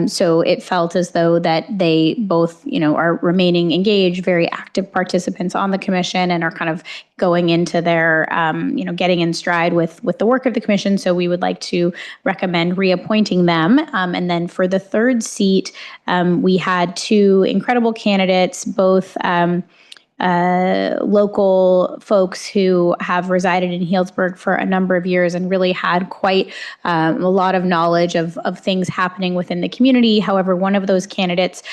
[SPEAKER 7] So it felt as though that they both, are remaining engaged, very active participants on the commission, and are kind of going into their, getting in stride with the work of the commission. So we would like to recommend reappointing them. And then for the 3rd seat, we had 2 incredible candidates, both local folks who have resided in Healdsburg for a number of years and really had quite a lot of knowledge of things happening within the community. However, one of those candidates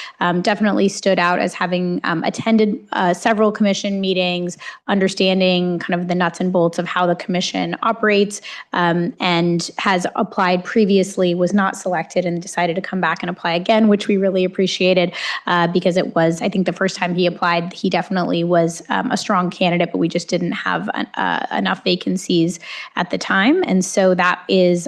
[SPEAKER 7] definitely stood out as having attended several commission meetings, understanding kind of the nuts and bolts of how the commission operates, and has applied previously, was not selected, and decided to come back and apply again, which we really appreciated because it was, I think, the first time he applied, he definitely was a strong candidate, but we just didn't have enough vacancies at the time. And so that is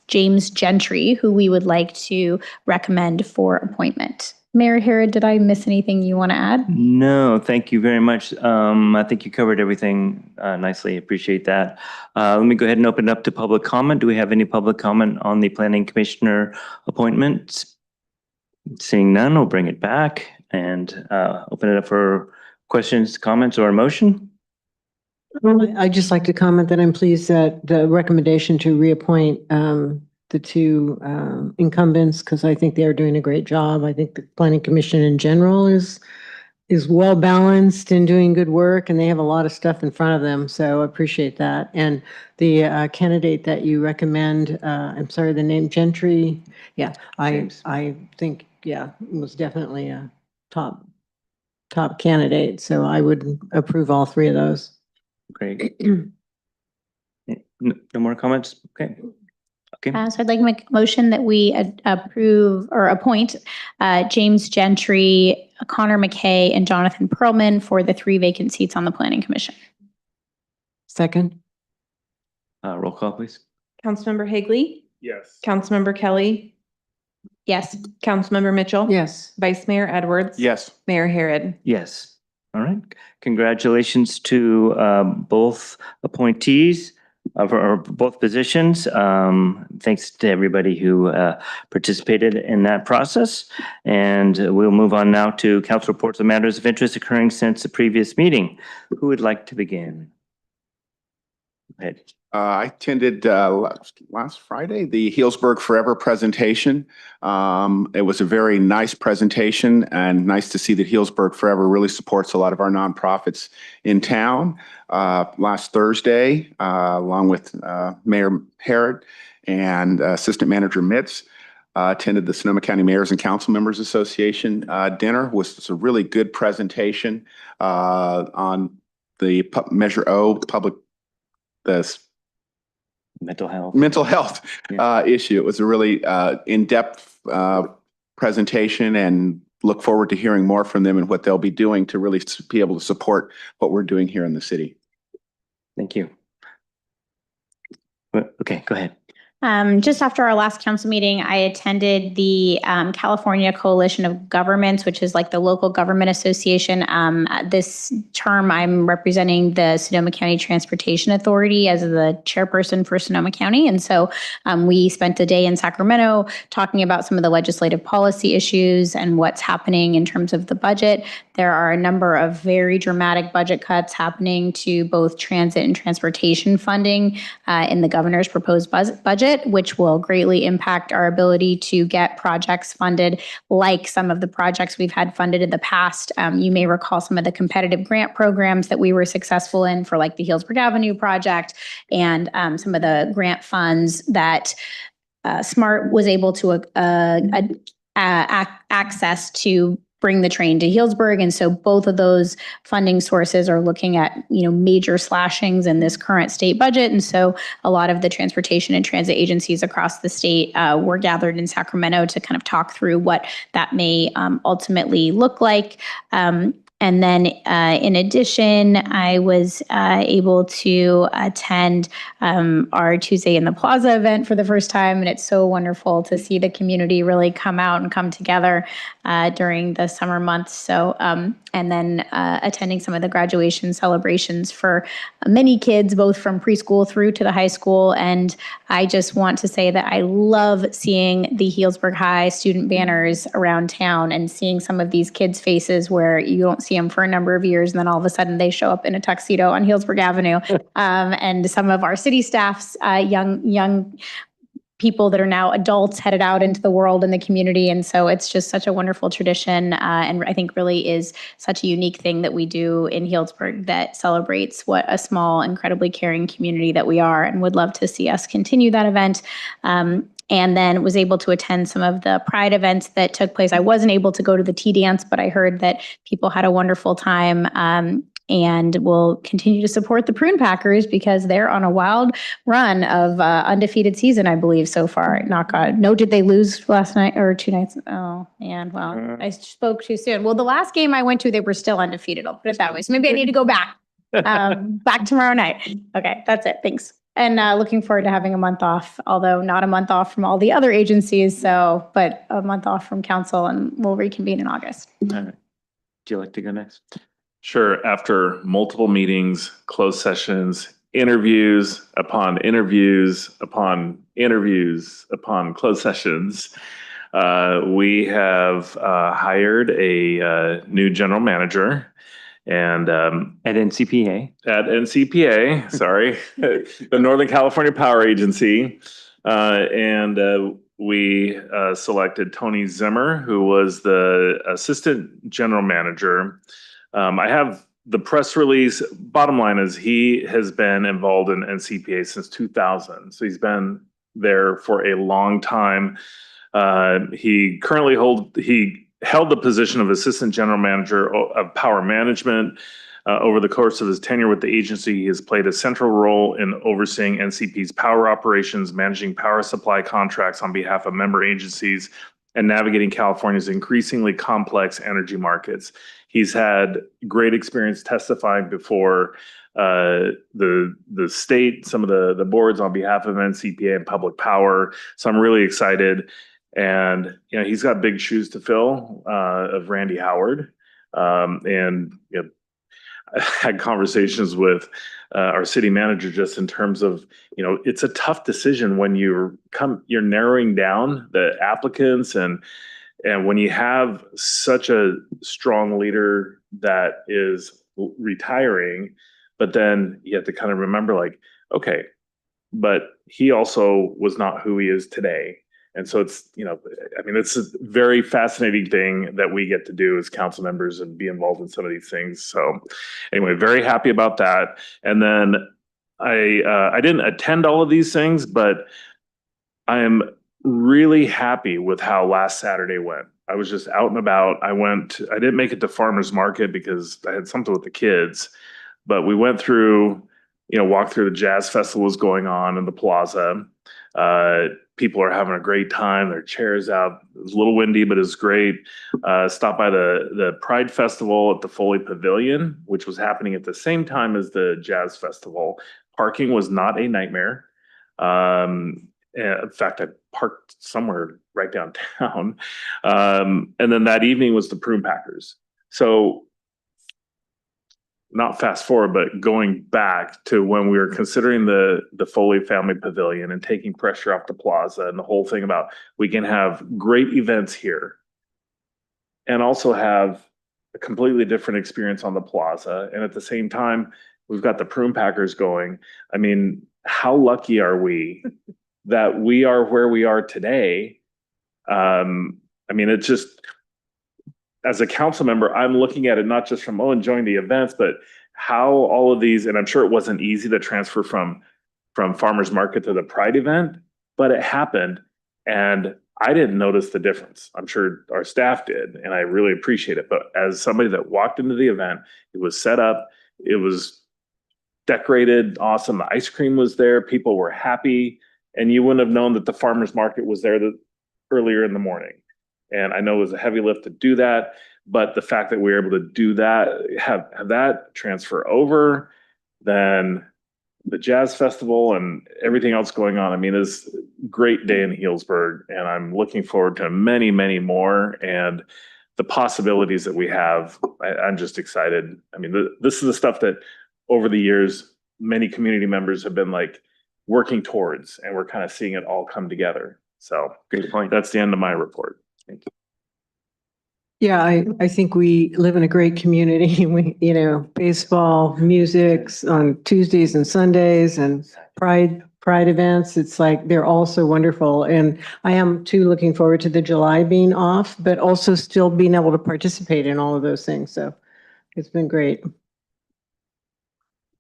[SPEAKER 7] James Gentry, who we would like to recommend for appointment. Mayor Herod, did I miss anything you want to add?
[SPEAKER 1] No, thank you very much. I think you covered everything nicely. Appreciate that. Let me go ahead and open it up to public comment. Do we have any public comment on the planning commissioner appointments? Seeing none, we'll bring it back and open it up for questions, comments, or a motion.
[SPEAKER 4] I'd just like to comment that I'm pleased that the recommendation to reappoint the 2 incumbents, because I think they are doing a great job. I think the planning commission in general is well balanced and doing good work, and they have a lot of stuff in front of them. So I appreciate that. And the candidate that you recommend, I'm sorry, the name Gentry. Yeah, I think, was definitely a top candidate. So I would approve all 3 of those.
[SPEAKER 1] Great. No more comments? Okay.
[SPEAKER 7] So I'd like to make a motion that we approve or appoint James Gentry, Connor McKay, and Jonathan Perlman for the 3 vacant seats on the Planning Commission.
[SPEAKER 4] Second.
[SPEAKER 1] Roll call, please.
[SPEAKER 20] Councilmember Higley?
[SPEAKER 13] Yes.
[SPEAKER 20] Councilmember Kelly?
[SPEAKER 7] Yes.
[SPEAKER 20] Councilmember Mitchell?
[SPEAKER 4] Yes.
[SPEAKER 20] Vice Mayor Edwards?
[SPEAKER 9] Yes.
[SPEAKER 20] Mayor Herod?
[SPEAKER 1] Yes. All right. Congratulations to both appointees for both positions. Thanks to everybody who participated in that process. And we'll move on now to council reports on matters of interest occurring since the previous meeting. Who would like to begin? Go ahead.
[SPEAKER 9] I attended last Friday the Healdsburg Forever presentation. It was a very nice presentation, and nice to see that Healdsburg Forever really supports a lot of our nonprofits in town. Last Thursday, along with Mayor Herod and Assistant Manager Mitz, attended the Sonoma County Mayors and Council Members Association dinner. Was a really good presentation on the Measure O
[SPEAKER 1] mental health issue. It was a really in-depth presentation, and look forward to hearing more from them and what they'll be doing to really be able to support what we're doing here in the city. Thank you. Okay, go ahead.
[SPEAKER 7] Just after our last council meeting, I attended the California Coalition of Governments, which is like the local government association. This term, I'm representing the Sonoma County Transportation Authority as the chairperson for Sonoma County. And so we spent a day in Sacramento talking about some of the legislative policy issues and what's happening in terms of the budget. There are a number of very dramatic budget cuts happening to both transit and transportation funding in the governor's proposed budget, which will greatly impact our ability to get projects funded like some of the projects we've had funded in the past. You may recall some of the competitive grant programs that we were successful in for like the Healdsburg Avenue project and some of the grant funds that SMART was able to access to bring the train to Healdsburg. And so both of those funding sources are looking at, major slashings in this current state budget. And so a lot of the transportation and transit agencies across the state were gathered in Sacramento to kind of talk through what that may ultimately look like. And then in addition, I was able to attend our Tuesday in the Plaza event for the first time. And it's so wonderful to see the community really come out and come together during the summer months. So, and then attending some of the graduation celebrations for many kids, both from preschool through to the high school. And I just want to say that I love seeing the Healdsburg High student banners around town and seeing some of these kids' faces where you don't see them for a number of years, and then all of a sudden they show up in a tuxedo on Healdsburg Avenue. And some of our city staff's young people that are now adults headed out into the world and the community. And so it's just such a wonderful tradition. And I think really is such a unique thing that we do in Healdsburg that celebrates what a small, incredibly caring community that we are, and would love to see us continue that event. And then was able to attend some of the Pride events that took place. I wasn't able to go to the tea dance, but I heard that people had a wonderful time. And we'll continue to support the Prune Packers because they're on a wild run of undefeated season, I believe, so far. Knock on. No, did they lose last night or 2 nights? Oh, man. Well, I spoke too soon. Well, the last game I went to, they were still undefeated. I'll put it that way. So maybe I need to go back. Back tomorrow night. Okay, that's it. Thanks. And looking forward to having a month off, although not a month off from all the other agencies. So, but a month off from council, and we'll reconvene in August.
[SPEAKER 1] All right. Would you like to go next?
[SPEAKER 13] Sure. After multiple meetings, closed sessions, interviews upon interviews upon interviews upon closed sessions, we have hired a new general manager. And
[SPEAKER 1] at NCPA.
[SPEAKER 13] At NCPA, sorry, the Northern California Power Agency. And we selected Tony Zimmer, who was the assistant general manager. I have the press release. Bottom line is he has been involved in NCPA since 2000. So he's been there for a long time. He held the position of assistant general manager of power management. Over the course of his tenure with the agency, he has played a central role in overseeing NCP's power operations, managing power supply contracts on behalf of member agencies, and navigating California's increasingly complex energy markets. He's had great experience testifying before the state, some of the boards on behalf of NCPA and Public Power. So I'm really excited. And he's got big shoes to fill of Randy Howard. And I had conversations with our city manager just in terms of, it's a tough decision when you're narrowing down the applicants, and when you have such a strong leader that is retiring, but then you have to kind of remember, like, okay, but he also was not who he is today. And so it's, it's a very fascinating thing that we get to do as council members and be involved in some of these things. So anyway, very happy about that. And then I didn't attend all of these things, but I am really happy with how last Saturday went. I was just out and about. I didn't make it to Farmers Market because I had something with the kids, but we went through, walked through the jazz festival was going on in the plaza. People are having a great time. Their chairs out. It was a little windy, but it was great. Stopped by the Pride Festival at the Foley Pavilion, which was happening at the same time as the Jazz Festival. Parking was not a nightmare. In fact, I parked somewhere right downtown. And then that evening was the Prune Packers. So not fast forward, but going back to when we were considering the Foley Family Pavilion and taking pressure off the plaza and the whole thing about we can have great events here and also have a completely different experience on the plaza. And at the same time, we've got the Prune Packers going. I mean, how lucky are we that we are where we are today? It's just, as a council member, I'm looking at it not just from, enjoying the events, but how all of these, and I'm sure it wasn't easy to transfer from Farmers Market to the Pride event, but it happened. And I didn't notice the difference. I'm sure our staff did, and I really appreciate it. But as somebody that walked into the event, it was set up, it was decorated, awesome. The ice cream was there, people were happy, and you wouldn't have known that the farmer's market was there earlier in the morning. And I know it was a heavy lift to do that, but the fact that we were able to do that, have that transfer over, then the jazz festival and everything else going on. I mean, it's a great day in Healdsburg, and I'm looking forward to many, many more. And the possibilities that we have, I'm just excited. I mean, this is the stuff that over the years, many community members have been like working towards, and we're kind of seeing it all come together. So
[SPEAKER 1] Great point.
[SPEAKER 13] that's the end of my report. Thank you.
[SPEAKER 4] Yeah, I think we live in a great community. We, baseball, music on Tuesdays and Sundays and pride events. It's like, they're all so wonderful. And I am too looking forward to the July being off, but also still being able to participate in all of those things. So it's been great.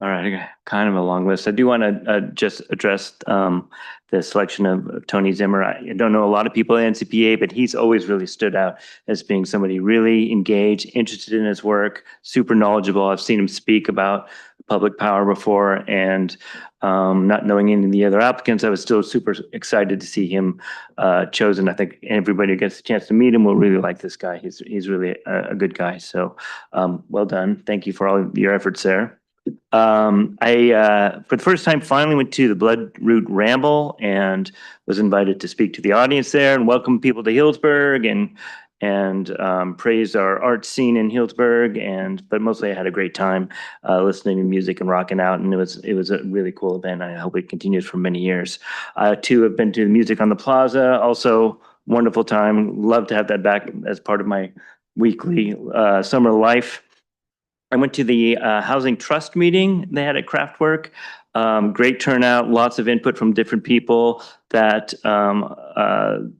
[SPEAKER 1] All right, I got kind of a long list. I do want to just address the selection of Tony Zimmer. I don't know a lot of people at NCPA, but he's always really stood out as being somebody really engaged, interested in his work, super knowledgeable. I've seen him speak about public power before, and not knowing any of the other applicants, I was still super excited to see him chosen. I think everybody who gets a chance to meet him will really like this guy. He's really a good guy. So well done. Thank you for all of your efforts there. I, for the first time, finally went to the Bloodroot Ramble and was invited to speak to the audience there and welcome people to Healdsburg and praise our art scene in Healdsburg. But mostly I had a great time listening to music and rocking out, and it was a really cool event. I hope it continues for many years. Too, have been to the Music on the Plaza, also wonderful time. Love to have that back as part of my weekly summer life. I went to the Housing Trust meeting they had at Craftwork. Great turnout, lots of input from different people. That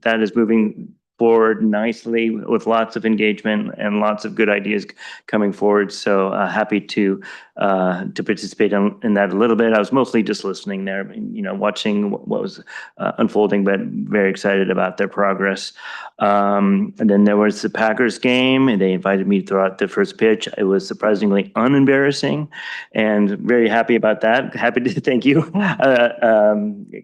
[SPEAKER 1] is moving forward nicely with lots of engagement and lots of good ideas coming forward. So happy to participate in that a little bit. I was mostly just listening there, watching what was unfolding, but very excited about their progress. And then there was the Packers game, and they invited me to throw out the first pitch. It was surprisingly unembarrassing, and very happy about that. Happy to thank you.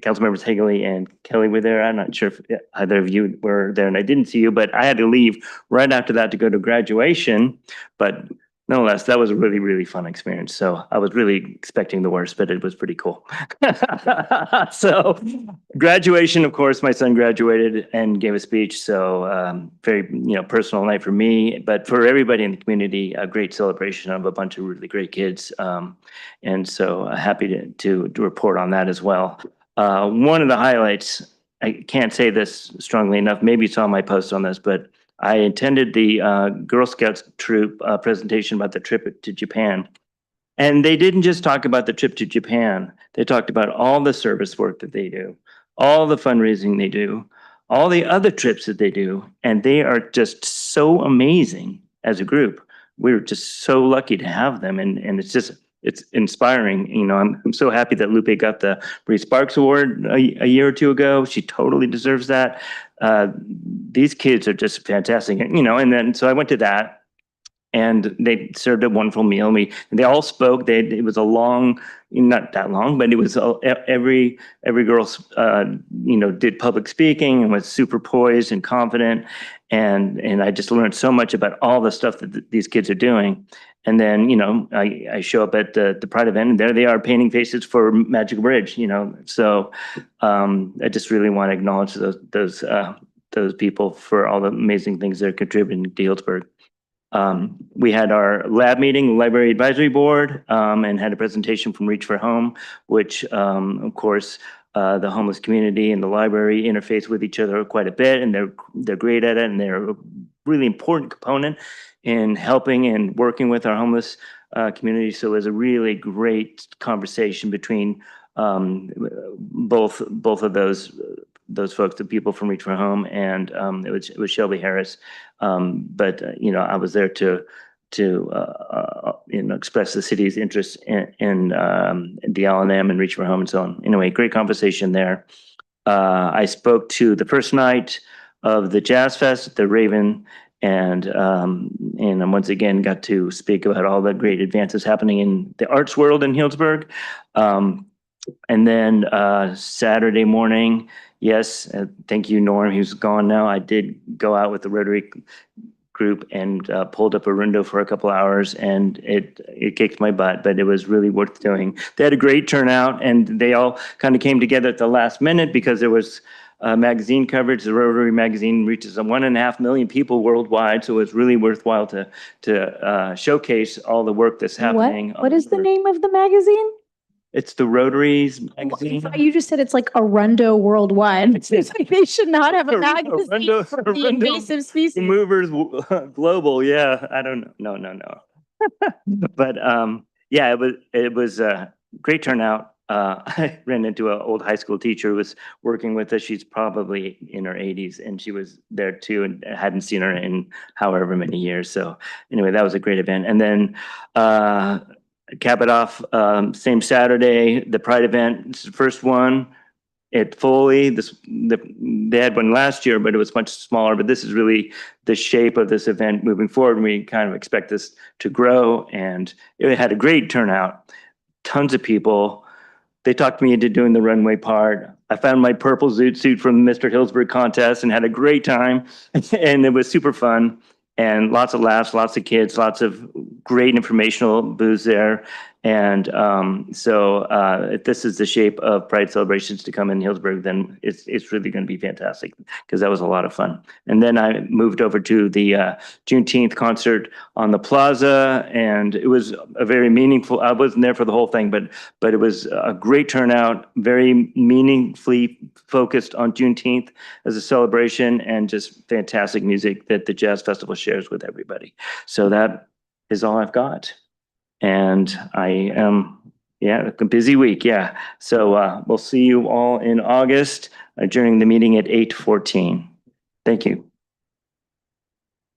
[SPEAKER 1] Councilmembers Hagley and Kelly were there. I'm not sure if either of you were there, and I didn't see you, but I had to leave right after that to go to graduation. But nonetheless, that was a really, really fun experience. So I was really expecting the worst, but it was pretty cool. So graduation, of course, my son graduated and gave a speech. So very, personal night for me, but for everybody in the community, a great celebration of a bunch of really great kids. And so happy to report on that as well. One of the highlights, I can't say this strongly enough, maybe you saw my post on this, but I attended the Girl Scouts troop presentation about the trip to Japan. And they didn't just talk about the trip to Japan. They talked about all the service work that they do, all the fundraising they do, all the other trips that they do. And they are just so amazing as a group. We're just so lucky to have them. And it's inspiring. I'm so happy that Lupe got the Bree Sparks Award a year or two ago. She totally deserves that. These kids are just fantastic, and then so I went to that, and they served a wonderful meal. They all spoke. It was a long, not that long, but it was every girl, did public speaking and was super poised and confident, and I just learned so much about all the stuff that these kids are doing. And then, I show up at the Pride event, and there they are painting faces for Magic Bridge, So I just really want to acknowledge those people for all the amazing things they're contributing to Healdsburg. We had our lab meeting, Library Advisory Board, and had a presentation from Reach for Home, which, of course, the homeless community and the library interface with each other quite a bit, and they're great at it, and they're a really important component in helping and working with our homeless community. So it was a really great conversation between both of those folks, the people from Reach for Home, and it was Shelby Harris. But I was there to express the city's interest in the L&M and Reach for Home and so on. Anyway, great conversation there. I spoke to the first night of the Jazz Fest at the Raven. And I once again got to speak about all the great advances happening in the arts world in Healdsburg. And then Saturday morning, yes, thank you, Norm, who's gone now. I did go out with the Rotary group and pulled up a window for a couple hours, and it kicked my butt, but it was really worth doing. They had a great turnout, and they all kind of came together at the last minute because there was magazine coverage. The Rotary magazine reaches 1.5 million people worldwide, so it's really worthwhile to showcase all the work that's happening.
[SPEAKER 7] What is the name of the magazine?
[SPEAKER 1] It's the Rotary's magazine.
[SPEAKER 7] You just said it's like Arundo worldwide. It's like they should not have a magazine for the invasive species.
[SPEAKER 1] Movers Global, yeah. I don't know. No. But yeah, it was a great turnout. I ran into an old high school teacher who was working with us. She's probably in her 80s, and she was there too, and I hadn't seen her in however many years. So anyway, that was a great event. And then cap it off, same Saturday, the Pride event. This is the first one at Foley. They had one last year, but it was much smaller. But this is really the shape of this event moving forward. And we kind of expect this to grow, and it had a great turnout. Tons of people. They talked me into doing the runway part. I found my purple zoot suit from the Mr. Healdsburg contest and had a great time. And it was super fun. And lots of laughs, lots of kids, lots of great informational booths there. And so if this is the shape of Pride celebrations to come in Healdsburg, then it's really going to be fantastic, because that was a lot of fun. And then I moved over to the Juneteenth concert on the plaza, and it was a very meaningful, I wasn't there for the whole thing, but it was a great turnout, very meaningfully focused on Juneteenth as a celebration, and just fantastic music that the Jazz Festival shares with everybody. So that is all I've got. And I am, a busy week, yeah. So we'll see you all in August, adjourning the meeting at 8:14. Thank you.